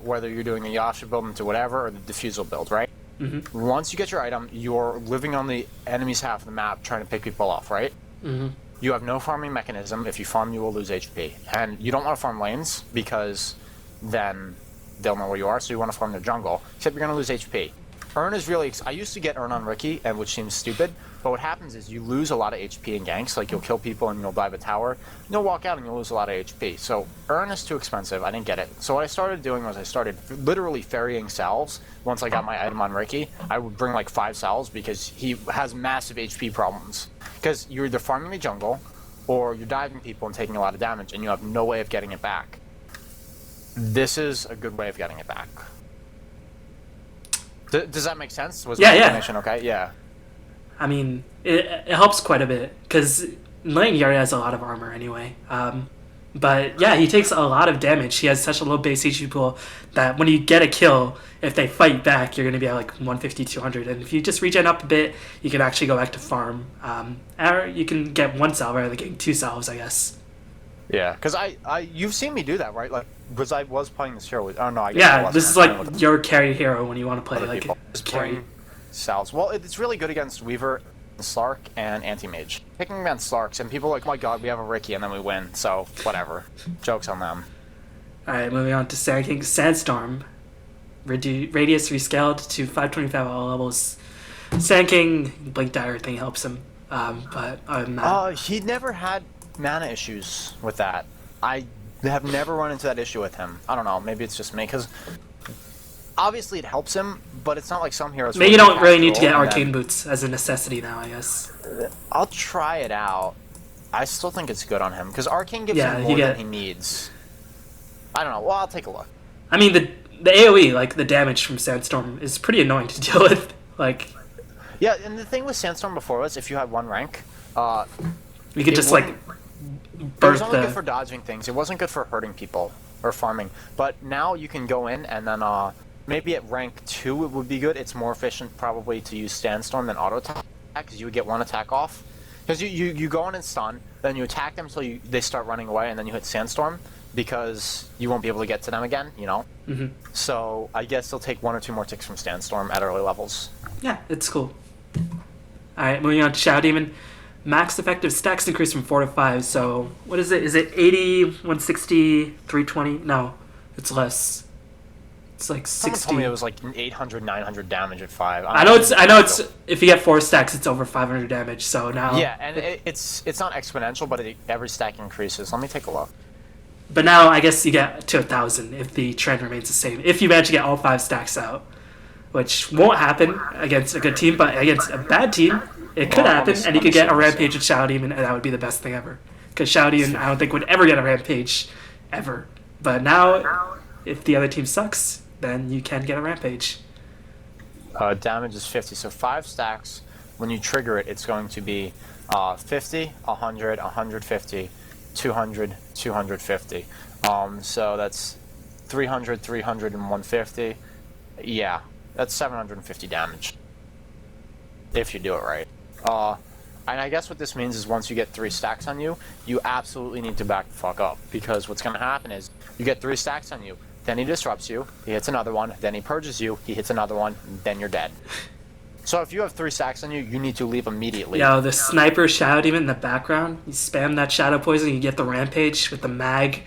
whether you're doing the Yasha build into whatever, or the Diffusal build, right? Mm-hmm. Once you get your item, you're living on the enemy's half of the map trying to pick people off, right? Mm-hmm. You have no farming mechanism. If you farm, you will lose HP. And you don't want to farm lanes, because then they'll know where you are, so you want to farm their jungle, except you're going to lose HP. Urn is really... I used to get Urn on Ricky, which seems stupid, but what happens is you lose a lot of HP in ganks, you'll kill people and you'll dive a tower, you'll walk out and you'll lose a lot of HP. So Urn is too expensive, I didn't get it. So what I started doing was I started literally ferrying salves. Once I got my item on Ricky, I would bring 5 salves because he has massive HP problems. Because you're either farming the jungle, or you're diving people and taking a lot of damage, and you have no way of getting it back. This is a good way of getting it back. Does that make sense? Was my explanation okay? Yeah. I mean, it helps quite a bit, because Lane Yari has a lot of armor anyway. But yeah, he takes a lot of damage. He has such a low base HP pool that when you get a kill, if they fight back, you're going to be at 150, 200. And if you just regen up a bit, you can actually go back to farm. Or you can get 1 salve rather than getting 2 salves, I guess. Yeah, because you've seen me do that, right? Like, because I was playing this hero with. Oh no, I guess I Yeah, wasn't. this is like your carry hero when you want to play Other like people. Just carry. playing Sal's. Well, it's really good against Weaver, Slark, and Anti-Mage. Picking against Slarks, and people are like, oh my god, we have a Ricky, and then we win, so whatever. Joke's on them. Alright, moving on to Sand King Sandstorm. Radius rescaled to 525 all levels. Sand King, Blink Dagger thing helps him. But other than that. He never had mana issues with that. I have never run into that issue with him. I don't know, maybe it's just me, because obviously it helps him, but it's not like some heroes. Maybe you don't really need to get Arcane Boots as a necessity now, I guess. I'll try it out. I still think it's good on him, because Arcane gives him more than he needs. I don't know, well, I'll take a look. I mean, the AoE, like the damage from Sandstorm, is pretty annoying to deal with. Like, yeah, and the thing with Sandstorm before was if you had one rank, you could just like it was only good for dodging things. It wasn't good for hurting people or farming. But now you can go in and then maybe at rank 2 it would be good. It's more efficient probably to use Sandstorm than auto attack because you would get one attack off. Because you go in and stun, then you attack them until they start running away, and then you hit Sandstorm because you won't be able to get to them again, you know? Mm-hmm. So I guess they'll take 1 or 2 more ticks from Sandstorm at early levels. Yeah, it's cool. Alright, moving on to Shadow Demon. Max effective stacks increase from 4 to 5, so what is it? Is it 80, 160, 320? No, it's less. It's like 60. Someone told me it was like 800, 900 damage at 5. I know it's if you get 4 stacks, it's over 500 damage. So now yeah, and it's not exponential, but every stack increases. Let me take a look. But now I guess you get to 1,000 if the trend remains the same. If you manage to get all 5 stacks out, which won't happen against a good team, but against a bad team, it could happen, and you could get a Rampage with Shadow Demon, and that would be the best thing ever. Because Shadow Demon, I don't think, would ever get a Rampage, ever. But now, if the other team sucks, then you can get a Rampage. Damage is 50, so 5 stacks. When you trigger it, it's going to be 50, 100, 150, 200, 250. So that's 300, 300, and 150. Yeah, that's 750 damage. If you do it right. And I guess what this means is once you get 3 stacks on you, you absolutely need to back the fuck up. Because what's going to happen is, you get 3 stacks on you, then he disrupts you, he hits another one, then he purges you, he hits another one, then you're dead. So if you have 3 stacks on you, you need to leave immediately. Yo, the sniper Shadow Demon in the background, you spam that Shadow Poison, you get the Rampage with the mag,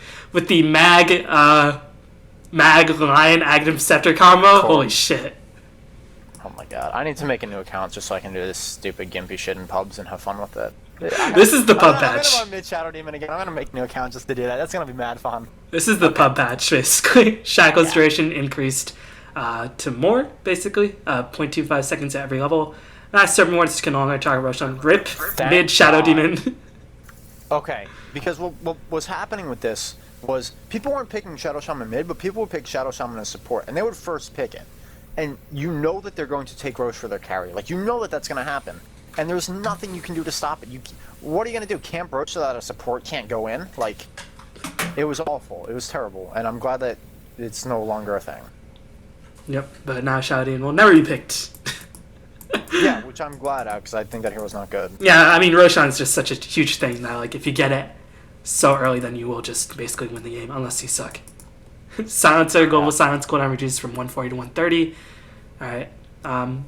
Mag Lion Aghanim Scepter combo. Cool. Holy shit. Oh my god, I need to make a new account just so I can do this stupid gimpy shit in pubs and have fun with it. This is the pub patch. I'm gonna mid Shadow Demon again. I'm gonna make a new account just to do that. That's gonna be mad fun. This is the pub patch, basically. Shackle's duration increased to more, basically. 0.25 seconds at every level. Certain wards can no longer target Roshan. Rip, mid Shadow Demon. Okay, because what was happening with this was people weren't picking Shadow Shaman mid, but people would pick Shadow Shaman as support, and they would first pick it. And you know that they're going to take Roche for their carry. Like, you know that that's going to happen. And there's nothing you can do to stop it. What are you going to do? Camp Roche so that a support can't go in? Like, it was awful. It was terrible. And I'm glad that it's no longer a thing. Yep, but now Shadow Demon will never be picked. Yeah, which I'm glad at, because I think that hero's not good. Yeah, I mean, Roshan's just such a huge thing now. Like, if you get it so early, then you will just basically win the game, unless you suck. Silencer, Global Silence cooldown reduced from 140 to 130. Alright.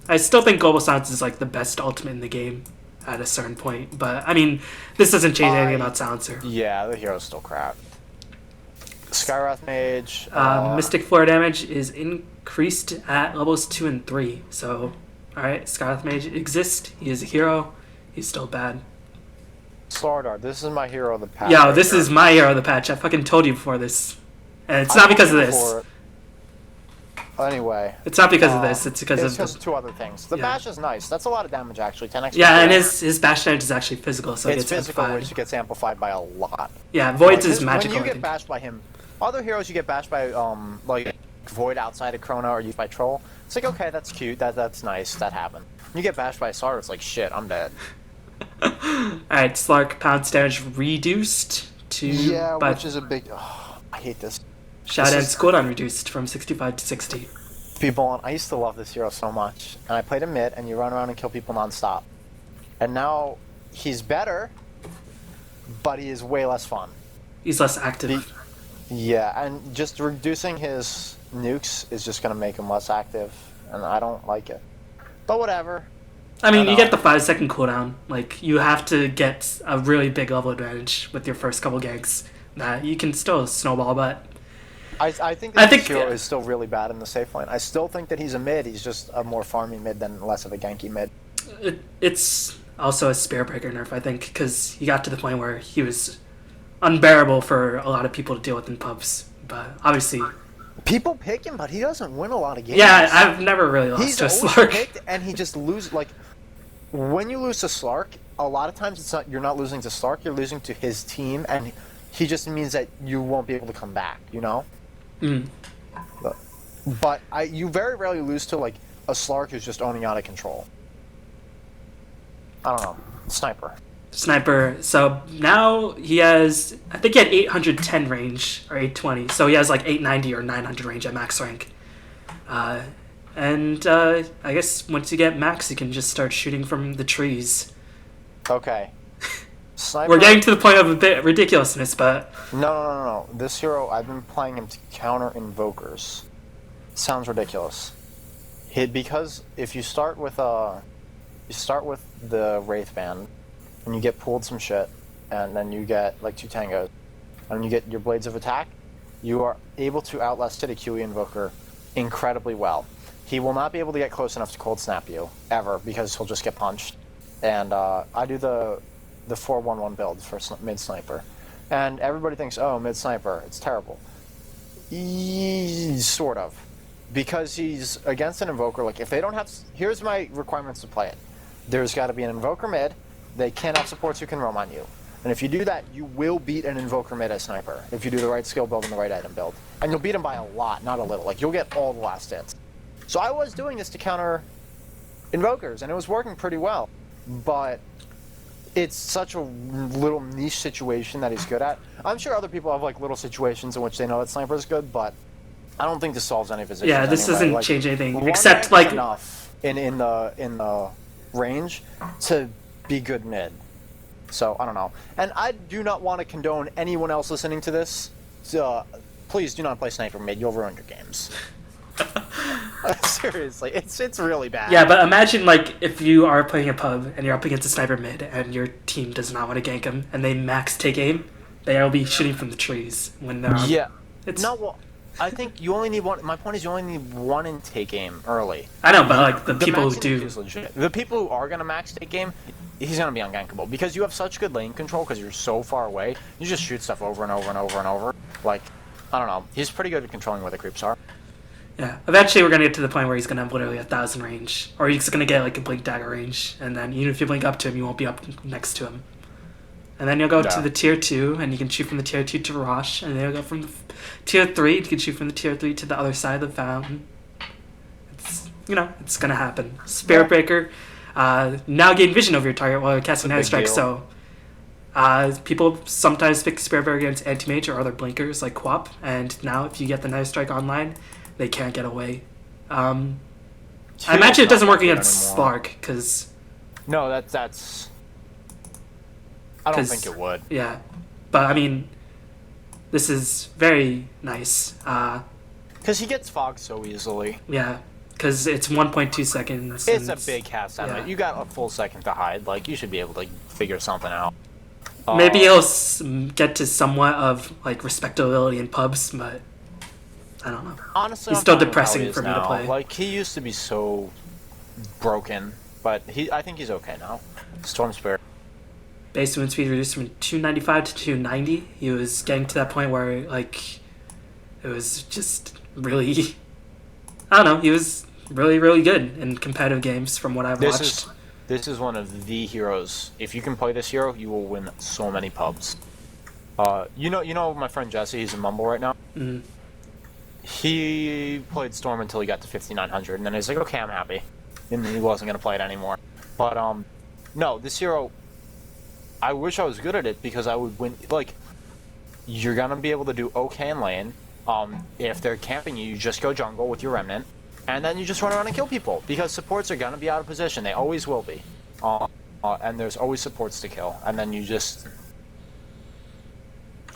I still think Global Silence is like the best ultimate in the game at a certain point. But, I mean, this doesn't change anything about Silencer. Yeah, the hero's still crap. Skywrath Mage. Mystic Flare damage is increased at levels 2 and 3. So, alright, Skywrath Mage exists. He is a hero. He's still bad. Slardar, this is my hero of the patch. Yo, this is my hero of the patch. I fucking told you before this. And it's not because of this. Anyway. It's not because of this. It's because of 2 other things. The bash is nice. That's a lot of damage, actually. 10x. Yeah, and his bash damage is actually physical, so it's it gets physical, amplified. which gets amplified by a lot. Yeah, Void's is magical. When you get bashed by him, other heroes you get bashed by, like Void outside of Chrono or used by Troll. It's like, okay, that's cute. That's nice. That happened. When you get bashed by Slardar, it's like, shit, I'm dead. Alright, Slark pounce damage reduced to... which is a big... Oh, I hate this. Shadow's cooldown reduced from 65 to 60. People, I used to love this hero so much. And I played him mid, and you run around and kill people non-stop. And now, he's better, but he is way less fun. He's less active. Yeah, and just reducing his nukes is just going to make him less active, and I don't like it. But whatever. I mean, I you know. get the 5 second cooldown. Like, you have to get a really big level advantage with your first couple ganks. That you can still snowball, but I think I that think this hero is still really bad in the safe lane. I still think that he's a mid. He's just a more farmy mid than less of a ganky mid. it's also a spear breaker nerf, I think, because he got to the point where he was unbearable for a lot of people to deal with in pubs. But obviously, People pick him, but he doesn't win a lot of games. yeah, I've never really lost He's to a always Slark. picked, and he just loses. Like, when you lose to Slark, a lot of times it's not, you're not losing to Slark, you're losing to his team, and he just means that you won't be able to come back, you know? Mm. But you very rarely lose to, like, a Slark who's just owning out of control. I don't know. Sniper. So now he has, I think he had 810 range or 820. So he has like 890 or 900 range at max rank. And I guess once you get max, you can just start shooting from the trees. Okay. Sniper. We're getting to the point of a bit ridiculousness, but No. This hero, I've been playing him to counter invokers. Sounds ridiculous. Because if you start with the Wraith Band, and you get pulled some shit, and then you get like 2 tangos, and you get your Blades of Attack, you are able to outlast a QE Invoker incredibly well. He will not be able to get close enough to cold snap you, ever, because he'll just get punched. And I do the 4-1-1 build for mid sniper. And everybody thinks, oh, mid sniper, it's terrible. Sort of. Because he's against an invoker, like if they don't have, here's my requirements to play it. There's got to be an invoker mid, they can't have supports who can roam on you. And if you do that, you will beat an invoker mid as sniper, if you do the right skill build and the right item build. And you'll beat him by a lot, not a little. Like, you'll get all the last hits. So I was doing this to counter invokers, and it was working pretty well. But it's such a little niche situation that he's good at. I'm sure other people have like little situations in which they know that sniper is good, but I don't think this solves any of his issues. yeah, this anyway. doesn't Like, change anything one except rank like is enough in the range to be good mid. So I don't know, and I do not want to condone anyone else listening to this. Please do not play sniper mid. You'll ruin your games. Seriously, it's really bad. yeah, but imagine like if you are playing a pub and you're up against a sniper mid and your team does not want to gank him and they max take aim, they'll be shooting from the trees when they're on. Yeah. It's, No, well, I think you only need one. My point is, you only need one in take aim early. I know, but like the people who maxing do, is legit. The people who are gonna max take game, he's gonna be ungankable because you have such good lane control because you're so far away. You just shoot stuff over and over and over and over. Like, I don't know. He's pretty good at controlling where the creeps are. yeah. Eventually, we're gonna get to the point where he's gonna have literally 1,000 range, or he's gonna get like a blink dagger range, and then even if you blink up to him, you won't be up next to him. And then you'll go to the tier 2, and you can shoot from the tier 2 to Rosh, and then you'll go from the tier 3, you can shoot from the tier 3 to the other side of the fountain. It's, it's gonna happen. Spirit Breaker, now gain vision over your target while you're casting Night Strike, so people sometimes pick Spirit Breaker against Anti-Mage or other blinkers like Quap, and now if you get the Night Strike online, they can't get away. I imagine it doesn't work against Slark, because... No, that's... I don't think it would. Yeah, but I mean, this is very nice. Because he gets fogged so easily. Yeah, because it's 1.2 seconds. It's a big cast on yeah. it. You got a full second to hide. Like, you should be able to figure something out. Maybe he'll get to somewhat of like respectability in pubs, but I don't know. Honestly, he's I'm still fine with how depressing he is for me to now. play. Like, he used to be so broken, but I think he's okay now. Storm Spirit. Base movement speed reduced from 295 to 290. He was getting to that point where like it was just really, I don't know. He was really, really good in competitive games from what I've watched. This is one of the heroes. If you can play this hero, you will win so many pubs. You know my friend Jesse. He's in Mumble right now. Mm-hmm. He played Storm until he got to 5900, and then he's like, okay, I'm happy, and he wasn't gonna play it anymore. But no, this hero, I wish I was good at it because I would win. Like, you're gonna be able to do okay in lane. If they're camping you, you just go jungle with your remnant, and then you just run around and kill people because supports are gonna be out of position. They always will be, and there's always supports to kill. And then you just,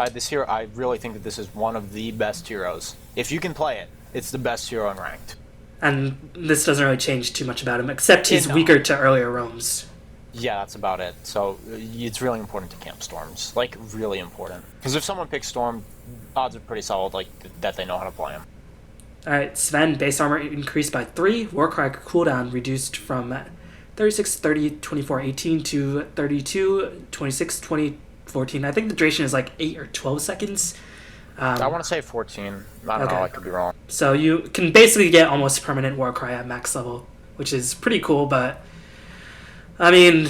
this hero, I really think that this is one of the best heroes. If you can play it, it's the best hero in ranked. And this doesn't really change too much about him, except he's No. weaker to earlier roams. Yeah, that's about it. So it's really important to camp storms, like really important. Because if someone picks storm, odds are pretty solid, like that they know how to play him. Alright, Sven, base armor increased by 3. Warcry cooldown reduced from 36, 30, 24, 18 to 32, 26, 20, 14. I think the duration is like 8 or 12 seconds. I want to say 14. I don't know, I could be wrong. So you can basically get almost permanent Warcry at max level, which is pretty cool, but I mean,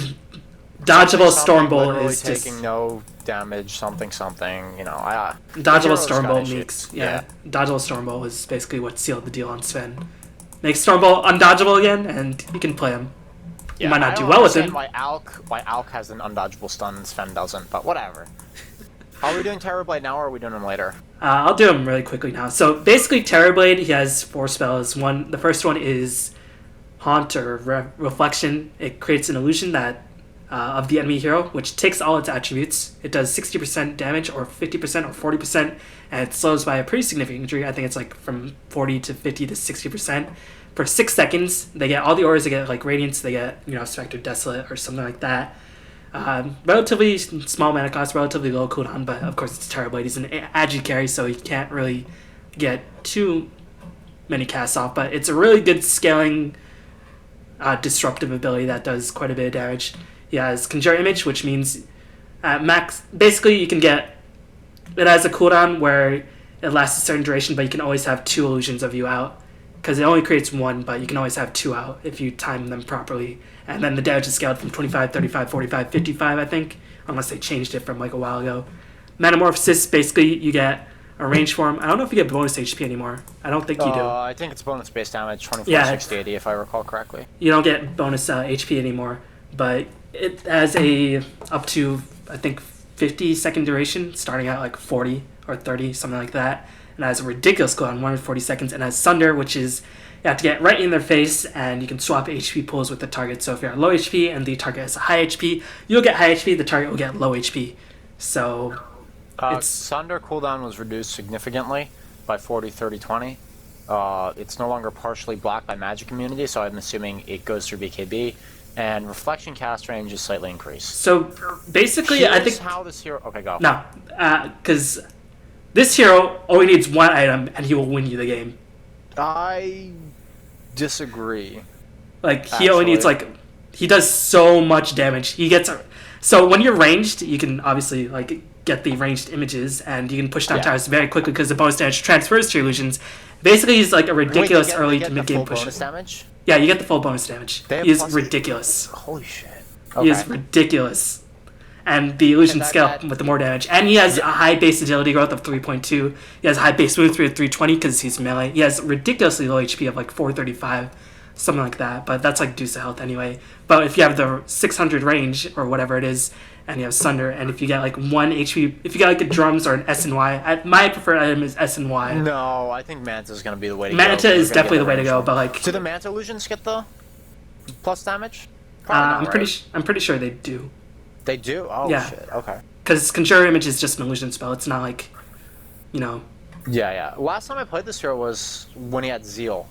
dodgeable Stormbolt is taking just no damage, something, you know. Dodgeable Stormbolt makes Dodgeable Stormbolt is basically what sealed the deal on Sven. Makes Stormbolt undodgeable again, and you can play him. Yeah, you might not do well with him. Why Alk has an undodgeable stun and Sven doesn't, but whatever. Are we doing Terrorblade now, or are we doing him later? I'll do him really quickly now. So basically, Terrorblade, he has 4 spells. The first one is Haunt or Reflection. It creates an illusion that of the enemy hero, which takes all its attributes. It does 60% damage, or 50%, or 40%, and it slows by a pretty significant degree. I think it's like from 40 to 50 to 60%. For 6 seconds, they get all the auras. They get like Radiance. They get Spectre Desolate or something like that. Relatively small mana cost, relatively low cooldown, but of course it's Terrorblade. He's an agi carry, so he can't really get too many casts off, but it's a really good scaling disruptive ability that does quite a bit of damage. He has Conjure Image, which means at max, basically you can get, it has a cooldown where it lasts a certain duration, but you can always have 2 illusions of you out, because it only creates 1, but you can always have 2 out if you time them properly. And then the damage is scaled from 25, 35, 45, 55, I think, unless they changed it from like a while ago. Metamorphosis, basically you get a range form. I don't know if you get bonus HP anymore. I don't think you do. I think it's bonus base damage, 24, 60, 80, if I recall correctly. You don't get bonus HP anymore, but it has a up to, I think, 50-second duration, starting at like 40 or 30, something like that. And it has a ridiculous cooldown, 140 seconds, and has Sunder, which is you have to get right in their face, and you can swap HP pools with the target. So if you're at low HP and the target has high HP, you'll get high HP, the target will get low HP. So Sunder cooldown was reduced significantly by 40, 30, 20. It's no longer partially blocked by magic immunity, so I'm assuming it goes through BKB. And reflection cast range is slightly increased. So basically, I think how this hero. Okay, go. No, because this hero only needs 1 item, and he will win you the game. I disagree. Like he only needs he does so much damage. He gets so when you're ranged, you can obviously like get the ranged images, and you can push down towers very quickly because the bonus damage transfers to illusions. Basically, he's like a ridiculous early to mid game pusher. Bonus damage? Yeah, you get the full bonus damage. He is ridiculous. Holy shit! He is ridiculous. And the illusion scale with the more damage. And he has a high base agility growth of 3.2. He has high base move speed of 320 because he's melee. He has ridiculously low HP of like 435, something like that. But that's like Medusa health anyway. But if you have the 600 range or whatever it is, and you have Sunder, and if you get like 1 HP, if you get like a drums or an S and Y, my preferred item is S and Y. No, I think Manta is going to be the way to go. Manta is definitely the way to go, but like. Do the Manta illusions get the plus damage? I'm pretty sure they do. They do? Oh, yeah. Shit. Okay. Because Conjure Image is just an illusion spell. It's not like, Yeah. Last time I played this hero was when he had Zeal.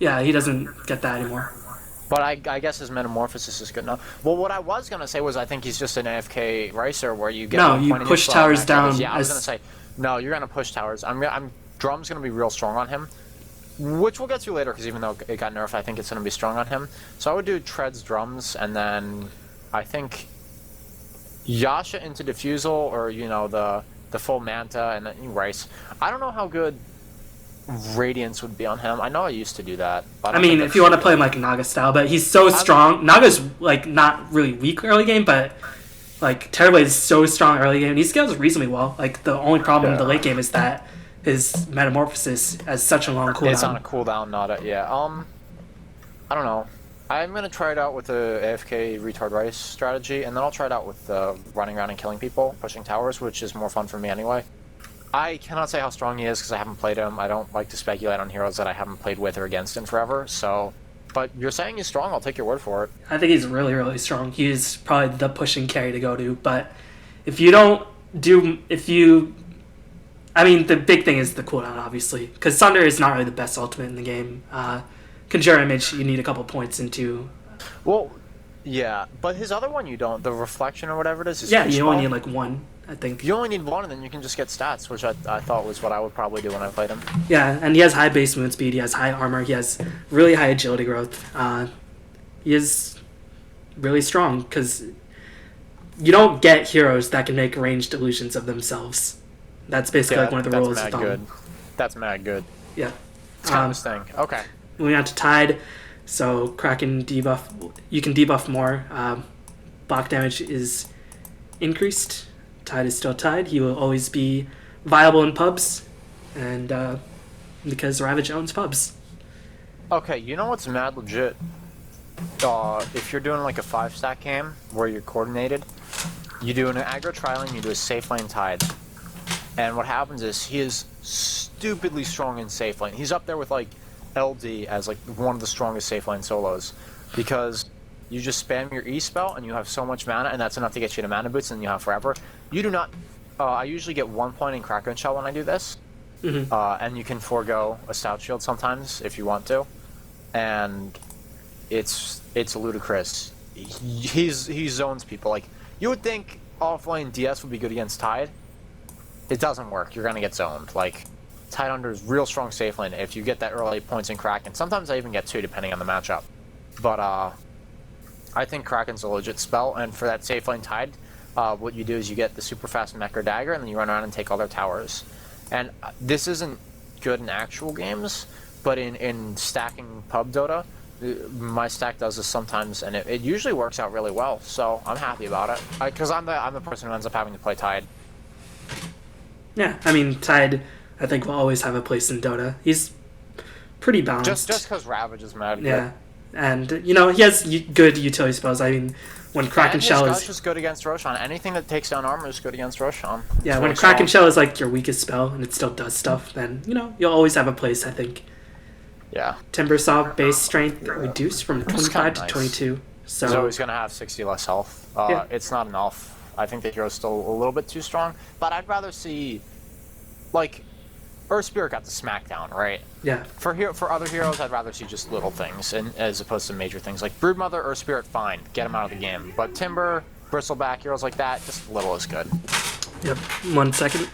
Yeah, he doesn't get that anymore. But I guess his Metamorphosis is good enough. Well, what I was going to say was I think he's just an AFK Ricer where you get... No, you push towers down. Yeah, I was going to say, no, you're going to push towers. Drum's going to be real strong on him. Which we'll get to later, because even though it got nerfed, I think it's going to be strong on him. So I would do Treads, Drums, and then I think Yasha into Diffusal, or, the full Manta, and then Rice. I don't know how good Radiance would be on him. I know I used to do that. But I mean, if you want to play him like Naga style, but he's so strong. Naga's like not really weak early game, but like Terrorblade is so strong early game. He scales reasonably well. Like the only problem in the late game is that his Metamorphosis has such a long cooldown. It's on a cooldown, not a I don't know. I'm gonna try it out with the AFK retard Rice strategy, and then I'll try it out with running around and killing people, pushing towers, which is more fun for me anyway. I cannot say how strong he is because I haven't played him. I don't like to speculate on heroes that I haven't played with or against in forever, so... But you're saying he's strong, I'll take your word for it. I think he's really, really strong. He's probably the pushing carry to go to, but if you don't if you, I mean, the big thing is the cooldown, obviously, because Sunder is not really the best ultimate in the game. Conjure Image, you need a couple points into. Well, yeah, but his other one you don't. The reflection or whatever it is. Yeah, you only need like one, I think. You only need one, and then you can just get stats, which I thought was what I would probably do when I played him. Yeah, and he has high base movement speed. He has high armor. He has really high agility growth. He is really strong because you don't get heroes that can make ranged illusions of themselves. That's basically like one of the rules of good. That's mad good. Yeah. It's kind of his thing. Okay. Moving on to Tide. So Kraken debuff. You can debuff more. Block damage is increased. Tide is still Tide. He will always be viable in pubs, and because Ravage owns pubs. Okay, you know what's mad legit? If you're doing like a 5-stack game where you're coordinated, you do an aggro trialing, you do a safe lane Tide. And what happens is he is stupidly strong in safe lane. He's up there with like LD as like one of the strongest safe lane solos, because you just spam your E spell and you have so much mana, and that's enough to get you to mana boots, and you have forever. You do not. I usually get 1 point in Kraken Shell when I do this, and you can forego a Stout Shield sometimes if you want to, and it's ludicrous. He zones people. Like, you would think offlane DS would be good against Tide. It doesn't work. You're gonna get zoned. Like, Tide Under is real strong safe lane if you get that early points in Kraken. Sometimes I even get 2 depending on the matchup. But I think Kraken's a legit spell, and for that safe lane Tide, what you do is you get the super fast Mech or Dagger, and then you run around and take all their towers. And this isn't good in actual games, but in stacking pub Dota, my stack does this sometimes, and it usually works out really well. So I'm happy about it, because I'm the person who ends up having to play Tide. Yeah, I mean, Tide, I think, will always have a place in Dota. He's pretty balanced. Just because Ravage is mad. Yeah, and he has good utility spells. I mean, when Kraken Shell is just good against Roshan. Anything that takes down armor is good against Roshan. Yeah, when Kraken Shell is like your weakest spell and it still does stuff, then you'll always have a place, I think. Yeah. Timber Saw base strength reduced from 25 to 22. So he's gonna have 60 less health. It's not enough. I think the hero's still a little bit too strong, but I'd rather see, like, Earth Spirit got the smackdown, right? Yeah. For other heroes, I'd rather see just little things, as opposed to major things. Like Broodmother, Earth Spirit, fine, get him out of the game. But Timber, Bristleback, heroes like that, just little is good. Yep. 1 second.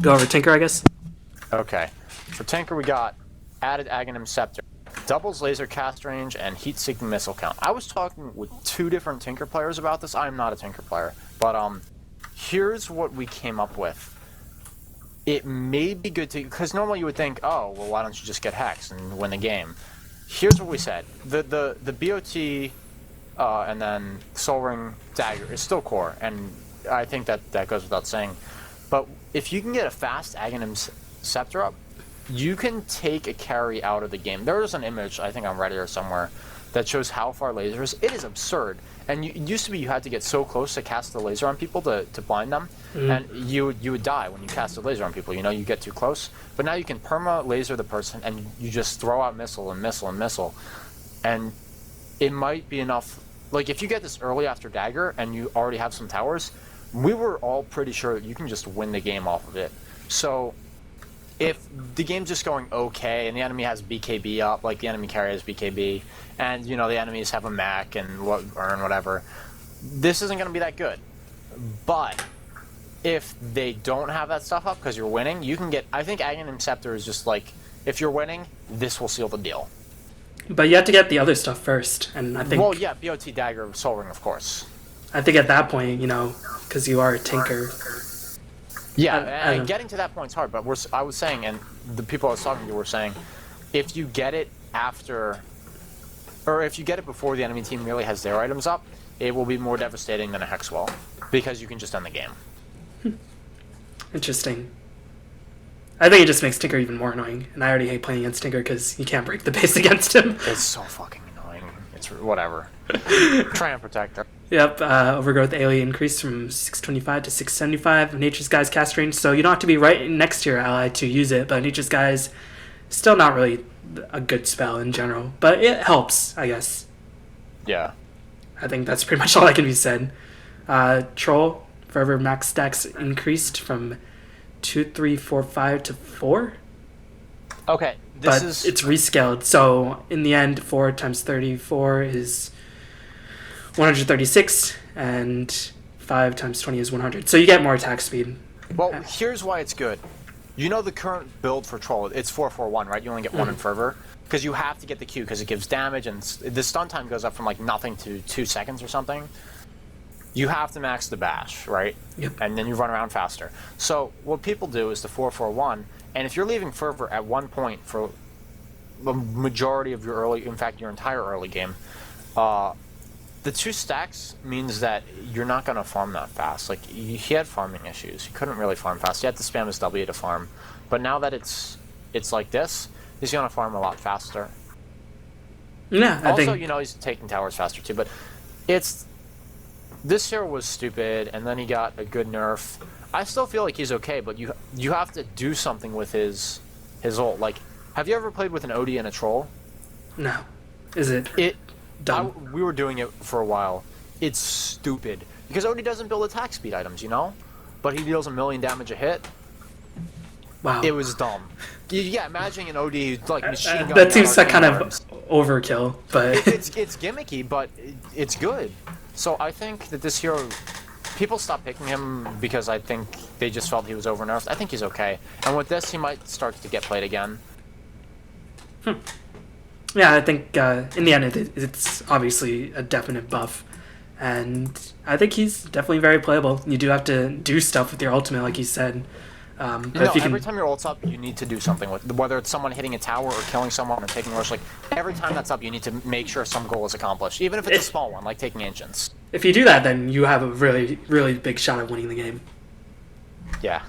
Go over Tinker, I guess. Okay. For Tinker, we got added Aghanim Scepter. Doubles laser cast range and heat-seeking missile count. I was talking with 2 different Tinker players about this. I am not a Tinker player, but here's what we came up with. It may be good to, because normally you would think, oh, well, why don't you just get Hex and win the game? Here's what we said: the BOT and then Soul Ring Dagger is still core, and I think that goes without saying. But if you can get a fast Aghanim Scepter up, you can take a carry out of the game. There's an image, I think on Reddit or somewhere, that shows how far lasers. It is absurd. And it used to be you had to get so close to cast the laser on people to blind them, and you would die when you cast a laser on people. You get too close. But now you can perma laser the person, and you just throw out missile and missile and missile, and it might be enough. Like, if you get this early after Dagger and you already have some towers, we were all pretty sure that you can just win the game off of it. So if the game's just going okay and the enemy has BKB up, like the enemy carry has BKB, and the enemies have a mech and whatever, this isn't going to be that good. But if they don't have that stuff up because you're winning, you can get, I think Aghanim Scepter is just like, if you're winning, this will seal the deal. But you have to get the other stuff first, and I think... Well, yeah, BOT, Dagger, Soul Ring, of course. I think at that point, because you are a Tinker... Yeah, and getting to that point's hard, but I was saying, and the people I was talking to were saying, if you get it after, or if you get it before the enemy team really has their items up, it will be more devastating than a Hexwell, because you can just end the game. Interesting. I think it just makes Tinker even more annoying, and I already hate playing against Tinker because you can't break the base against him. It's so fucking annoying. It's whatever. Try and protect her. Yep, Overgrowth AoE increased from 625 to 675 of Nature's Guy's cast range, so you don't have to be right next to your ally to use it, but Nature's Guy's still not really a good spell in general, but it helps, I guess. Yeah. I think that's pretty much all that can be said. Troll, Fervor max stacks increased from 2, 3, 4, 5 to 4. Okay, But it's rescaled. So in the end, 4 times 34 is 136, and 5 times 20 is 100. So you get more attack speed. Well, here's why it's good. You know the current build for Troll, it's 4-4-1, right? You only get 1 in Fervor. Because you have to get the Q, because it gives damage, and the stun time goes up from like nothing to 2 seconds or something. You have to max the bash, right? Yep. And then you run around faster. So what people do is the 4-4-1, and if you're leaving Fervor at 1 point for the majority of your early, in fact, your entire early game, the 2 stacks means that you're not going to farm that fast. Like, he had farming issues. He couldn't really farm fast. He had to spam his W to farm. But now that it's like this, he's going to farm a lot faster. Yeah, I also, think... you know, he's taking towers faster too. But it's... This hero was stupid, and then he got a good nerf. I still feel like he's okay, but you have to do something with his ult. Like, have you ever played with an OD and a troll? No. Is it dumb? We were doing it for a while. It's stupid. Because OD doesn't build attack speed items, you know? But he deals 1 million damage a hit. Wow. It was dumb. Yeah, imagine an OD who's like machine gun. That seems like kind of overkill, but... it's gimmicky, but it's good. So I think that this hero... People stopped picking him because I think they just felt he was over-nerfed. I think he's okay. And with this, he might start to get played again. Yeah, I think in the end, it's obviously a definite buff. And I think he's definitely very playable. You do have to do stuff with your ultimate, like you said. Every time your ult's up, you need to do something with whether it's someone hitting a tower or killing someone or taking rush. Like, every time that's up, you need to make sure some goal is accomplished, even if it's a small one, like taking Ancients. If you do that, then you have a really, really big shot at winning the game. Yeah.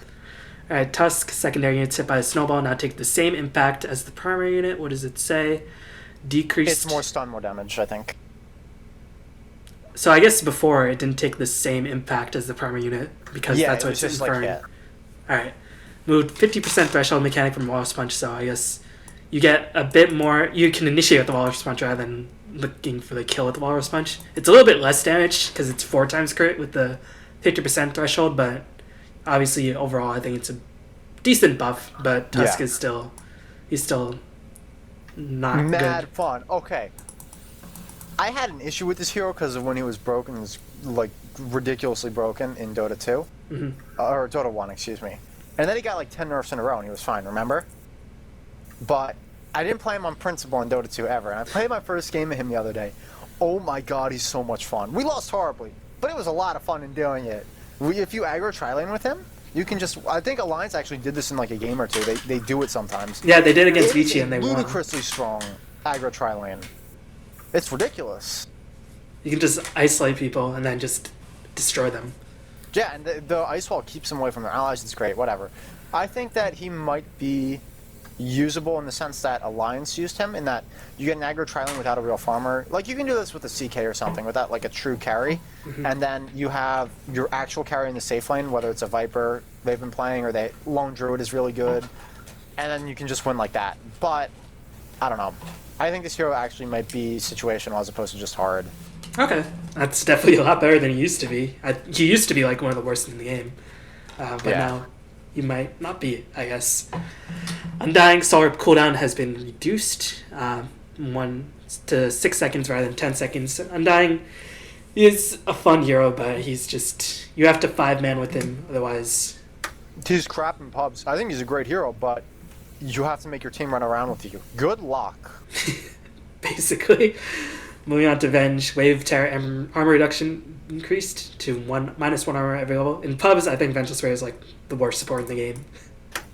Alright, Tusk, secondary units hit by a snowball now take the same impact as the primary unit. What does it say? Decreased... It's more stun, more damage, I think. So I guess before it didn't take the same impact as the primary unit, because that's what it's inferring. Like, Alright. Moved 50% threshold mechanic from Walrus Punch, so I guess you get a bit more... You can initiate with the Walrus Punch rather than looking for the kill with the Walrus Punch. It's a little bit less damage, because it's 4 times crit with the 50% threshold, but obviously overall I think it's a decent buff, but Tusk is still... He's still not mad good. Fun. Okay. I had an issue with this hero because of when he was broken, was like ridiculously broken in Dota 2. Or Dota 1, excuse me. And then he got like 10 nerfs in a row and he was fine, remember? But I didn't play him on principle in Dota 2 ever, and I played my first game of him the other day. Oh my god, he's so much fun. We lost horribly, but it was a lot of fun in doing it. If you aggro tri-lane with him, you can just... I think Alliance actually did this in like a game or two. They do it sometimes. Yeah, they did against Vici and they won. Ludicrously strong aggro tri-lane. It's ridiculous. You can just isolate people and then just destroy them. Yeah, and the ice wall keeps them away from their allies. It's great, whatever. I think that he might be usable in the sense that Alliance used him, in that you get an aggro tri-lane without a real farmer. Like, you can do this with a CK or something, without like a true carry. And then you have your actual carry in the safe lane, whether it's a Viper they've been playing or Lone Druid is really good. And then you can just win like that. But, I don't know. I think this hero actually might be situational as opposed to just hard. Okay, that's definitely a lot better than he used to be. He used to be like one of the worst in the game, but now he might not be, I guess. Undying solar cooldown has been reduced 1 to 6 seconds rather than 10 seconds. Undying is a fun hero, but he's just... You have to 5-man with him, otherwise... He's crap in pubs. I think he's a great hero, but you have to make your team run around with you. Good luck. Basically. Moving on to Venge, wave terror armor reduction increased to -1 armor available. In pubs, I think Vengeance Ray is like the worst support in the game.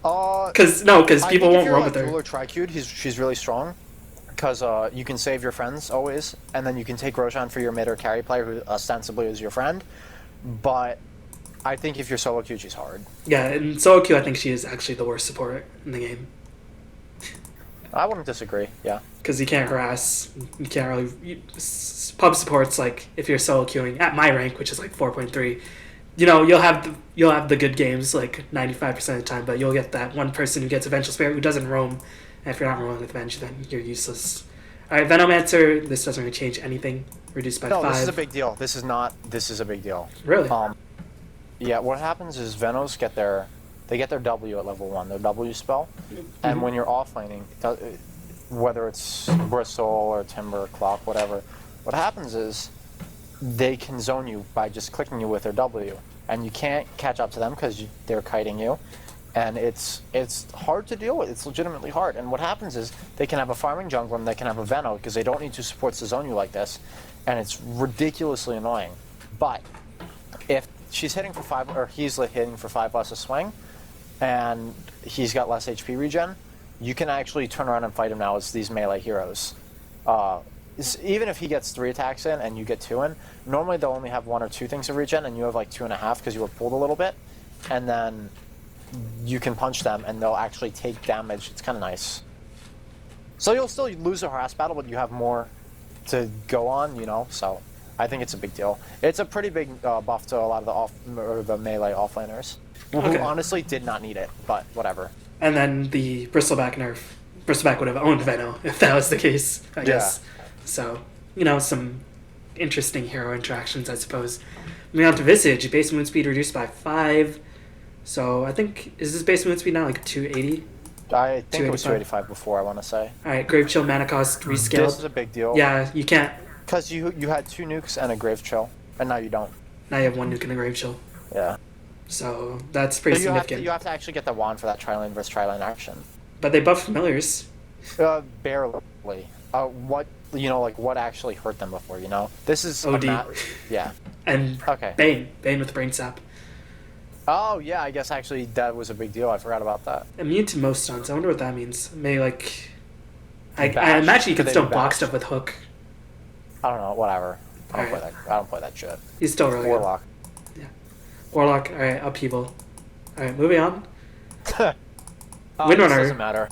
Because people won't roam with her. If you're Tri-Queued, she's really strong. Because you can save your friends always, and then you can take Roshan for your mid or carry player who ostensibly is your friend. But I think if you're solo queued, she's hard. Yeah, in solo queue, I think she is actually the worst support in the game. I wouldn't disagree, yeah. Because you can't harass, you can't really... Pub support's like, if you're solo queuing, at my rank, which is like 4.3, you know, you'll have the good games like 95% of the time, but you'll get that one person who gets Eventual Spirit who doesn't roam, and if you're not roaming with Venge, then you're useless. Alright, Venomancer, this doesn't really change anything. Reduced by 5. No, this is a big deal. This is a big deal. Really? Yeah, what happens is Venos get their W at level 1, their W spell, and when you're offlaning, whether it's Bristle or Timber, Clock, whatever, what happens is they can zone you by just clicking you with their W, and you can't catch up to them because they're kiting you, and it's hard to deal with. It's legitimately hard. And what happens is they can have a farming jungler and they can have a Veno because they don't need two supports to zone you like this, and it's ridiculously annoying. But if she's hitting for 5, or he's hitting for 5 less a swing, and he's got less HP regen, you can actually turn around and fight him now as these melee heroes. Even if he gets 3 attacks in and you get 2 in, normally they'll only have 1 or 2 things of regen, and you have like 2.5 because you were pulled a little bit, and then you can punch them and they'll actually take damage. It's kind of nice. So you'll still lose a harass battle, but you have more to go on, you know. So I think it's a big deal. It's a pretty big buff to a lot of the melee offlaners, who honestly did not need it, but whatever. And then the Bristleback nerf. Bristleback would have owned Veno if that was the case, I guess. So, you know, some interesting hero interactions, I suppose. Moving on to Visage, base move speed reduced by 5. So I think, is this base move speed now like 280? I think it was 285 before, I want to say. Alright, Grave Chill mana cost rescaled. This is a big deal. Yeah, you can't. Because you had 2 nukes and a Grave Chill, and now you don't. Now you have 1 nuke and a Grave Chill. Yeah. So that's pretty significant. You have to actually get the wand for that tri-lane versus tri-lane action. But they buffed familiars. Barely. What actually hurt them before, you know? This is... OD. Yeah. And Bane with Brain Sap. Oh, yeah, I guess actually that was a big deal. I forgot about that. Immune to most stuns. I wonder what that means. Maybe like... I imagine you can still block stuff with Hook. I don't know, whatever. I don't play that shit. He's still really Warlock. Good. Yeah. Warlock, alright, Upheaval. Alright, moving on. Windrunner. Doesn't matter.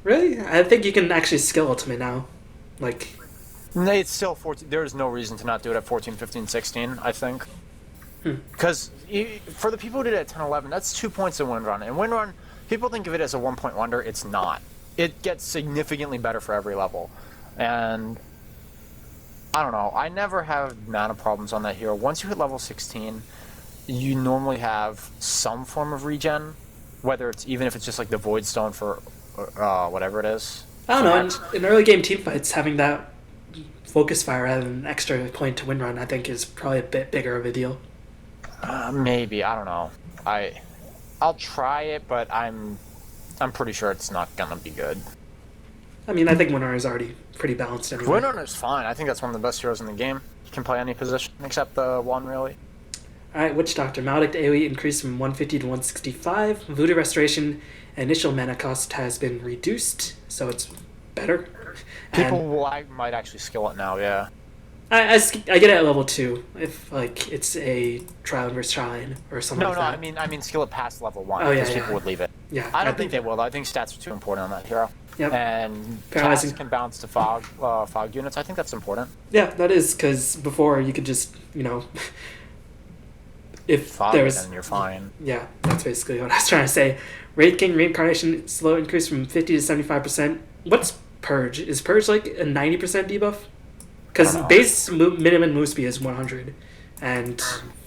Really? I think you can actually skill Ultimate now. Like... It's still 14. There's no reason to not do it at 14, 15, 16, I think. Because for the people who did it at 10, 11, that's 2 points in Windrun. And Windrun, people think of it as a 1-point wonder. It's not. It gets significantly better for every level. And I don't know. I never have mana problems on that hero. Once you hit level 16, you normally have some form of regen, whether it's even if it's just like the Void Stone for whatever it is. I don't know. In early game teamfights, having that focus fire rather than an extra point to Windrun, I think is probably a bit bigger of a deal. Maybe, I don't know. I'll try it, but I'm pretty sure it's not gonna be good. I mean, I think Windrunner is already pretty balanced anyway. Windrunner's fine. I think that's one of the best heroes in the game. You can play any position except the one, really. Alright, Witch Doctor. Maledict AoE increased from 150 to 165. Voodoo Restoration initial mana cost has been reduced, so it's better. I might actually skill it now, yeah. I get it at level 2 if like it's a trial versus trial or something like that. I mean skill it past level 1 Oh, because people would leave it. Yeah, I don't think they will. I think stats are too important on that hero. Yep. And Paralyzing can bounce to fog units. I think that's important. Yeah, that is, because before you could just, you know, if fog there was... then you're fine. Yeah, that's basically what I was trying to say. Wraith King Reincarnation slow increase from 50 to 75%. What's Purge? Is Purge like a 90% debuff? Because base minimum move speed is 100. And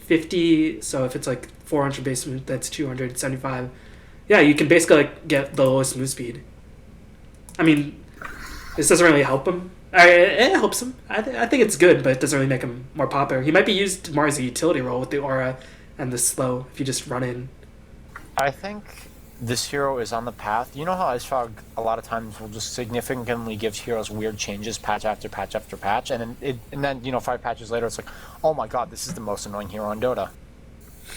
50, so if it's like 400 base move, that's 275. Yeah, you can basically like get the lowest move speed. I mean, this doesn't really help him. It helps him. I think it's good, but it doesn't really make him more popular. He might be used more as a utility role with the aura and the slow if you just run in. I think this hero is on the path. You know how Ice Fog a lot of times will just significantly give heroes weird changes patch after patch after patch, and then you know 5 patches later it's like, oh my god, this is the most annoying hero in Dota.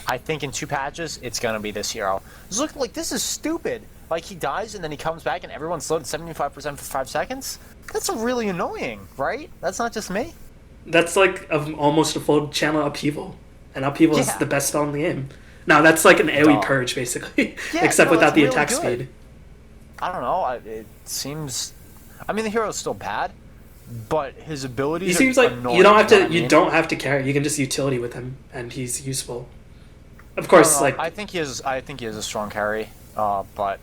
I think in 2 patches it's gonna be this hero. Look, like this is stupid. Like he dies and then he comes back and everyone's slowed 75% for 5 seconds. That's really annoying, right? That's not just me. That's like almost a full channel Upheaval, and Upheaval is the best spell in the game. Now that's like an AoE purge basically, except without the attack speed. I don't know. It seems. I mean, the hero's still bad, but his abilities. He seems like you don't have to. You don't have to carry. You can just utility with him, and he's useful. Of course, like I think he is. I think he is a strong carry, but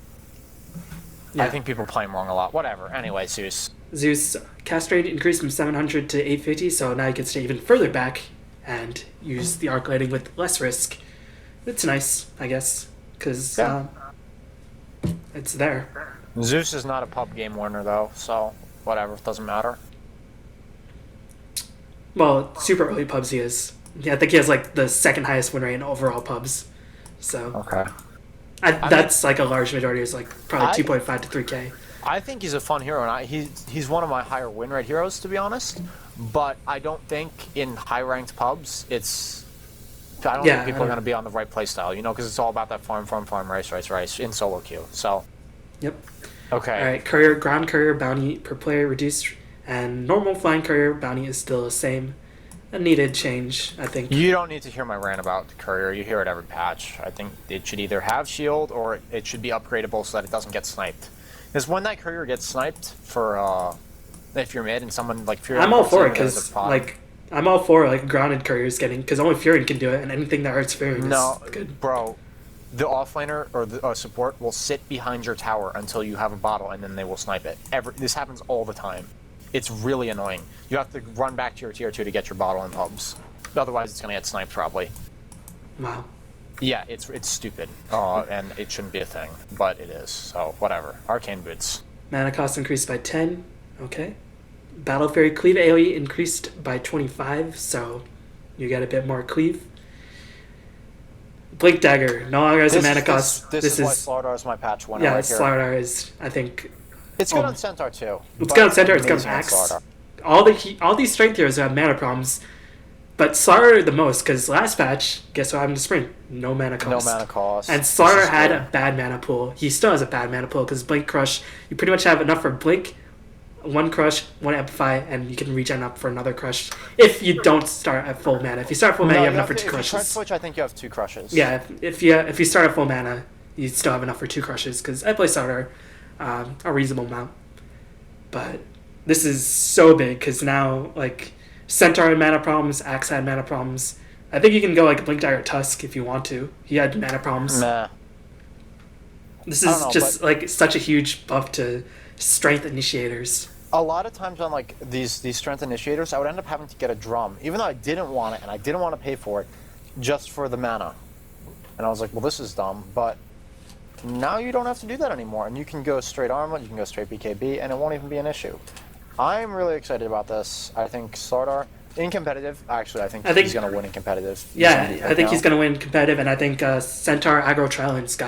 I think people play him wrong a lot. Whatever. Anyway, Zeus cast rate increased from 700 to 850, so now he gets to even further back and use the arc lighting with less risk. it's nice, I guess, because Yeah. it's there. Zeus is not a pub game winner though, so whatever, doesn't matter. Well, super early pubs he is. Yeah, I think he has like the second highest win rate in overall pubs. So Okay. that's like a large majority. Is like probably I- 2.5 to 3K. I think he's a fun hero, and he's one of my higher win rate heroes, to be honest. But I don't think in high ranked pubs I don't think people are going to be on the right playstyle, because it's all about that farm, race in solo queue. So. Yep. Okay. All right. Ground courier bounty per player reduced, and normal flying courier bounty is still the same. A needed change, I think. You don't need to hear my rant about the courier. You hear it every patch. I think it should either have shield or it should be upgradable so that it doesn't get sniped. Because when that courier gets sniped for if you're mid and someone like Fury, I'm all for it because I'm all for like grounded couriers getting because only Fury can do it, and anything that hurts Fury is good. Bro, the offlaner or the support will sit behind your tower until you have a bottle, and then they will snipe it. This happens all the time. It's really annoying. You have to run back to your tier 2 to get your bottle in pubs. Otherwise, it's gonna get sniped probably. Wow. Yeah, it's stupid, and it shouldn't be a thing, but it is. So whatever. Arcane boots. Mana cost increased by 10. Okay. Battle Fairy Cleave AoE increased by 25, so you get a bit more cleave. Blink Dagger no longer has a mana cost. This is why Slardar is my patch winner. Yeah, right here. Slardar is, I think. It's good on Centaur too. It's good on Centaur. It's good on Axe. All these strength heroes have mana problems, but Slardar the most because last patch, guess what happened to Sprint? No mana cost. No mana cost. And Slardar had a bad mana pool. He still has a bad mana pool because Blink Crush. You pretty much have enough for Blink, one Crush, one Amplify, and you can regen up for another Crush if you don't start at full mana. If you start at full mana, you have enough for 2 crushes. If you try Twitch, I think you have 2 crushes. Yeah, if you start at full mana, you still have enough for 2 crushes because I play Slardar a reasonable amount. But this is so big because now like Centaur had mana problems, Axe had mana problems. I think you can go like Blink Dagger Tusk if you want to. He had mana problems. Nah. This is just like such a huge buff to strength initiators. A lot of times on like these strength initiators, I would end up having to get a drum, even though I didn't want it and I didn't want to pay for it, just for the mana. And I was like, well, this is dumb, but now you don't have to do that anymore, and you can go straight armlet, you can go straight BKB, and it won't even be an issue. I'm really excited about this. I think Slardar, in competitive, actually, I think he's going to win in competitive. Yeah, I think he's going to win competitive, and I think Centaur aggro Trilance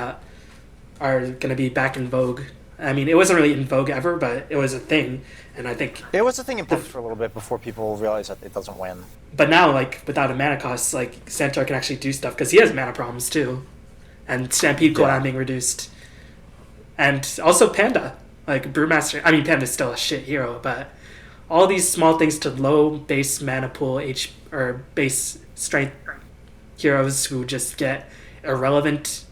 are going to be back in vogue. I mean, it wasn't really in vogue ever, but it was a thing, and I think... It was a thing in pubs for a little bit before people realized that it doesn't win. But now, like, without a mana cost, like, Centaur can actually do stuff, because he has mana problems, too. And Stampede cooldown being reduced. And also Panda. Like, Brewmaster... I mean, Panda's still a shit hero, but all these small things to low base mana pool or base strength heroes who just get irrelevant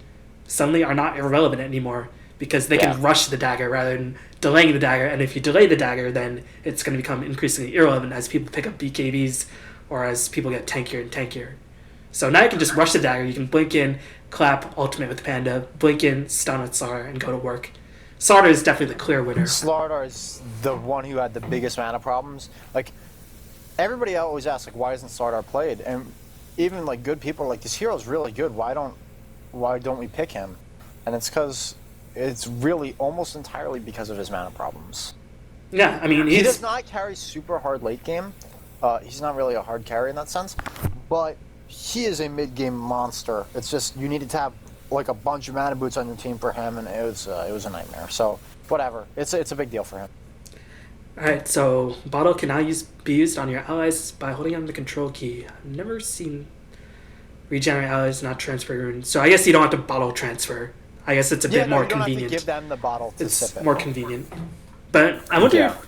suddenly are not irrelevant anymore because they can rush the dagger rather than delaying the dagger, and if you delay the dagger, then it's going to become increasingly irrelevant as people pick up BKBs or as people get tankier and tankier. So now you can just rush the dagger, you can blink in, clap ultimate with Panda, blink in, stun with Slardar, and go to work. Slardar is definitely the clear winner. Slardar is the one who had the biggest mana problems. Like, everybody always asks, like, why isn't Slardar played? And even, like, good people are like, this hero's really good, why don't we pick him? And it's because it's really almost entirely because of his mana problems. Yeah, I mean, he does not carry super hard late game. He's not really a hard carry in that sense, but he is a mid-game monster. It's just you needed to have like a bunch of mana boots on your team for him, and it was a nightmare. So whatever, it's a big deal for him. All right, so bottle can now be used on your allies by holding on the control key. I've never seen regenerate allies, not transfer runes. So I guess you don't have to bottle transfer. I guess it's a bit more convenient. Have to give them the bottle to sip it. It's more convenient. But I wonder if...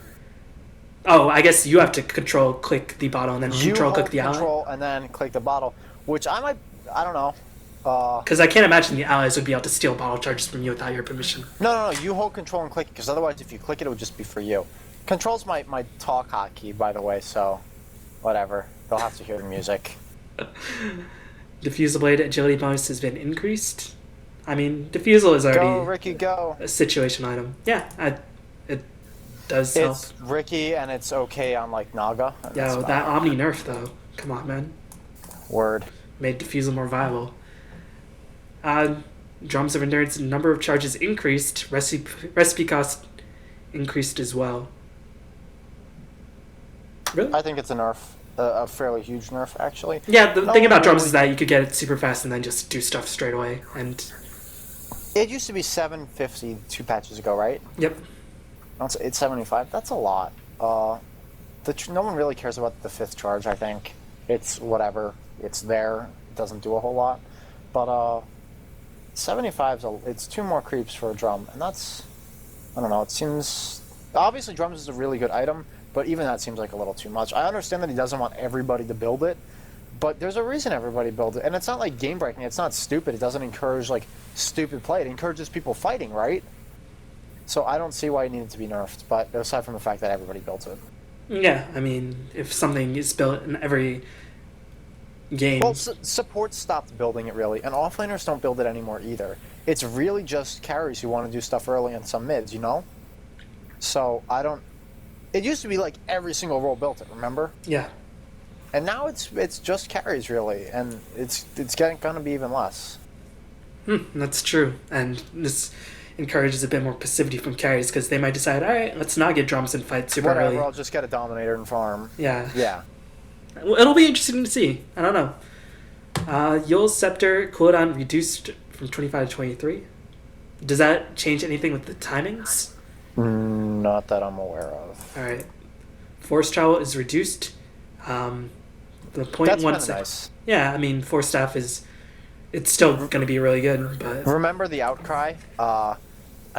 Oh, I guess you have to control click the bottle and then control click the ally. Control and then click the bottle, which I don't know. Because I can't imagine the allies would be able to steal bottle charges from you without your permission. No. You hold control and click it, because otherwise if you click it, it would just be for you. Control's my talk hotkey, by the way, so whatever. They'll have to hear the music. Diffusal Blade agility bonus has been increased. I mean, Diffusal is already go, Ricky, go. A situation item. Yeah, it does help. It's Ricky, and it's okay on, like, Naga. Yeah, that Omni nerf, though. Come on, man. Word. Made Diffusal more viable. Uh, Drums of Endurance, number of charges increased, recipe cost increased as well. Really? I think it's a nerf, a fairly huge nerf, actually. Yeah, the No thing one about drums really- is that you could get it super fast and then just do stuff straight away. And It used to be 750 2 patches ago, right? yep, It's 75. That's a lot. No one really cares about the 5th charge, I think. It's whatever. It's there. It doesn't do a whole lot. But 75 it's 2 more creeps for a drum, and that's, I don't know, it seems, obviously drums is a really good item, but even that seems like a little too much. I understand that he doesn't want everybody to build it, but there's a reason everybody builds it, and it's not like game breaking. It's not stupid. It doesn't encourage like stupid play. It encourages people fighting, right? So I don't see why it needed to be nerfed, but aside from the fact that everybody built it. yeah. I mean, if something is built in every game, Well, support stopped building it really, and offlaners don't build it anymore either. It's really just carries who want to do stuff early and some mids, you know? So I don't. It used to be like every single role built it, remember? yeah, And now it's just carries really, and it's gonna be even less. that's true. And this encourages a bit more passivity from carries because they might decide, all right, let's not get drums and fight super Whatever, early. I'll just get a dominator and farm. Yeah. Yeah. Well, it'll be interesting to see. I don't know. Yul's Scepter cooldown reduced from 25 to 23. Does that change anything with the timings? Not that I'm aware of. All right. Force travel is reduced. The point That's one kind of sec- nice. Yeah, I mean, force staff it's still going to be really good, but Remember the outcry? I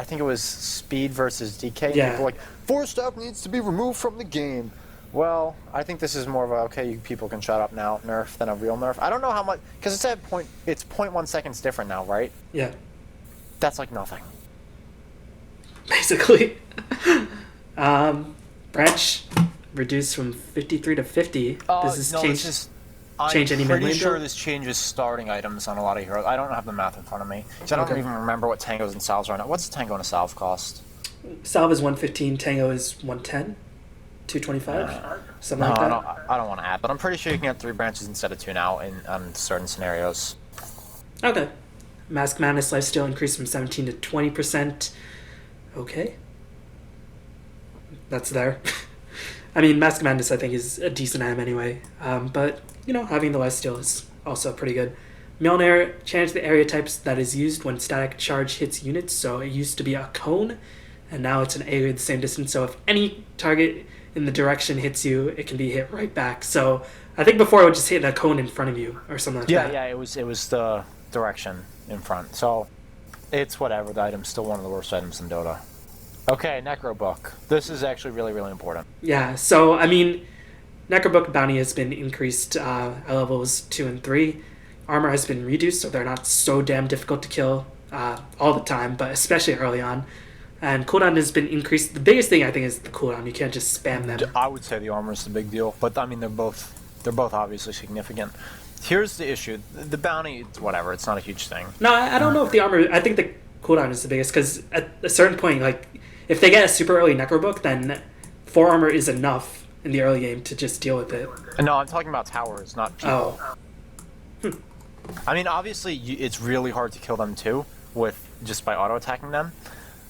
think it was Speed versus DK. Yeah. People were like, Force Staff needs to be removed from the game. Well, I think this is more of a, okay, you people can shut up now nerf than a real nerf. I don't know how much, because it's at it's 0.1 seconds different now, right? yeah, That's like nothing. basically. Branch reduced from 53 to 50. Does this change? change any I'm mid pretty lane sure build? this changes starting items on a lot of heroes. I don't have the math in front of me, so I don't Okay. even remember what tangos and salves are now. What's a tango and a salve cost? Salve is 115, Tango is 110, 225, something No, like that. I don't want to add, but I'm pretty sure you can get 3 branches instead of 2 now on certain scenarios. Okay. Mask Madness lifesteal increased from 17 to 20%. Okay. That's there. I mean, Mask Madness, I think, is a decent item anyway. But, having the lifesteal is also pretty good. Mjolnir changed the area types that is used when static charge hits units. So it used to be a cone, and now it's an area the same distance. So if any target in the direction hits you, it can be hit right back. So I think before it would just hit a cone in front of you or something like that. Yeah, it was the direction in front. So it's whatever. The item's still one of the worst items in Dota. Okay, Necro Book. This is actually really, really important. Yeah, so, I mean, Necrobook bounty has been increased at levels 2 and 3. Armor has been reduced, so they're not so damn difficult to kill all the time, but especially early on. And cooldown has been increased. The biggest thing, I think, is the cooldown. You can't just spam them. I would say the armor is the big deal, but I mean they're both obviously significant. Here's the issue: the bounty, it's whatever. It's not a huge thing. No, I don't know if the armor... I think the cooldown is the biggest, because at a certain point, like, if they get a super early Necrobook, then 4 armor is enough in the early game to just deal with it. No, I'm talking about towers, not people. Oh. I mean, obviously, it's really hard to kill them too, with just by auto attacking them.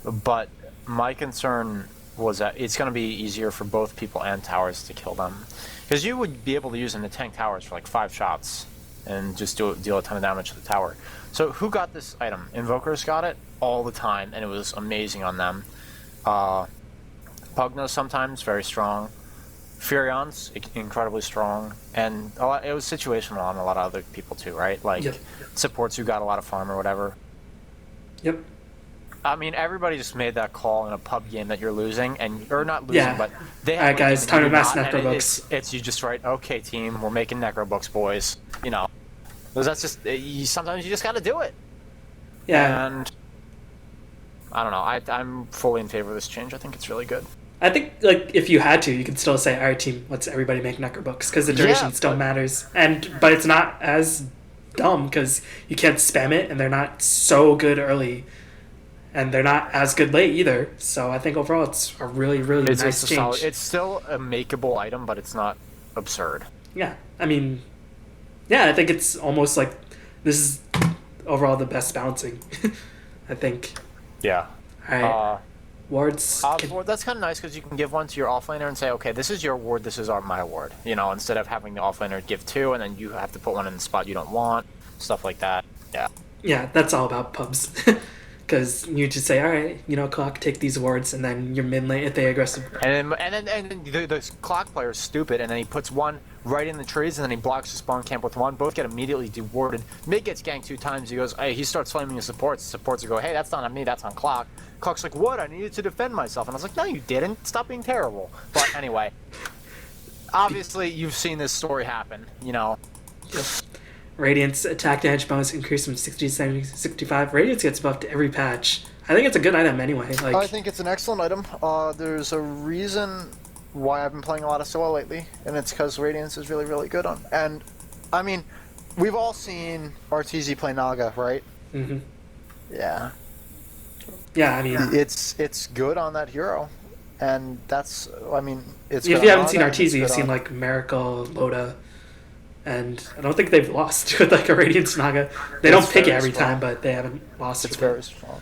But my concern was that it's going to be easier for both people and towers to kill them, because you would be able to use them to tank towers for like 5 shots and just deal a ton of damage to the tower. So who got this item? Invokers got it all the time, and it was amazing on them. Pugnos sometimes very strong. Furion's incredibly strong, and it was situational on a lot of other people too, right? Like Yep. supports who got a lot of farm or whatever. Yep. I mean, everybody just made that call in a pub game that you're losing, or not losing, Yeah. but they All right, guys, time to mass not, and Necrobooks. It's you just write, okay, team, we're making Necrobooks, boys. Because that's just sometimes you just got to do it. Yeah. And I don't know. I'm fully in favor of this change. I think it's really good. I think, like, if you had to, you could still say, all right, team, let's everybody make Necrobooks, because the duration still matters. But it's not as dumb, because you can't spam it, and they're not so good early, and they're not as good late either. So I think overall it's a really, really nice It's change. solid. It's still a makeable item, but it's not absurd. Yeah, I mean, yeah, I think it's almost like this is overall the best balancing, I think. Yeah. All right. Wards. Well, that's kind of nice because you can give one to your offlaner and say, okay, this is your ward, this is my ward. You know, instead of having the offlaner give two and then you have to put one in the spot you don't want, stuff like that. Yeah. Yeah, that's all about pubs. Because you just say, all right, clock, take these wards, and then your mid lane, if they aggressive. And then the clock player is stupid, and then he puts one right in the trees, and then he blocks the spawn camp with one. Both get immediately dewarded. Mid gets ganked 2 times. He goes, hey, he starts flaming his supports. The supports will go, hey, that's not on me, that's on Clock. Clock's like, what? I needed to defend myself. And I was like, no, you didn't. Stop being terrible. But anyway, obviously you've seen this story happen, Radiant's attack damage bonus increased from 60 to 70, 65. Radiance gets buffed every patch. I think it's a good item anyway. I think it's an excellent item. There's a reason why I've been playing a lot of solo lately, and it's because Radiance is really, really good on. And, I mean, we've all seen RTZ play Naga, right? Mm-hmm. Yeah. Yeah, I mean... It's good on that hero. And that's, I mean, it's if you haven't seen RTZ, you've seen, Miracle, Loda... And I don't think they've lost with a Radiance Naga. They don't pick it every time, but they haven't lost. It's very strong.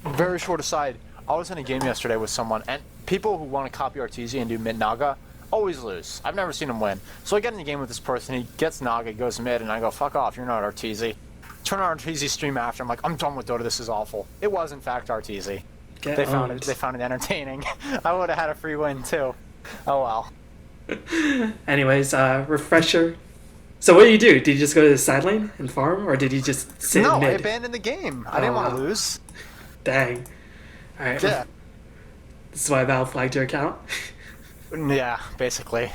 Very short aside. I was in a game yesterday with someone, and people who want to copy RTZ and do mid Naga always lose. I've never seen him win. So I get in a game with this person. He gets Naga, goes mid, and I go, "Fuck off! You're not RTZ." Turn on RTZ stream after. I'm like, "I'm done with Dota. This is awful." It was in fact RTZ. They found it entertaining. I would have had a free win too. Oh well. Anyways, refresher. So what did you do? Did you just go to the side lane and farm, or did you just sit No, mid? I abandoned the game. I didn't want to lose. Dang. All right. Yeah. This is why Val flagged your account. Yeah, basically.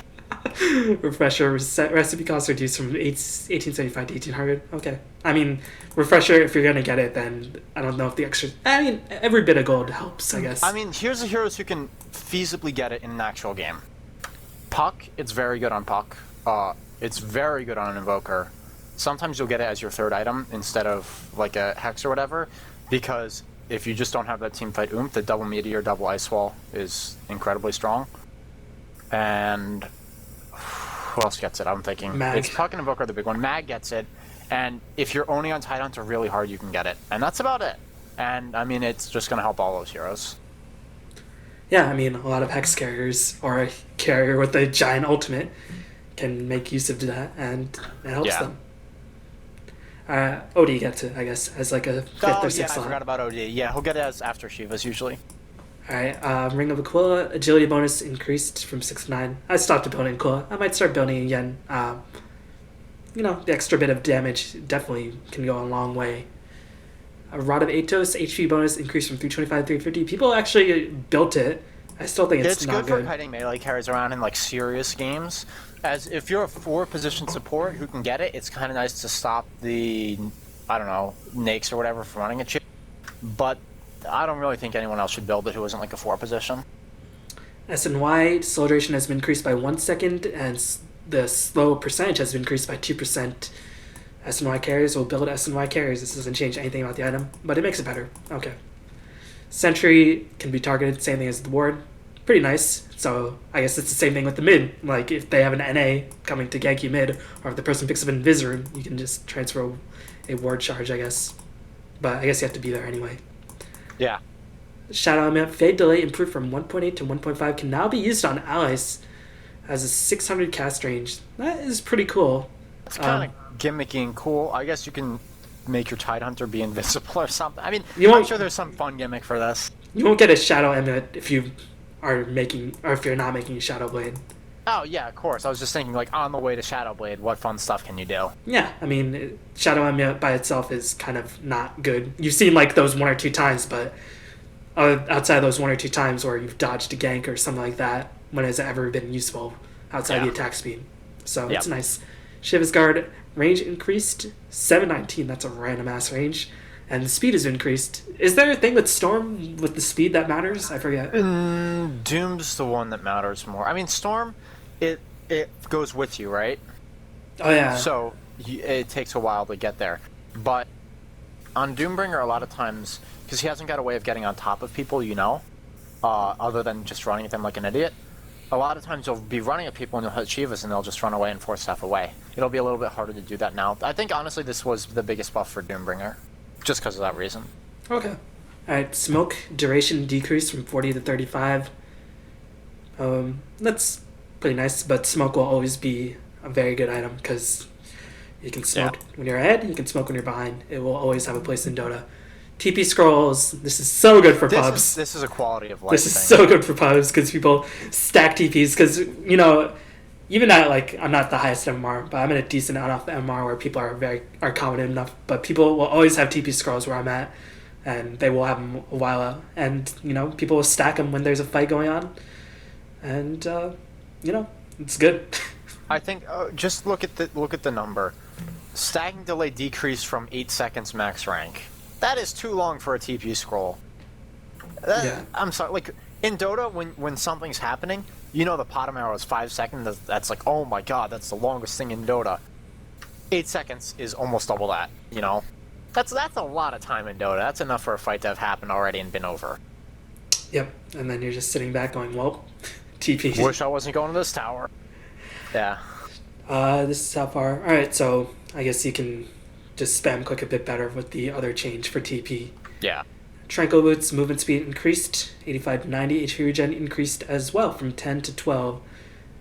Refresher recipe costs reduced from 1875 to 1800. Okay. I mean, refresher. If you're gonna get it, then I don't know if the extra. I mean, every bit of gold helps, I guess. I mean, here's the heroes who can feasibly get it in an actual game. Puck, it's very good on Puck. It's very good on an Invoker. Sometimes you'll get it as your third item instead of like a Hex or whatever, because if you just don't have that teamfight oomph, the double Meteor, double Ice Wall is incredibly strong. And who else gets it? I'm thinking Mag. It's Puck and Invoker, the big one. Mag gets it, and if you're only on Tidehunter really hard, you can get it, and that's about it. And I mean, it's just gonna help all those heroes. Yeah, I mean, a lot of Hex carriers or a carrier with a giant ultimate can make use of that, and it helps them. OD gets it, I guess, as like a 5th or 6th slot. I forgot about OD. Yeah, he'll get it as after Shivas usually. Alright, Ring of Aquila, agility bonus increased from 6 to 9. I stopped building Aquila. I might start building again. The extra bit of damage definitely can go a long way. A Rod of Atos, HP bonus increased from 325 to 350. People actually built it. I still think it's not good for kiting melee carries around in like serious games. As if you're a 4-position support who can get it, it's kind of nice to stop the, I don't know, Nakes or whatever from running at you. But I don't really think anyone else should build it who isn't like a 4-position. SNY, slow duration has been increased by 1 second, and the slow percentage has been increased by 2%. SNY carriers will build SNY carriers. This doesn't change anything about the item, but it makes it better. Okay. Sentry can be targeted, same thing as the ward. Pretty nice. So I guess it's the same thing with the mid. Like if they have an NA coming to gank you mid, or if the person picks up an Invisor, you can just transfer a ward charge, I guess. But I guess you have to be there anyway. Yeah. Shadow Element Fade Delay improved from 1.8 to 1.5 can now be used on allies as a 600 cast range. That is pretty cool. It's kind of gimmicky and cool. I guess you can make your Tidehunter be invisible or something. I mean, I'm sure there's some fun gimmick for this. You won't get a Shadow Element if you are making, or if you're not making a Shadow Blade. Oh yeah, of course. I was just thinking, like, on the way to Shadow Blade, what fun stuff can you do? Yeah, I mean, Shadow Element by itself is kind of not good. You've seen like those 1 or 2 times, but outside of those 1 or 2 times where you've dodged a gank or something like that, when has it ever been useful outside the attack speed? So it's nice. Shiva's Guard range increased 719. That's a random ass range, and the speed is increased. Is there a thing with Storm with the speed that matters? I forget. Doom's the one that matters more. I mean, Storm, it goes with you, right? Oh yeah. So it takes a while to get there, but on Doombringer, a lot of times, because he hasn't got a way of getting on top of people, other than just running at them like an idiot. a lot of times you'll be running at people and you'll hit Shivas and they'll just run away and force stuff away. It'll be a little bit harder to do that now. I think, honestly, this was the biggest buff for Doombringer, just because of that reason. Okay. Alright, smoke duration decreased from 40 to 35. That's pretty nice, but smoke will always be a very good item because you can smoke when you're ahead, you can smoke when you're behind. It will always have a place in Dota. TP scrolls, this is so good for pubs. This is a quality of life This is so good for pubs because people stack TPs because, you know, even at, like, I'm not the highest MMR, but I'm in a decent enough MMR where people are confident enough, but people will always have TP scrolls where I'm at, and they will have them a while out, and, you know, people will stack them when there's a fight going on, and, you know, it's good. I think, just look at the number. Stacking delay decreased from 8 seconds max rank. That is too long for a TP scroll. I'm sorry, like, in Dota, when something's happening, you know the bottom arrow is 5 seconds, that's like, oh my god, that's the longest thing in Dota. 8 seconds is almost double that, you know? That's a lot of time in Dota. That's enough for a fight to have happened already and been over. Yep, and then you're just sitting back going, well, TP. Wish I wasn't going to this tower. Yeah. This is how far. Alright, so I guess you can just spam click a bit better with the other change for TP. Yeah. Tranquil Boots movement speed increased, 85 to 90. HP regen increased as well from 10 to 12.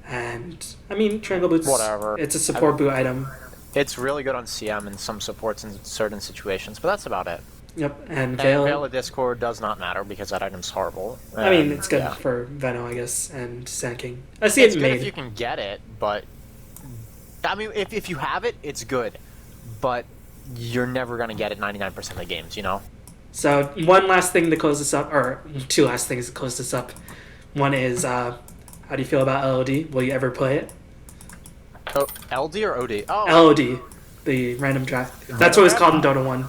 And, I mean, Tranquil Boots, whatever. It's a support boot item. It's really good on CM and some supports in certain situations, but that's about it. Yep, and Veil of Discord does not matter because that item's horrible. I mean, it's good for Veno, I guess, and Sand King. I see it's it good made. if you can get it, but... I mean, if you have it, it's good. But you're never going to get it 99% of the games, you know? So, one last thing to close this up, or two last things to close this up. One is, how do you feel about LOD? Will you ever play it? Oh, LD or OD? Oh, LOD, the random draft. That's what it's called in Dota 1.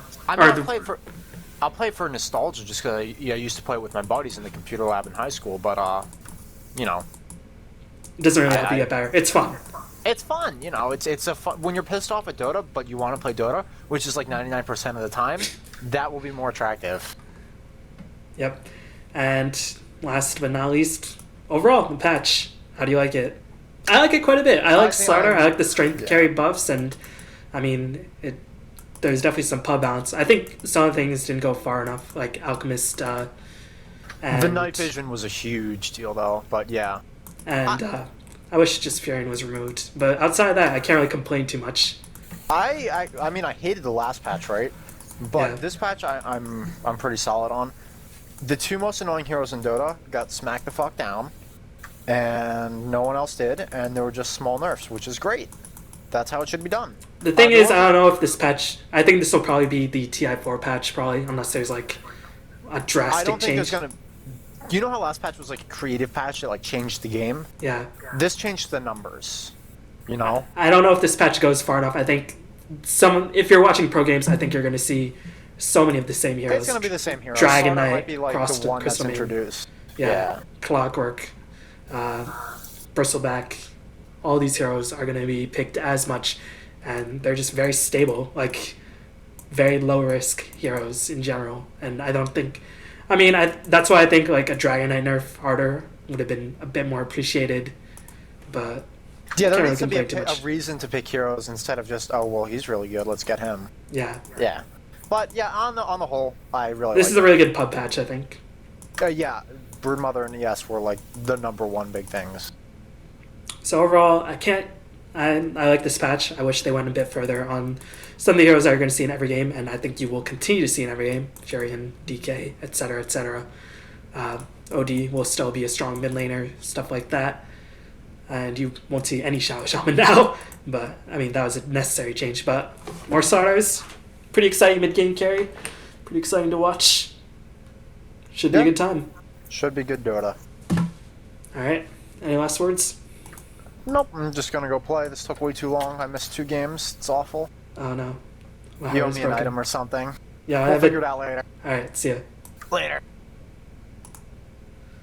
I'll play for nostalgia just because I used to play it with my buddies in the computer lab in high school, but, you know. It doesn't really have to get better. It's fun. It's fun, you know. It's a fun... When you're pissed off at Dota, but you want to play Dota, which is like 99% of the time, that will be more attractive. Yep. And last but not least, overall, the patch. How do you like it? I like it quite a bit. I like Slaughter. I like the strength carry buffs, and I mean, there's definitely some pub balance. I think some of the things didn't go far enough, like Alchemist. And the night vision was a huge deal, though. But yeah. And I wish just Furion was removed. But outside of that, I can't really complain too much. I mean, I hated the last patch, right? But this patch, I'm pretty solid on. The two most annoying heroes in Dota got smacked the fuck down, and no one else did, and there were just small nerfs, which is great. That's how it should be done. The thing is, I don't know if this patch... I think this will probably be the TI4 patch, probably, unless there's, like, a drastic I don't think change. there's gonna... You know how last patch was, like, a creative patch that, like, changed the game? Yeah. This changed the numbers, you know? I don't know if this patch goes far enough. I think if you're watching pro games, I think you're going to see so many of the same heroes. It's going to be the same heroes. Dragon Slaughter Knight, might be, like, Cross the one Crystal that's Maiden. introduced. Yeah. Clockwork, Bristleback, all these heroes are going to be picked as much, and they're just very stable, like very low risk heroes in general. And I don't think, I mean, that's why I think like a Dragon Knight nerf harder would have been a bit more appreciated, but yeah, there needs to be a reason to pick heroes instead of just, oh well, he's really good, let's get him. Yeah. Yeah. But yeah, on the whole, I really this is a really good pub patch, I think. Yeah, Broodmother and ES were like the #1 big things. So overall, I like this patch. I wish they went a bit further on some of the heroes that you're going to see in every game, and I think you will continue to see in every game. Furion, DK, etc., etc. OD will still be a strong mid laner, stuff like that. And you won't see any Shadow Shaman now, but I mean, that was a necessary change. But more starters, pretty exciting mid game carry, pretty exciting to watch. Should be a good time. Should be good Dota. Alright, any last words? Nope, I'm just gonna go play. This took way too long. I missed 2 games. It's awful. Oh no. You owe me an item or something. Yeah, we'll figure it out later. Alright, see ya. Later.